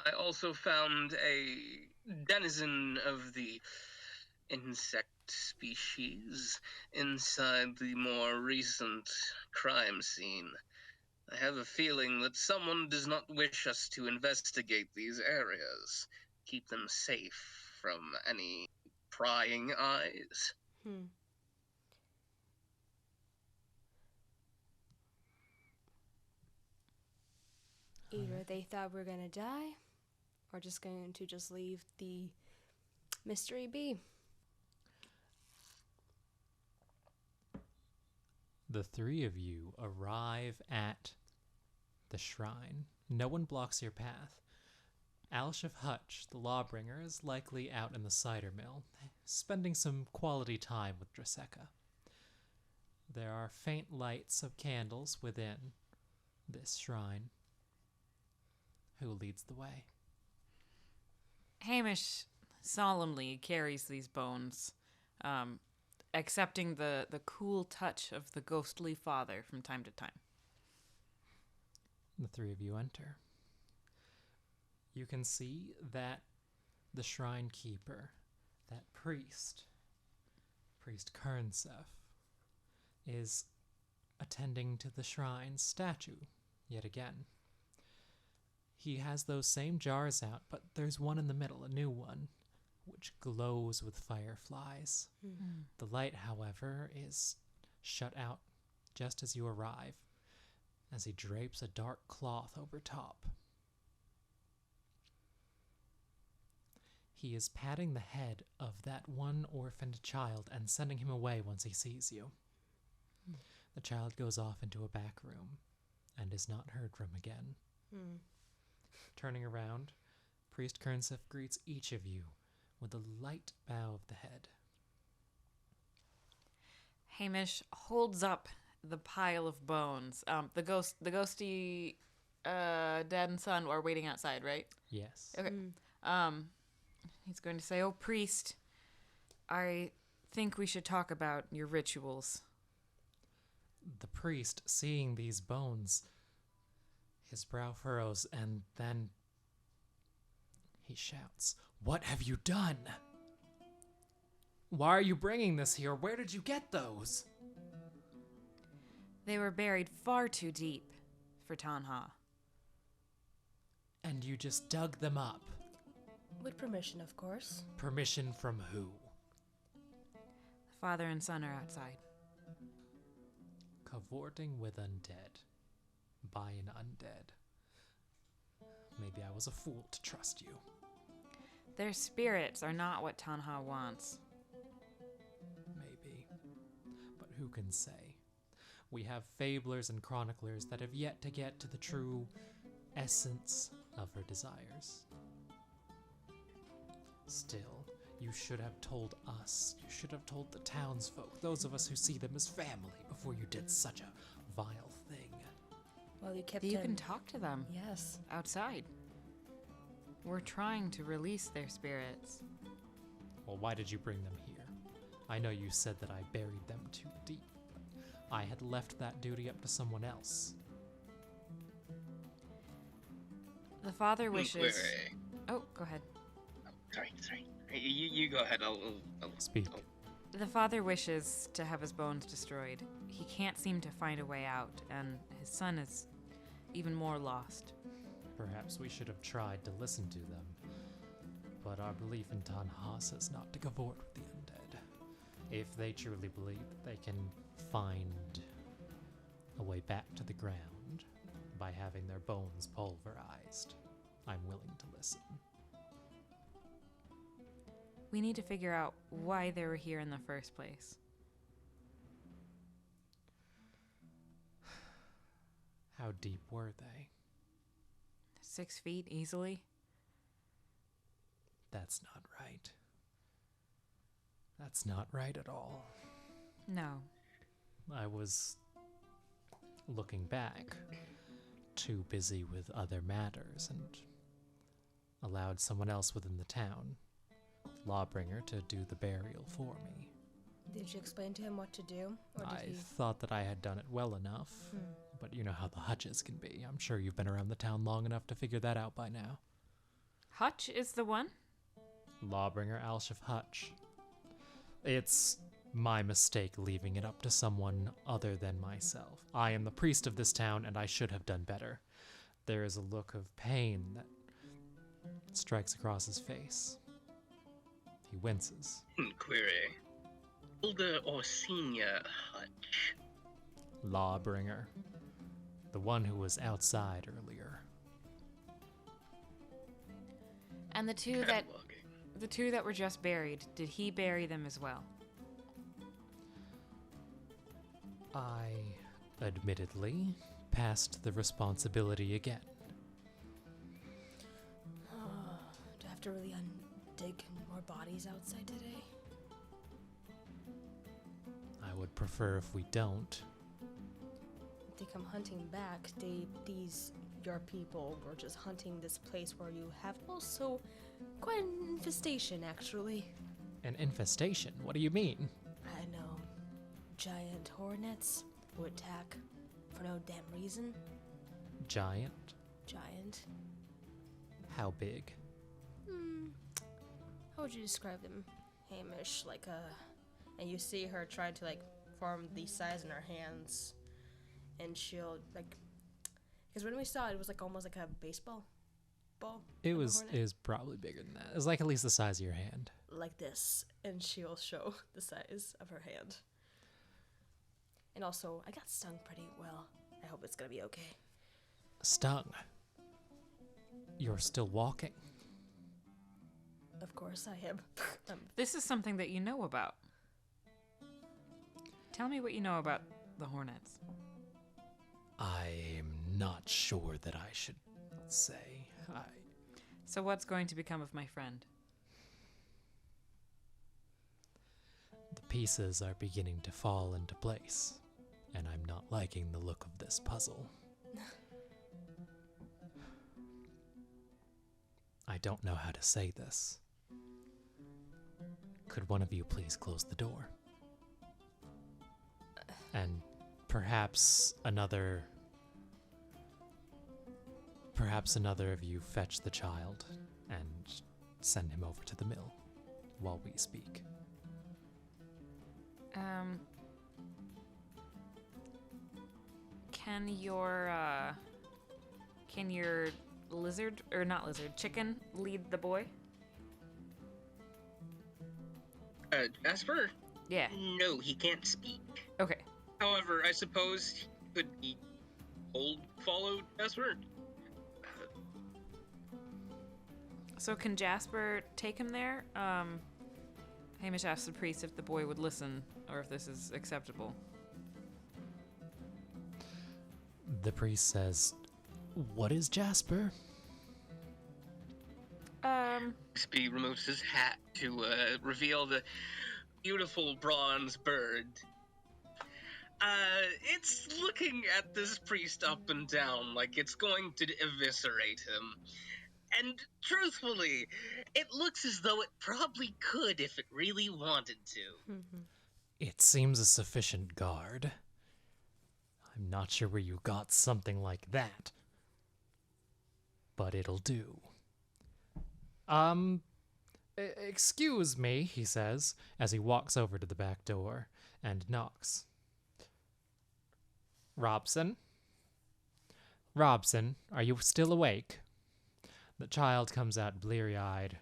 I also found a denizen of the insect species inside the more recent crime scene. I have a feeling that someone does not wish us to investigate these areas, keep them safe from any prying eyes. Either they thought we were gonna die, or just going to just leave the mystery be. The three of you arrive at the shrine. No one blocks your path. Alshif Hutch, the lawbringer, is likely out in the cider mill, spending some quality time with Dresekka. There are faint lights of candles within this shrine. Who leads the way? Hamish solemnly carries these bones, accepting the cool touch of the ghostly father from time to time. The three of you enter. You can see that the shrine keeper, that priest Kernsef, is attending to the shrine's statue yet again. He has those same jars out, but there's one in the middle, a new one, which glows with fireflies. The light, however, is shut out just as you arrive, as he drapes a dark cloth over top. He is patting the head of that one orphaned child and sending him away once he sees you. The child goes off into a back room and is not heard from again. Turning around, Priest Kernsef greets each of you with a light bow of the head. Hamish holds up the pile of bones. The ghosty dad and son are waiting outside, right? Yes. Okay. He's going to say, "Oh, priest, I think we should talk about your rituals." The priest, seeing these bones, his brow furrows, and then he shouts, "What have you done? Why are you bringing this here? Where did you get those?" They were buried far too deep for Tanha. And you just dug them up. With permission, of course. Permission from who? Father and son are outside. Cavorting with undead. By an undead. Maybe I was a fool to trust you. Their spirits are not what Tanha wants. Maybe. But who can say? We have fablers and chroniclers that have yet to get to the true essence of her desires. Still, you should have told us. You should have told the townsfolk, those of us who see them as family, before you did such a vile thing. Well, you kept You him. can talk to them Yes. outside. We're trying to release their spirits. Well, why did you bring them here? I know you said that I buried them too deep. I had left that duty up to someone else. The father wishes. Query. Oh, go ahead. Sorry. You go ahead. I'll Speak. The father wishes to have his bones destroyed. He can't seem to find a way out, and his son is even more lost. Perhaps we should have tried to listen to them. But our belief in Tanha says not to cavort with the undead. If they truly believe that they can find a way back to the ground by having their bones pulverized, I'm willing to listen. We need to figure out why they were here in the first place. How deep were they? 6 feet easily. That's not right. That's not right at all. No. I was looking back, too busy with other matters, and allowed someone else within the town, Lawbringer, to do the burial for me. Did you explain to him what to do? Or did I he... thought that I had done it well enough, but you know how the Hutches can be. I'm sure you've been around the town long enough to figure that out by now. Hutch is the one? Lawbringer Alshif Hutch. It's my mistake leaving it up to someone other than myself. I am the priest of this town, and I should have done better. There is a look of pain that strikes across his face. He winces. Query. Older or senior Hutch? Lawbringer. The one who was outside earlier. And the two that were just buried, did he bury them as well? I, admittedly, passed the responsibility again. Do I have to really dig more bodies outside today? I would prefer if we don't. If they come hunting back, your people were just hunting this place where you have also quite an infestation, actually. An infestation? What do you mean? I know. Giant hornets who attack for no damn reason. Giant? Giant. How big? How would you describe them? Hamish, and you see her trying to form the size in her hands, and she'll because when we saw it, it was almost like a baseball ball. It of a was hornet. probably bigger than that. It was at least the size of your hand. Like this, and she'll show the size of her hand. And also, I got stung pretty well. I hope it's gonna be okay. Stung. You're still walking. Of course I am. This is something that you know about. Tell me what you know about the Hornets. I'm not sure that I should say. So what's going to become of my friend? The pieces are beginning to fall into place, and I'm not liking the look of this puzzle. I don't know how to say this. Could one of you please close the door? And perhaps another of you fetch the child and send him over to the mill while we speak. Can your lizard, or not lizard, chicken lead the boy? Jasper? Yeah. No, he can't speak. Okay. However, I suppose he could be follow Jasper. So can Jasper take him there? Hamish asked the priest if the boy would listen, or if this is acceptable. The priest says, "What is Jasper?" Bigsby removes his hat to reveal the beautiful bronze bird. It's looking at this priest up and down like it's going to eviscerate him. And truthfully, it looks as though it probably could if it really wanted to. It seems a sufficient guard. I'm not sure where you got something like that. But it'll do. Excuse me, he says, as he walks over to the back door and knocks. Robson? Robson, are you still awake? The child comes out bleary-eyed,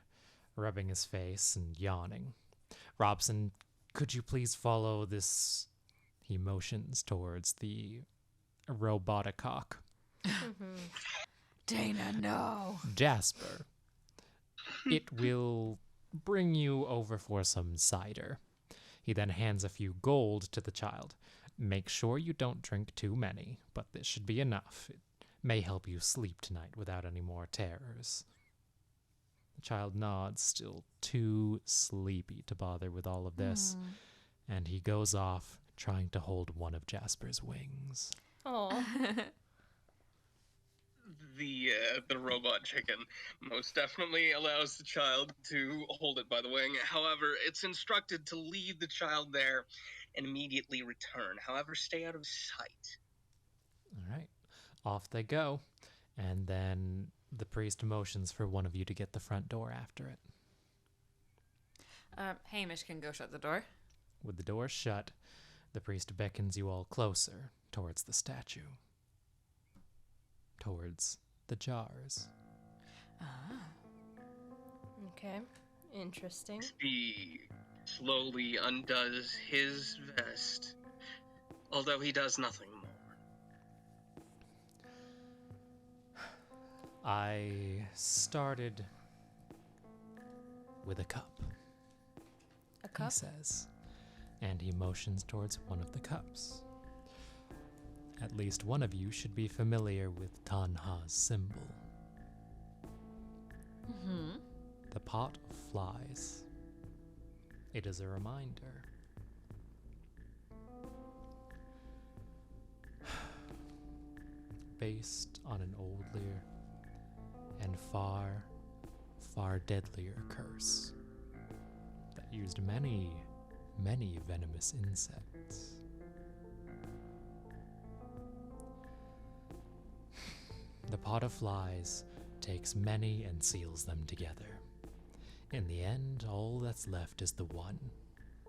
rubbing his face and yawning. Robson, could you please follow this? He motions towards the roboticock. Dana, no. Jasper, it will bring you over for some cider. He then hands a few gold to the child. Make sure you don't drink too many, but this should be enough. It may help you sleep tonight without any more terrors. The child nods, still too sleepy to bother with all of this, and he goes off, trying to hold one of Jasper's wings. Oh. The robot chicken most definitely allows the child to hold it by the wing. However, it's instructed to leave the child there and immediately return. However, stay out of sight. All right, off they go, and then the priest motions for one of you to get the front door after it. Hamish can go shut the door. With the door shut, the priest beckons you all closer towards the statue. Towards the jars. Okay. Interesting. He slowly undoes his vest, although he does nothing more. I started with a cup, A cup? he says, and he motions towards one of the cups. At least one of you should be familiar with Tanha's symbol. The pot of flies. It is a reminder. Based on an older and far, far deadlier curse that used many, many venomous insects. The pot of flies takes many and seals them together. In the end, all that's left is the one,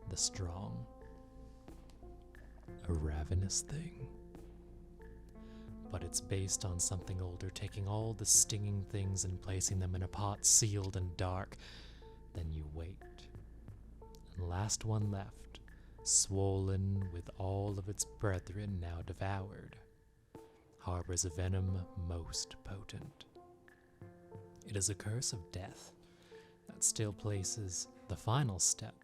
the strong. A ravenous thing. But it's based on something older, taking all the stinging things and placing them in a pot sealed and dark. Then you wait. And last one left, swollen with all of its brethren now devoured, harbors a venom most potent. It is a curse of death that still places the final step,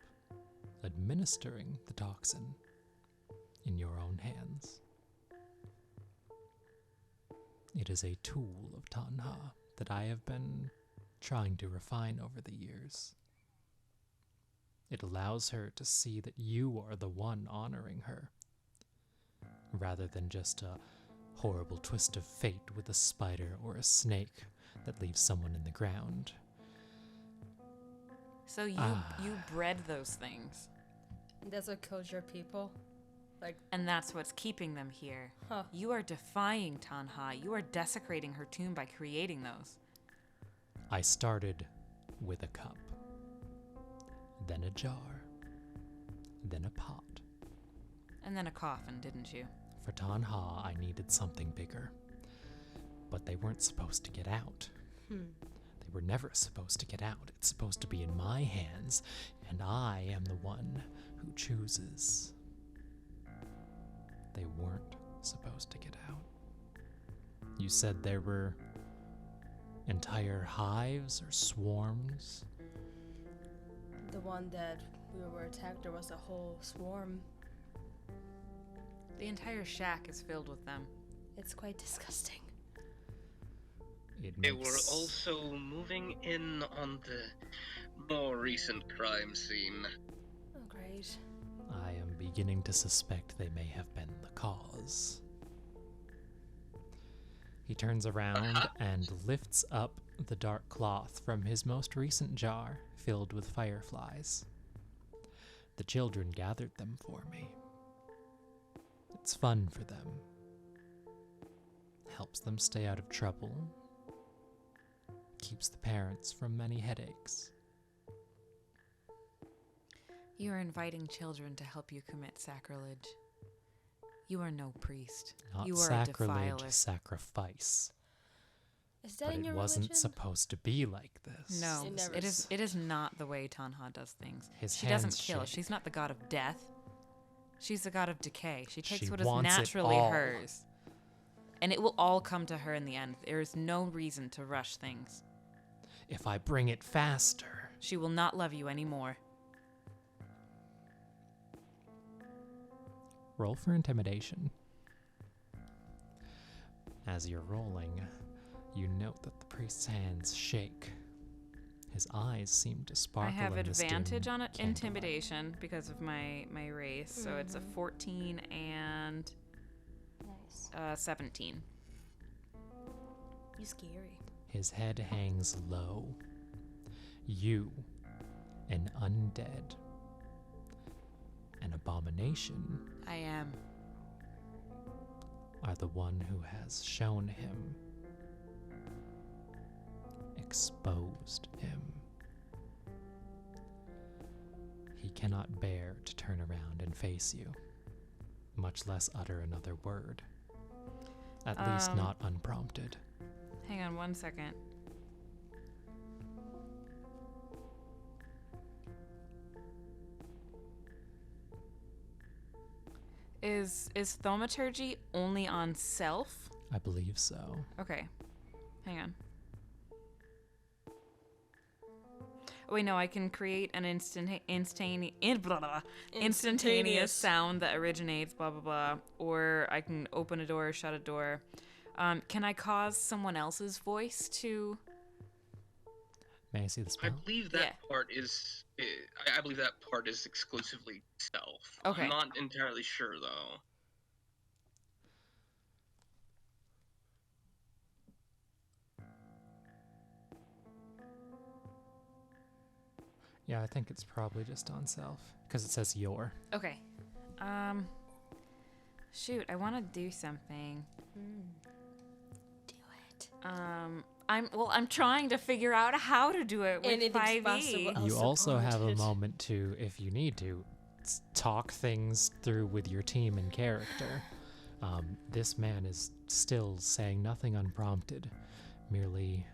administering the toxin, in your own hands. It is a tool of Tanha that I have been trying to refine over the years. It allows her to see that you are the one honoring her, rather than just a horrible twist of fate with a spider or a snake that leaves someone in the ground So you bred those things, That's what kills your people. Like, and that's what's keeping them here. huh. You are defying Tanha. You are desecrating her tomb by creating those. I started with a cup, then a jar, then a pot. And then a coffin, didn't you? For Tanha, I needed something bigger. But they weren't supposed to get out. They were never supposed to get out. It's supposed to be in my hands, and I am the one who chooses. They weren't supposed to get out. You said there were entire hives or swarms? The one that we were attacked, there was a whole swarm. The entire shack is filled with them. It's quite disgusting. They were also moving in on the more recent crime scene. Oh, great. I am beginning to suspect they may have been the cause. He turns around and lifts up the dark cloth from his most recent jar filled with fireflies. The children gathered them for me. It's fun for them. Helps them stay out of trouble. Keeps the parents from many headaches. You are inviting children to help you commit sacrilege. You are no priest. Not You are a sacrilege, defiler. sacrifice. Is that But in it your wasn't religion? supposed to be like this. No, It never it is. is. It is not the way Tanha does things. His She doesn't hands kill. shake. She's not the god of death. She's the god of decay. She takes She what is wants it naturally all. hers, and it will all come to her in the end. There is no reason to rush things. If I bring it faster. She will not love you anymore. Roll for intimidation. As you're rolling, you note that the priest's hands shake. His eyes seem to sparkle. I have in the advantage dim on it, candlelight. intimidation, because of my race. So it's a 14 and Nice. 17. You scary. His head hangs low. You, an undead, an abomination, I am. are the one who has shown him, exposed him. He cannot bear to turn around and face you, much less utter another word. At least not unprompted. Hang on 1 second. Is thaumaturgy only on self? I believe so. Okay. Hang on. Oh, wait, no, I can create an instantaneous sound that originates, blah, blah, blah. Or I can open a door or shut a door. Can I cause someone else's voice to... May I see the I spell? believe that Yeah. part is. I believe that part is exclusively self. Okay. I'm not entirely sure though. Yeah, I think it's probably just on self. Because it says your. Okay. Shoot, I want to do something. Do it. I'm trying to figure out how to do it with Anything's 5e. possible. You also have a supported. moment to, if you need to, talk things through with your team and character. This man is still saying nothing unprompted, merely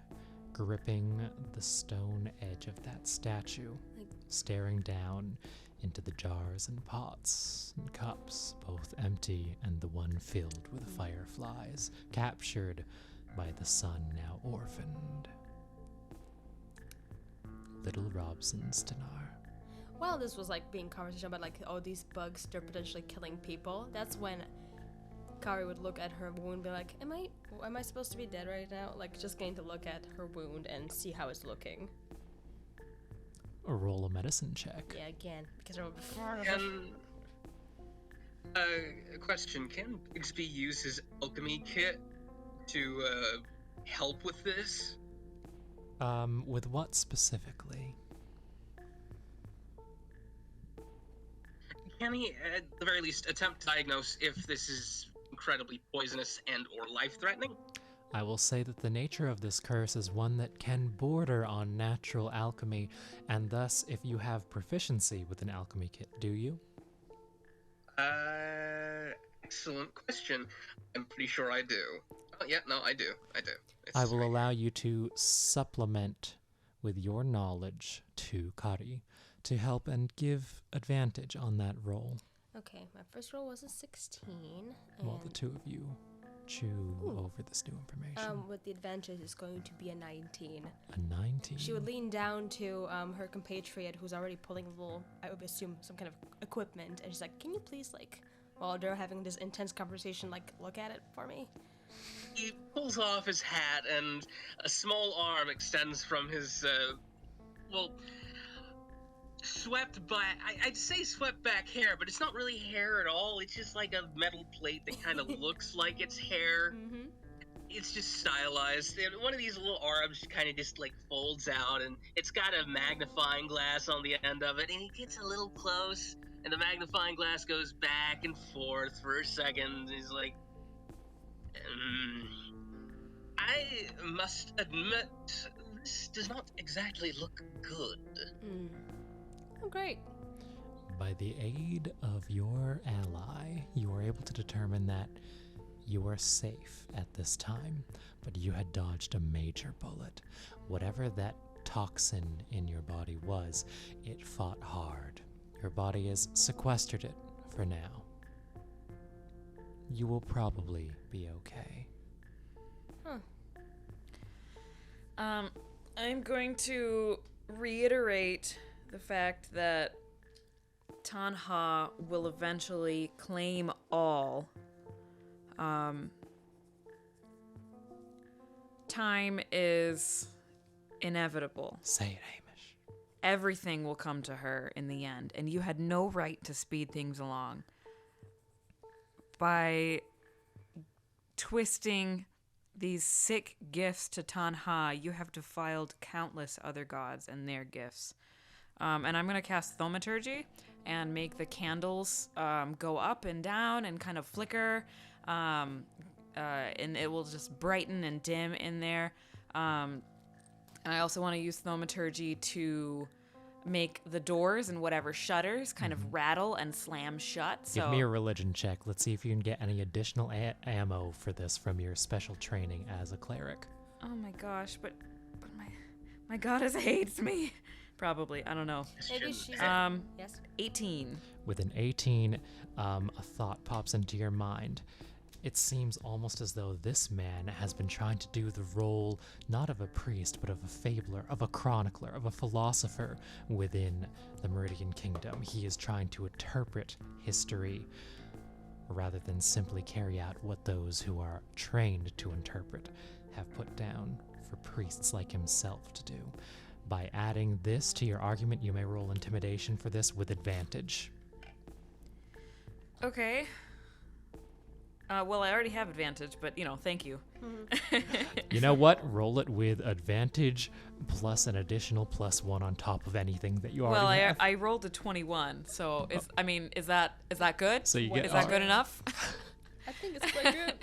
gripping the stone edge of that statue, staring down into the jars and pots and cups, both empty and the one filled with fireflies, captured by the son now orphaned. Little Robson Stenar. While this was like being conversation about like all these bugs, they're potentially killing people. That's when Kari would look at her wound and be like, am I supposed to be dead right now? Like just getting to look at her wound and see how it's looking. Or roll a medicine check. Yeah, again, because I'm before. A question: can Bigsby use his alchemy kit to help with this? With what specifically? can he, at the very least, attempt to diagnose if this is incredibly poisonous and or life-threatening? I will say that the nature of this curse is one that can border on natural alchemy, and thus, if you have proficiency with an alchemy kit, do you? Excellent question. I'm pretty sure I do. Oh, yeah, no, I do. It's I will right allow you to supplement with your knowledge to Kari to help and give advantage on that roll. Okay, my first roll was a 16. While the and, two of you chew over this new information. with the advantage, it's going to be a 19. A 19. She would lean down to her compatriot who's already pulling a little, I would assume, some kind of equipment, and she's like, can you please, like, while they're having this intense conversation, like, look at it for me? He pulls off his hat, and a small arm extends from his, swept by, I'd say swept back hair, but it's not really hair at all. It's just like a metal plate that kind of looks like it's hair. Mm-hmm. It's just stylized. And one of these little arms kind of just like folds out, and it's got a magnifying glass on the end of it, and he gets a little close, and the magnifying glass goes back and forth for a second. He's like, I must admit, this does not exactly look good. Oh, great. By the aid of your ally, you are able to determine that you are safe at this time, but you had dodged a major bullet. Whatever that toxin in your body was, it fought hard. Your body has sequestered it for now. You will probably be okay. I'm going to reiterate the fact that Tanha will eventually claim all. Time is inevitable. Say it, Hamish. Everything will come to her in the end, and you had no right to speed things along. By twisting these sick gifts to Tanha, you have defiled countless other gods and their gifts. And I'm going to cast Thaumaturgy and make the candles go up and down and kind of flicker. And it will just brighten and dim in there. And I also want to use Thaumaturgy to make the doors and whatever shutters kind of rattle and slam shut. So Give me a religion check. Let's see if you can get any additional ammo for this from your special training as a cleric. Oh my gosh, but my goddess hates me. Probably, I don't know. Maybe she's yes. 18. With an 18, a thought pops into your mind. It seems almost as though this man has been trying to do the role not of a priest, but of a fabler, of a chronicler, of a philosopher within the Meridian Kingdom. He is trying to interpret history rather than simply carry out what those who are trained to interpret have put down for priests like himself to do. By adding this to your argument, you may roll intimidation for this with advantage. Okay. Well, I already have advantage, but, thank you. You know what? Roll it with advantage plus an additional +1 on top of anything that you already have. I rolled a 21, so is that good? So you get Is that good enough? I think it's quite good.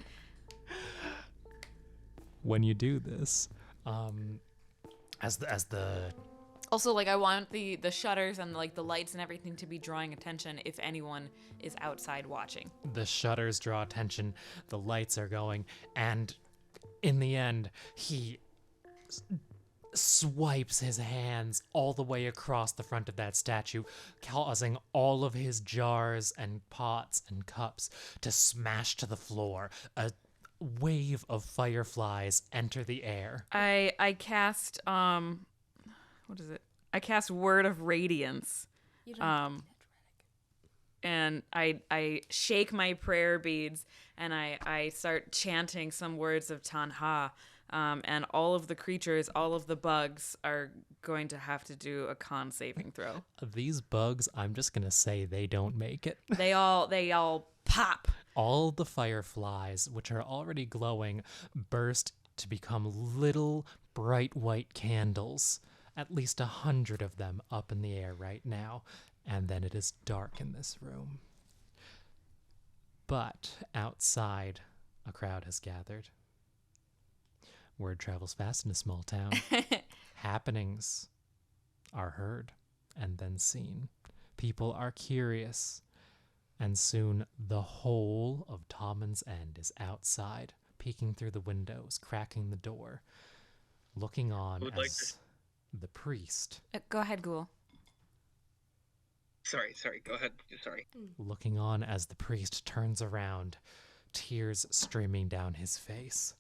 When you do this, as the Also, I want the shutters and the lights and everything to be drawing attention if anyone is outside watching. the shutters draw attention, the lights are going, and in the end, he swipes his hands all the way across the front of that statue, causing all of his jars and pots and cups to smash to the floor. A wave of fireflies enter the air. I cast what is it? I cast Word of Radiance. You don't And I shake my prayer beads and I start chanting some words of Tanha. And all of the creatures, all of the bugs are going to have to do a con saving throw. These bugs, I'm just gonna say they don't make it. They all pop. All the fireflies, which are already glowing, burst to become little bright white candles. At least 100 of them up in the air right now. And then it is dark in this room. But outside, a crowd has gathered. Word travels fast in a small town. Happenings are heard and then seen. People are curious. And soon the whole of Tommon's End is outside, peeking through the windows, cracking the door, looking on as the priest. Go ahead, Ghoul. Sorry, go ahead. Sorry. Looking on as the priest turns around, tears streaming down his face.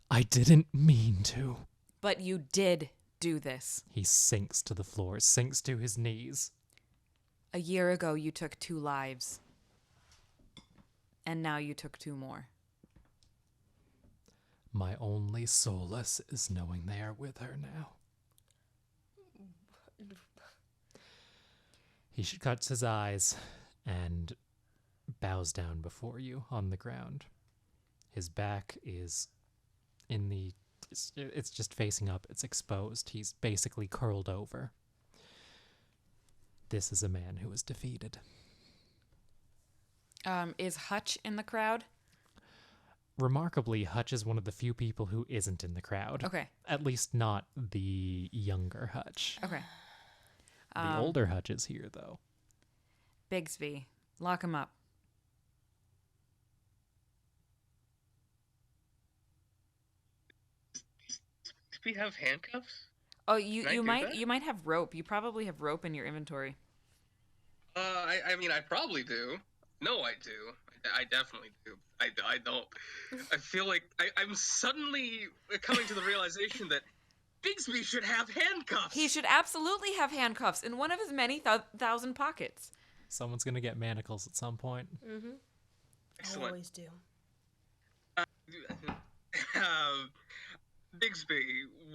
I didn't mean to. But you did do this. He sinks to the floor, sinks to his knees. A year ago, you took 2 lives. And now you took 2 more. My only solace is knowing they are with her now. He cuts his eyes and bows down before you on the ground. His back is it's just facing up. It's exposed. He's basically curled over. This is a man who is defeated. Is Hutch in the crowd? Remarkably, Hutch is one of the few people who isn't in the crowd. Okay. At least not the younger Hutch. Okay. The older Hutch is here, though. Bigsby, lock him up. Do we have handcuffs? Oh, Can I you do might that? you might have rope. You probably have rope in your inventory. I mean, I probably do. No, I do. I definitely do. I don't. I feel like I'm suddenly coming to the realization that Bigsby should have handcuffs. He should absolutely have handcuffs in one of his many thousand pockets. Someone's gonna get manacles at some point. Mm-hmm. I Excellent. always do. Bigsby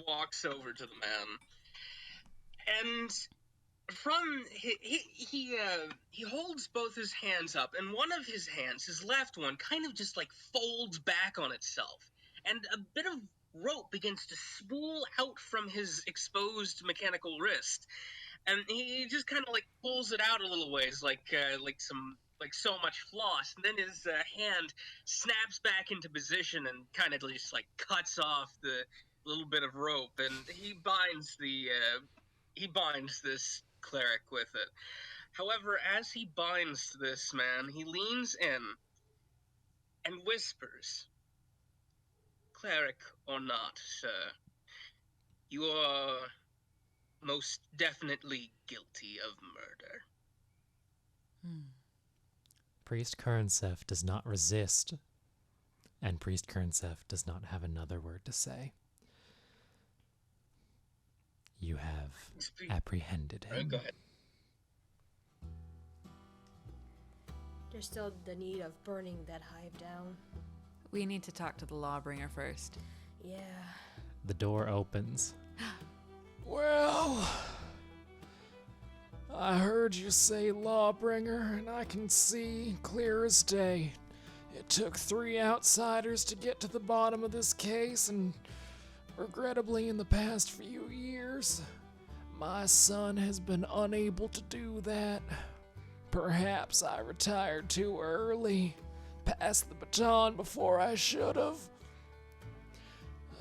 walks over to the man, and from he holds both his hands up, and one of his hands, his left one, kind of just like folds back on itself, and a bit of rope begins to spool out from his exposed mechanical wrist, and he just kind of like pulls it out a little ways, like so much floss, and then his hand snaps back into position and kind of just like cuts off the little bit of rope, and he binds this cleric with it. However, as he binds this man, he leans in and whispers, "Cleric or not, sir, you are most definitely guilty of murder." Priest Kernsef does not resist, and Priest Kernsef does not have another word to say. You have apprehended him. Go ahead. There's still the need of burning that hive down. We need to talk to the Lawbringer first. Yeah. The door opens. Well, I heard you say Lawbringer, and I can see clear as day. It took 3 outsiders to get to the bottom of this case, and regrettably in the past few years, my son has been unable to do that. Perhaps I retired too early, passed the baton before I should have.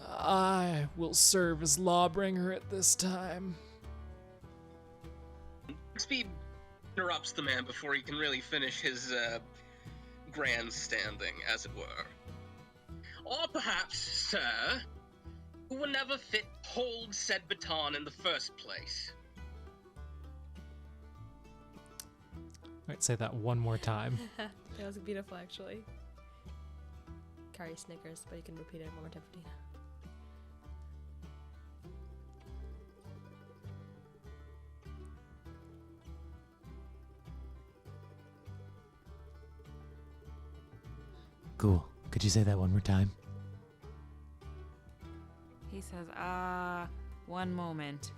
I will serve as Lawbringer at this time. Bigsby interrupts the man before he can really finish his grandstanding, as it were. Or perhaps, sir, who were never fit to hold said baton in the first place. Alright, say that one more time. That was beautiful, actually. Kari snickers, but you can repeat it one more time for Dina. Cool. Could you say that one more time? He says, one moment.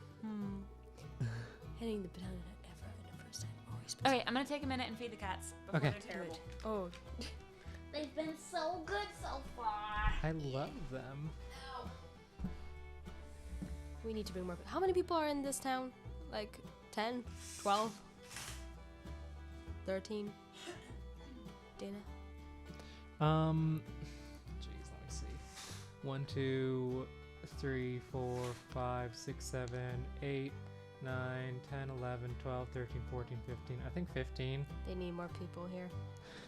Hitting the baton ever in the first time. Always. Okay, I'm gonna take a minute and feed the cats before Okay. they're terrible. Oh. They've been so good so far. I love them. We need to bring more. How many people are in this town? Like 10? 12? 13. Dana? Jeez, let me see. 1, 2, 3, 4, 5, 6, 7, 8, 9, 10, 11, 12, 13, 14, 15. I think 15. They need more people here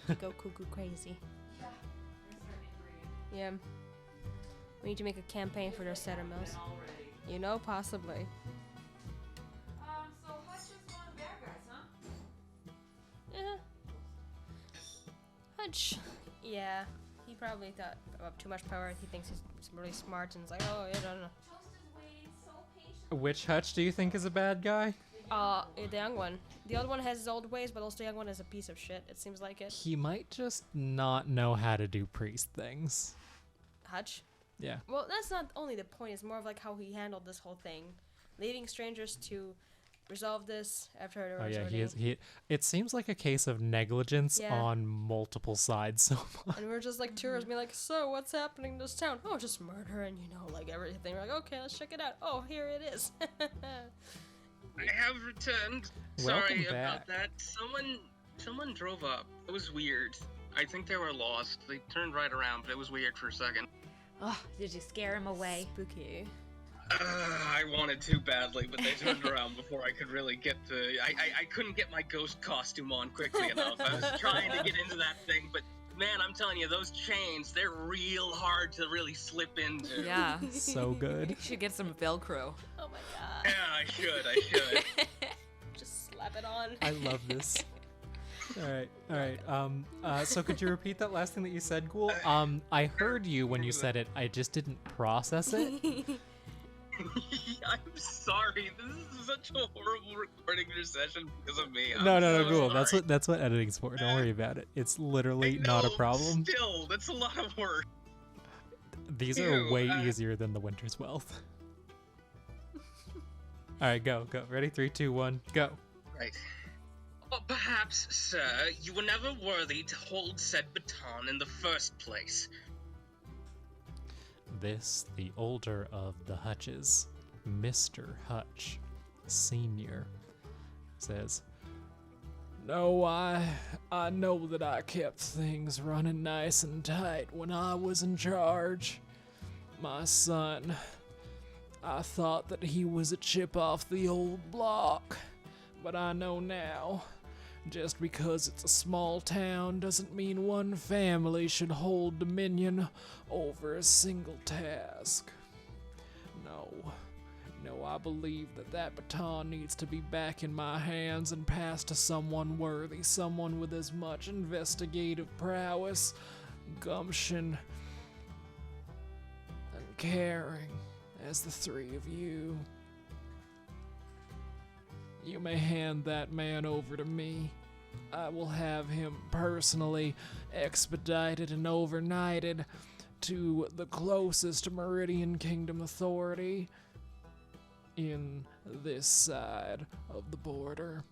to go cuckoo crazy. Yeah. We need to make a campaign for their setter mills. You know, possibly. So Hutch is one of their guys, huh? Yeah. Hutch. Yeah. He probably thought of too much power. He thinks he's really smart and is like, oh, yeah, no. Toast is waiting so patiently. Which Hutch do you think is a bad guy? The young one. The old one has his old ways, but also the young one is a piece of shit. It seems like it. He might just not know how to do priest things. Hutch? Yeah. Well, that's not only the point. It's more of like how he handled this whole thing. Leaving strangers to resolve this after her Oh yeah, ordeal. it seems like a case of negligence Yeah. on multiple sides so far. And we're just like tourists being like, so what's happening in this town? Oh, just murder and like everything. We're like, okay, let's check it out. Oh, here it is. I have returned. Welcome Sorry back. about that. Someone drove up. It was weird. I think they were lost. They turned right around, but it was weird for a second. Oh, did you scare him away? Spooky. I wanted to badly, but they turned around before I could really get to. I couldn't get my ghost costume on quickly enough. I was trying to get into that thing, but man, I'm telling you, those chains—they're real hard to really slip into. Yeah. So good. You should get some Velcro. Oh my god. Yeah, I should. Just slap it on. I love this. All right. So could you repeat that last thing that you said, Ghoul? I heard you when you said it. I just didn't process it. I'm sorry. This is such a horrible recording session because of me. No, I'm so Ghoul. sorry. That's what editing's for. Don't worry about it. It's literally not a No, problem. Still, that's a lot of work. These are Ew, way easier than the Winter's Wealth. All right, go. Ready? 3, 2, 1, go. Right. Or perhaps, sir, you were never worthy to hold said baton in the first place. This, the older of the Hutches, Mr. Hutch, Sr., says, "No, I know that I kept things running nice and tight when I was in charge. My son, I thought that he was a chip off the old block, but I know now. Just because it's a small town doesn't mean one family should hold dominion over a single task. No, I believe that baton needs to be back in my hands and passed to someone worthy, someone with as much investigative prowess, gumption, and caring as the three of you. You may hand that man over to me. I will have him personally expedited and overnighted to the closest Meridian Kingdom authority in this side of the border.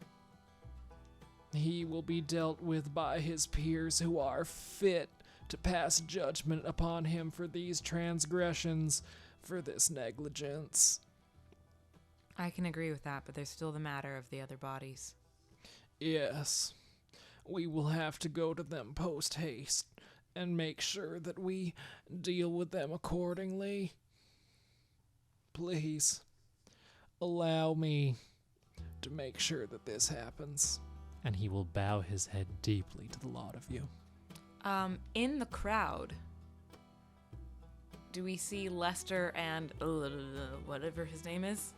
He will be dealt with by his peers who are fit to pass judgment upon him for these transgressions, for this negligence." I can agree with that, but there's still the matter of the other bodies. "Yes, we will have to go to them post-haste and make sure that we deal with them accordingly. Please, allow me to make sure that this happens." And he will bow his head deeply to the lot of you. In the crowd, do we see Lester and whatever his name is?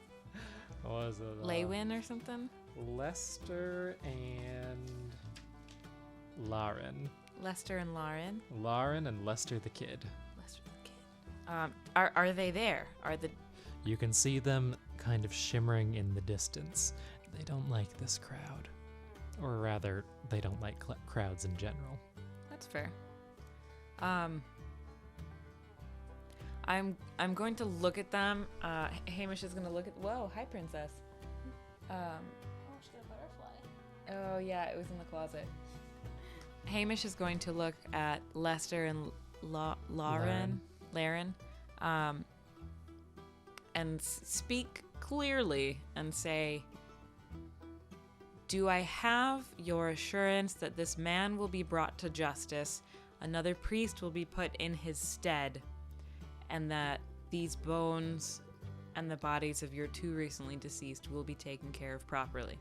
What was it? Laywin or something? Lester and Lauren. Lester and Lauren. Lauren and Lester the Kid. Lester the kid. Are they there? You can see them kind of shimmering in the distance. They don't like this crowd. Or rather, they don't like crowds in general. That's fair. I'm going to look at them. Hamish is going to look at. Whoa, hi, princess. Oh, she got a butterfly. Oh yeah, it was in the closet. Hamish is going to look at Lester and Laren, and speak clearly and say, Do I have your assurance that this man will be brought to justice, another priest will be put in his stead, and that these bones and the bodies of your 2 recently deceased will be taken care of properly?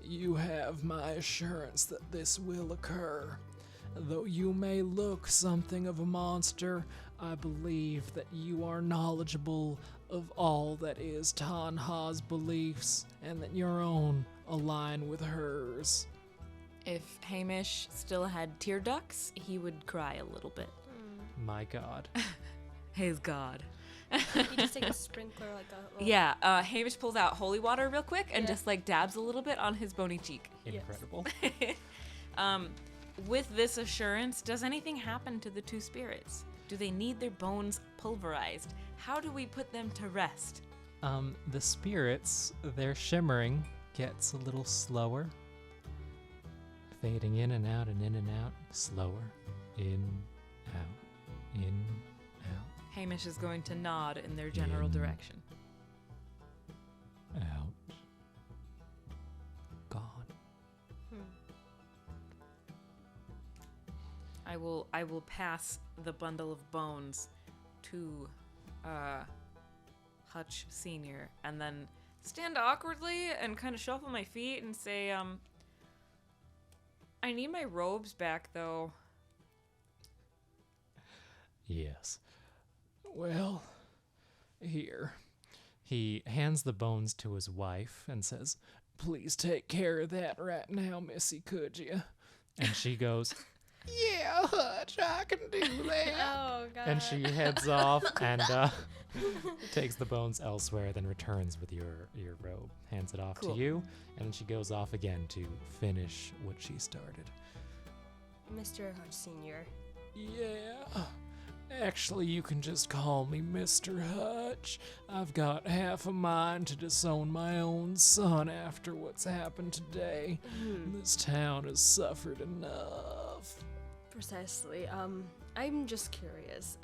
You have my assurance that this will occur. Though you may look something of a monster, I believe that you are knowledgeable of all that is Tanha's beliefs, and that your own align with hers. If Hamish still had tear ducts, he would cry a little bit. My God. His God. You just take a sprinkler like a little... Yeah, Hamish pulls out holy water real quick and Yeah. just like dabs a little bit on his bony cheek. Incredible. With this assurance, does anything happen to the 2 spirits? Do they need their bones pulverized? How do we put them to rest? The spirits, their shimmering gets a little slower. Fading in and out and in and out. Slower. In, out, in, out, Hamish is going to nod in their general In. direction. out. Gone. I will pass the bundle of bones to Hutch Sr. and then stand awkwardly and kind of shuffle my feet and say, I need my robes back though. Yes. Well, here. He hands the bones to his wife and says, "Please take care of that right now, Missy, could you?" And she goes, "Yeah, Hutch, I can do that." Oh, God. And she heads off and takes the bones elsewhere, then returns with your robe, hands it off Cool. to you, and then she goes off again to finish what she started. Mr. Hutch Sr. Yeah. Actually, you can just call me Mr. Hutch. I've got half a mind to disown my own son after what's happened today. This town has suffered enough. Precisely. I'm just curious.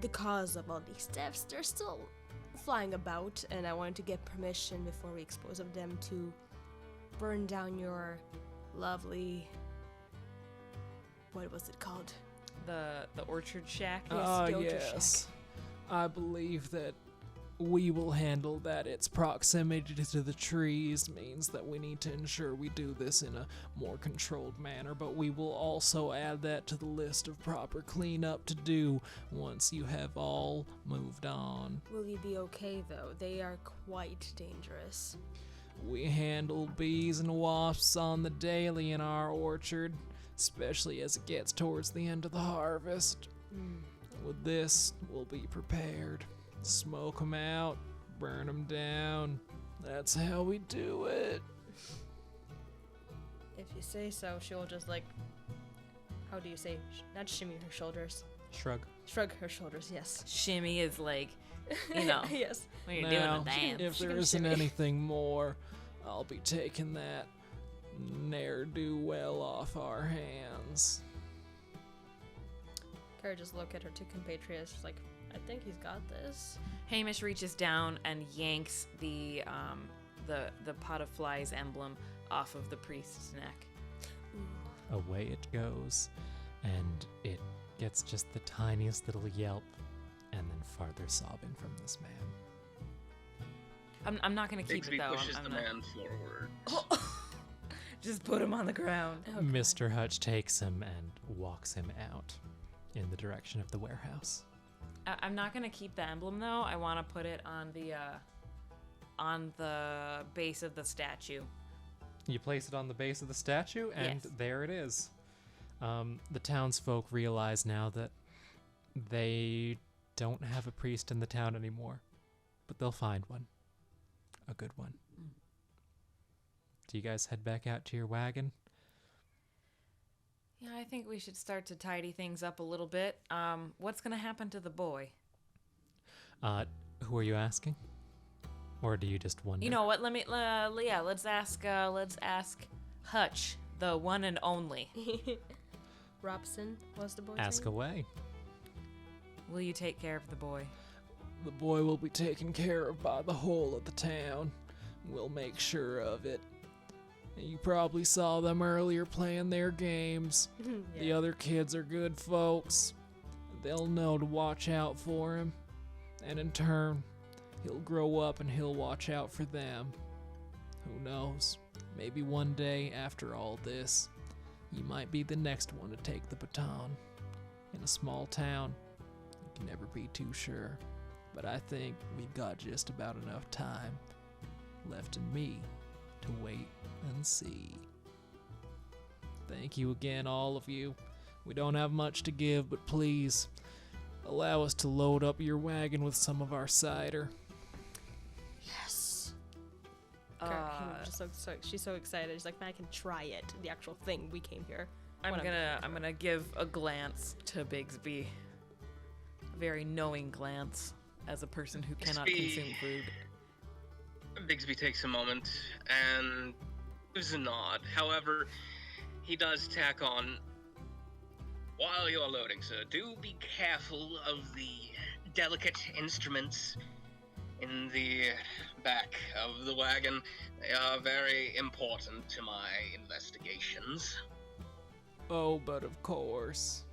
The cause of all these deaths, they're still flying about, and I wanted to get permission before we expose of them to burn down your lovely... What was it called? The orchard shack. Yes, the Orchard Yes. I believe that we will handle that. Its proximity to the trees means that we need to ensure we do this in a more controlled manner, but we will also add that to the list of proper cleanup to do once you have all moved on. Will you be okay, though? They are quite dangerous. We handle bees and wasps on the daily in our orchard, especially as it gets towards the end of the harvest. With this, we'll be prepared. Smoke them out, burn them down. That's how we do it. If you say so, she'll just like... How do you say? Not shimmy her shoulders. Shrug. Shrug her shoulders, yes. Shimmy is like, you know, Yes. when you're doing Now, a dance. if She there can isn't shimmy. anything more, I'll be taking that ne'er-do-well off our hands. Kari just look at her 2 compatriots, like, I think he's got this. Hamish reaches down and yanks the pot of flies emblem off of the priest's neck. Away it goes, and it gets just the tiniest little yelp, and then farther sobbing from this man. I'm not gonna keep Bigsby it though. pushes I'm the not- man forward. Just put him on the ground. Mr. Hutch takes him and walks him out in the direction of the warehouse. I'm not gonna keep the emblem though. I want to put it on the base of the statue. You place it on the base of the statue, and Yes. there it is. The townsfolk realize now that they don't have a priest in the town anymore, but they'll find one. A good one. Do you guys head back out to your wagon? Yeah, I think we should start to tidy things up a little bit. What's gonna happen to the boy? Who are you asking? Or do you just wonder? You know what? Let's ask Hutch, the one and only. Robson was the boy's Ask name? away. Will you take care of the boy? The boy will be taken care of by the whole of the town. We'll make sure of it. You probably saw them earlier playing their games. The other kids are good folks. They'll know to watch out for him. And in turn, he'll grow up and he'll watch out for them. Who knows? Maybe one day after all this, he might be the next one to take the baton. In a small town, you can never be too sure. But I think we've got just about enough time left in me to wait and see. Thank you again, all of you. We don't have much to give, but please allow us to load up your wagon with some of our cider. Yes. She's so excited. She's like, man, I can try it. The actual thing we came here. I'm gonna give a glance to Bigsby. A very knowing glance as a person who cannot consume food. Bigsby takes a moment and gives a nod. However, he does tack on, while you're loading, sir, do be careful of the delicate instruments in the back of the wagon. They are very important to my investigations. Oh, but of course.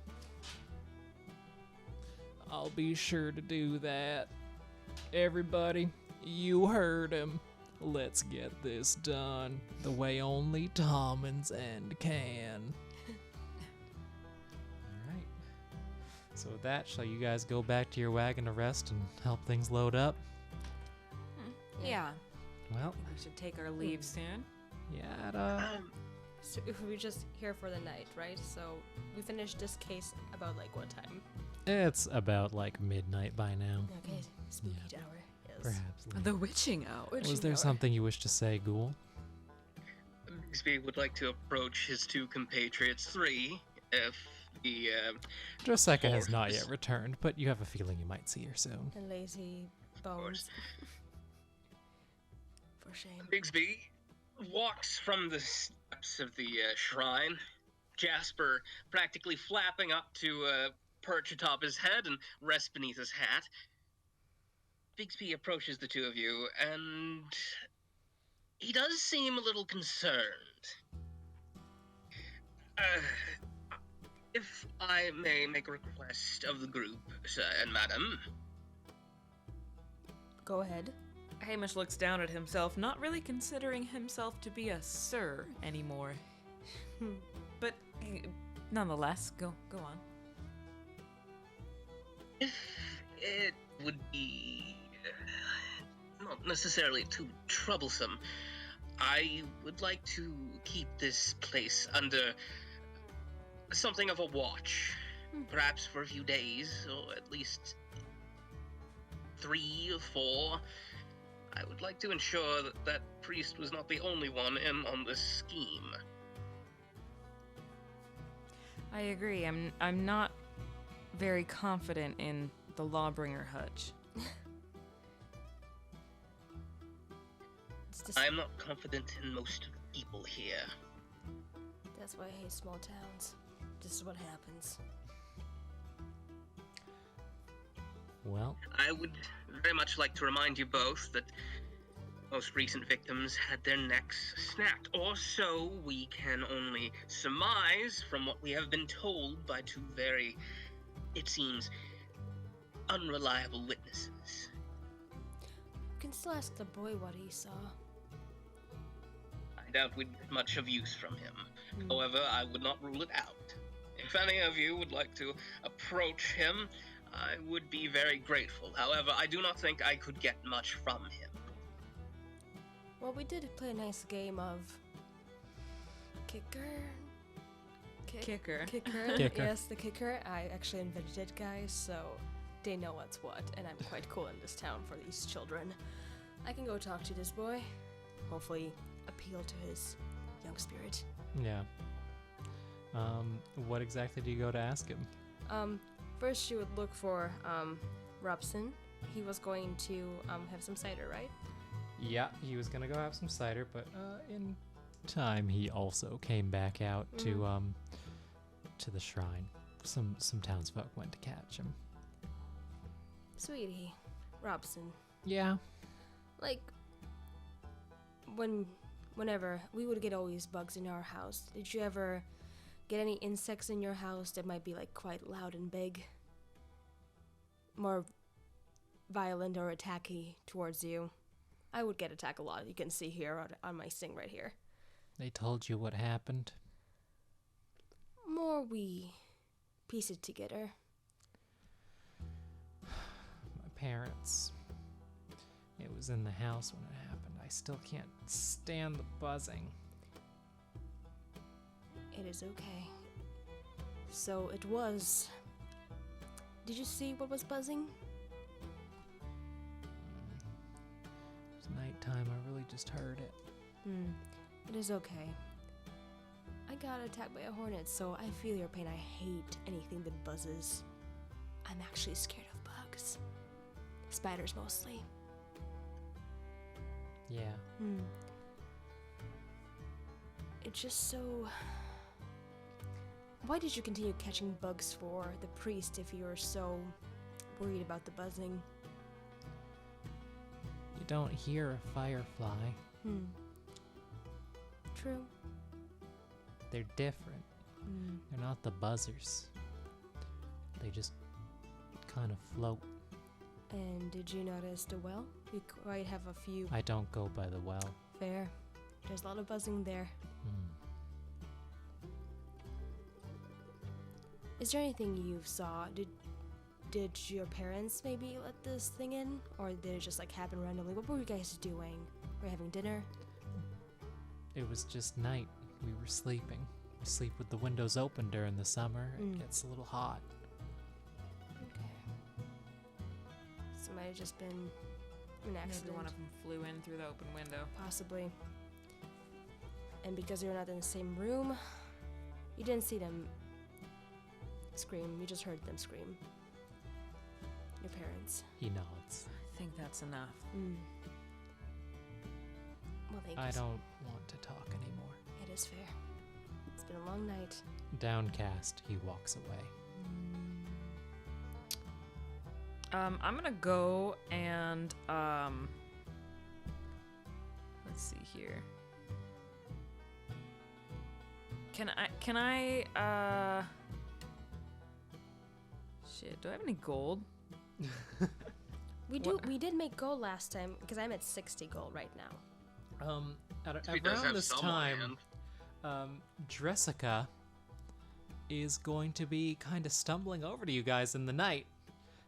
I'll be sure to do that. Everybody, you heard him. Let's get this done the way only Tommon's End can. Alright. So with that, shall you guys go back to your wagon to rest and help things load up? Yeah. Well, We should take our leave soon. yeah, So if we're just here for the night, right? So we finished this case about like what time? it's about like midnight by now. Okay, spooky Yeah. hour. Yes. Perhaps. The witching hour. Was there something you wish to say, Ghoul? Bigsby would like to approach his two compatriots, three, if the, Dresekka has not Horse. yet returned, but you have a feeling you might see her soon. And lazy bones. For shame. Bigsby walks from the steps of the shrine, Jasper practically flapping up to perch atop his head and rest beneath his hat. Bigsby approaches the two of you, and he does seem a little concerned. If I may make a request of the group, sir and madam. Go ahead. Hamish looks down at himself, not really considering himself to be a sir anymore. But nonetheless, go on. If it would be not necessarily too troublesome, I would like to keep this place under something of a watch, perhaps for a few days, or at least 3 or 4. I would like to ensure that that priest was not the only one in on this scheme. I agree. I'm not very confident in the Lawbringer Hutch. It's just, I am not confident in most of the people here. that's why I hate small towns. This is what happens. Well, I would very much like to remind you both that most recent victims had their necks snapped, or so we can only surmise from what we have been told by 2 very, it seems, unreliable witnesses. You can still ask the boy what he saw. I doubt we'd get much of use from him. However, I would not rule it out. If any of you would like to approach him, I would be very grateful. However, I do not think I could get much from him. Well, we did play a nice game of kicker. Kicker. Kicker. Kicker. Yes, the kicker. I actually invented it, guys, so they know what's what, and I'm quite cool in this town for these children. I can go talk to this boy. Hopefully, appeal to his young spirit. yeah. What exactly do you go to ask him? First she would look for Robson. He was going to have some cider, right? Yeah, he was gonna go have some cider, but in time he also came back out to the shrine. Some townsfolk went to catch him. Sweetie, Robson. Yeah. Like, whenever we would get always bugs in our house, did you ever get any insects in your house that might be like quite loud and big? More violent or attacky towards you? I would get attacked a lot. You can see here on my sting right here. They told you what happened? More we piece it together. My parents. It was in the house when it happened. I still can't stand the buzzing. It is okay. So it was... Did you see what was buzzing? It was nighttime. I really just heard it. It is okay. I got attacked by a hornet, so I feel your pain. I hate anything that buzzes. I'm actually scared of bugs. Spiders mostly. Yeah. It's just so... Why did you continue catching bugs for the priest if you were so worried about the buzzing? You don't hear a firefly. True. They're different. They're not the buzzers. They just kind of float. And did you notice the well? We quite have a few. I don't go by the well. Fair. There's a lot of buzzing there. Is there anything you saw? Did your parents maybe let this thing in? Or did it just like happen randomly? What were you guys doing? Were you having dinner? It was just night. We were sleeping. We sleep with the windows open during the summer. It gets a little hot. Okay. So it might have just been an Maybe accident. one of them flew in through the open window. Possibly. And because you're not in the same room, you didn't see them scream. You just heard them scream. Your parents. He nods. I think that's enough. Well, thank you. I don't want to talk anymore. It is fair. It's been a long night. Downcast, he walks away. I'm gonna go and let's see here. Can I shit, do I have any gold? We did make gold last time because I'm at 60 gold right now. He does Around have this some time, land. Dresekka is going to be kind of stumbling over to you guys in the night,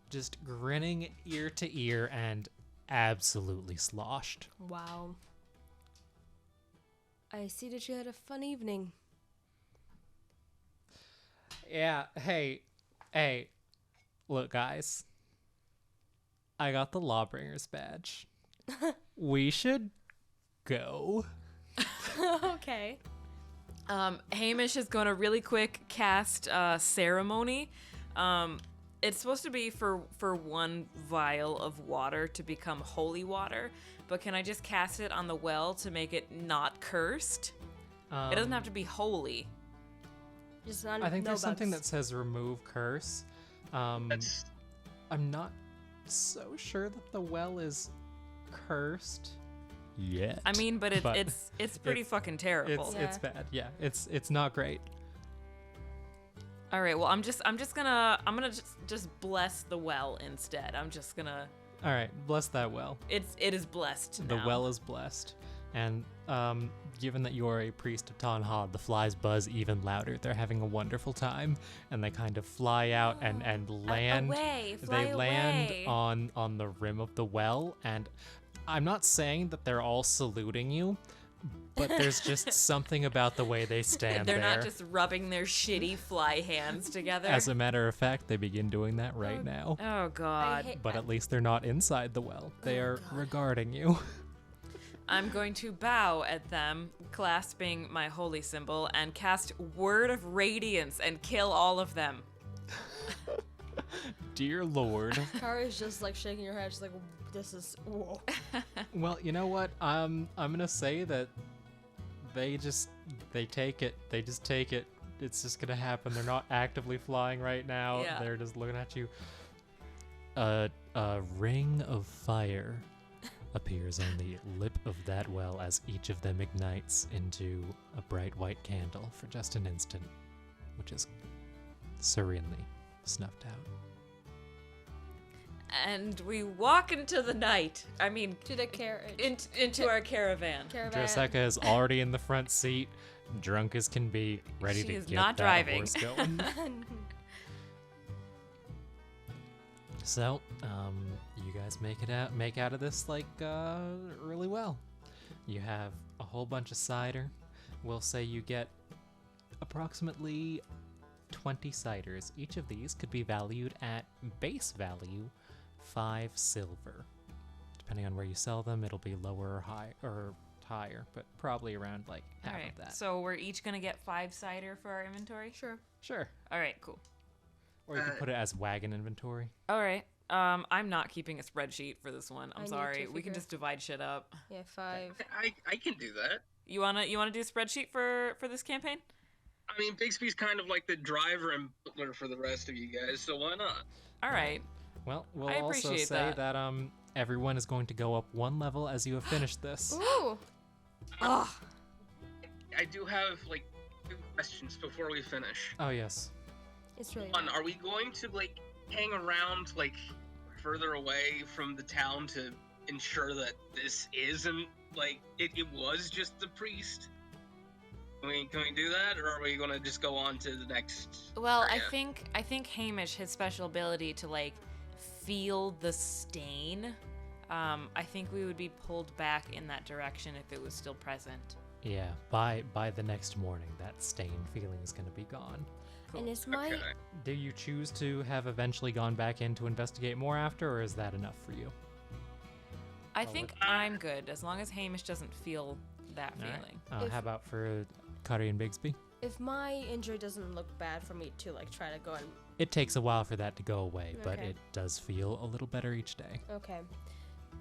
just grinning ear to ear and absolutely sloshed. Wow. I see that you had a fun evening. Yeah, hey, look guys, I got the Lawbringer's badge. We should go. Okay. Hamish is going to really quick cast ceremony. It's supposed to be for one vial of water to become holy water, but can I just cast it on the well to make it not cursed? It doesn't have to be holy. Just not, I think no there's something bugs. that says remove curse. That's I'm not so sure that the well is cursed yet. I mean, but it's pretty it's- fucking terrible. It's bad. Yeah, it's not great. All right, well, I'm gonna just bless the well instead. I'm just gonna. All right, bless that well. It is blessed The now. well is blessed, and given that you are a priest of Tanha, the flies buzz even louder. They're having a wonderful time, and they kind of fly out and land. Away, fly They land away. on the rim of the well, and I'm not saying that they're all saluting you, but there's just something about the way they stand They're there. not just rubbing their shitty fly hands together. As a matter of fact, they begin doing that right now. Oh God. But at least they're not inside the well. They are regarding you. I'm going to bow at them, clasping my holy symbol, and cast Word of Radiance and kill all of them. Dear Lord. Kari's just like shaking her head. She's like, this is. Whoa. Well, you know what? I'm gonna say that they take it. They just take it. It's just gonna happen. They're not actively flying right now. Yeah. They're just looking at you. A ring of fire appears on the lip of that well as each of them ignites into a bright white candle for just an instant, which is serenely snuffed out. And we walk into the night. I mean, To the carriage. into our caravan. Dresekka is already in the front seat, drunk as can be, ready She to is get not that driving. horse going. So, you guys make out of this really well. You have a whole bunch of cider. We'll say you get approximately 20 ciders. Each of these could be valued at base value 5 silver. Depending on where you sell them, it'll be lower or higher, but probably around like All half right. of that. So we're each gonna get 5 cider for our inventory. Sure. Sure. All right. Cool. Or you could put it as wagon inventory. All right. I'm not keeping a spreadsheet for this one. I I'm need sorry. to We can figure- just divide shit up. Yeah, 5. I can do that. You wanna do a spreadsheet for this campaign? I mean, Bigsby's kind of like the driver and butler for the rest of you guys, so why not? All right. Well, we'll I also appreciate say that. that everyone is going to go up 1 level as you have finished this. Ooh! Ugh. I do have like 2 questions before we finish. Oh yes. It's really One, nice. are we going to like hang around like further away from the town to ensure that this isn't like it was just the priest? Can we do that, or are we gonna just go on to the next? Well, area? I think Hamish, his special ability to like feel the stain. I think we would be pulled back in that direction if it was still present. Yeah, by the next morning, that stain feeling is going to be gone. And is my Okay. Do you choose to have eventually gone back in to investigate more after, or is that enough for you? I Oh, think I'm good as long as Hamish doesn't feel that All right. feeling. How about for Kari and Bigsby? if my injury doesn't look bad for me to like try to go and It takes a while for that to go away, but Okay. it does feel a little better each day. okay.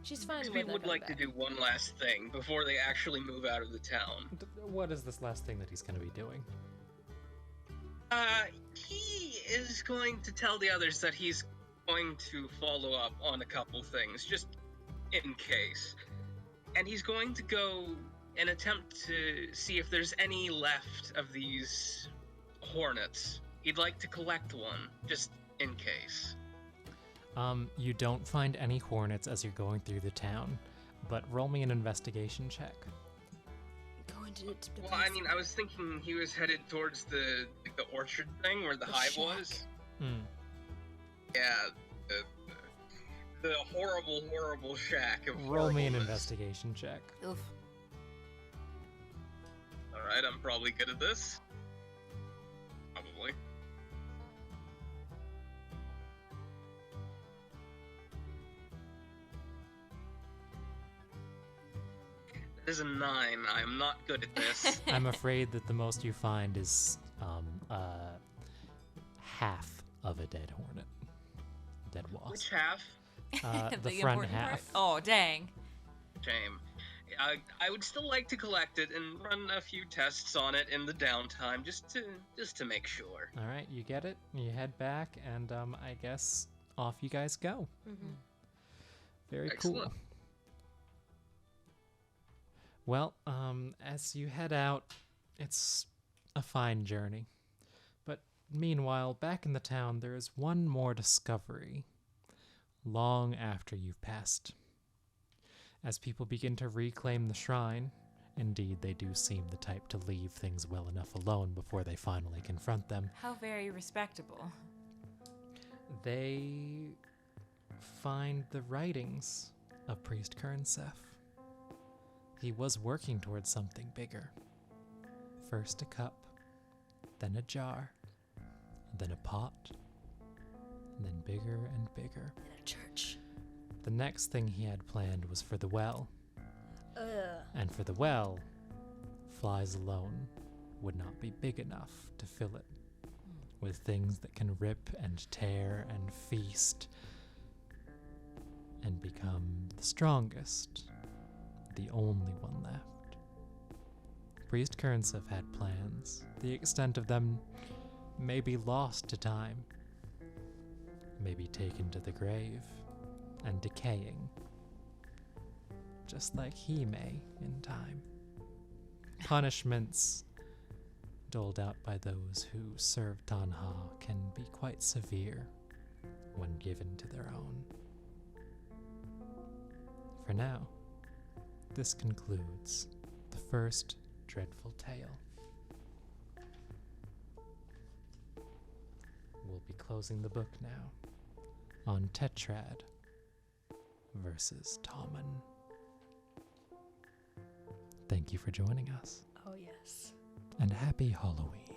She's fine Bigsby with that. would like to do one last thing before they actually move out of the town. What is this last thing that he's going to be doing? He is going to tell the others that he's going to follow up on a couple things, just in case. And he's going to go and attempt to see if there's any left of these hornets. He'd like to collect one, just in case. You don't find any hornets as you're going through the town, but roll me an investigation check. Go into the Well, I mean, I was thinking he was headed towards the orchard thing where the hive shack. was. Hmm. Yeah, the horrible, horrible shack of Roll me an horribleness. investigation check. Oof. Alright, I'm probably good at this. Probably. That is a 9. I'm not good at this. I'm afraid that the most you find is half of a dead hornet. Dead Which wasp. half? The front important part? half. Oh, dang. Shame. I would still like to collect it and run a few tests on it in the downtime, just to make sure. All right, you get it. You head back, and I guess off you guys go. Mm-hmm. Very Excellent. cool. Well, as you head out, it's a fine journey. But meanwhile, back in the town, there is one more discovery. Long after you've passed. As people begin to reclaim the shrine, indeed they do seem the type to leave things well enough alone before they finally confront them, How very respectable. they find the writings of Priest Kernsef. He was working towards something bigger. First a cup, then a jar, then a pot, and then bigger and bigger. In a church. The next thing he had planned was for the well, Ugh. and for the well, flies alone would not be big enough to fill it with things that can rip and tear and feast and become the strongest, the only one left. Priest Kernsef had plans. The extent of them may be lost to time, may be taken to the grave and decaying. just like he may in time. Punishments doled out by those who serve Tanha can be quite severe when given to their own. For now, this concludes the first dreadful tale. We'll be closing the book now on TETRAD versus Tommon. Thank you for joining us, Oh, yes. and happy Halloween.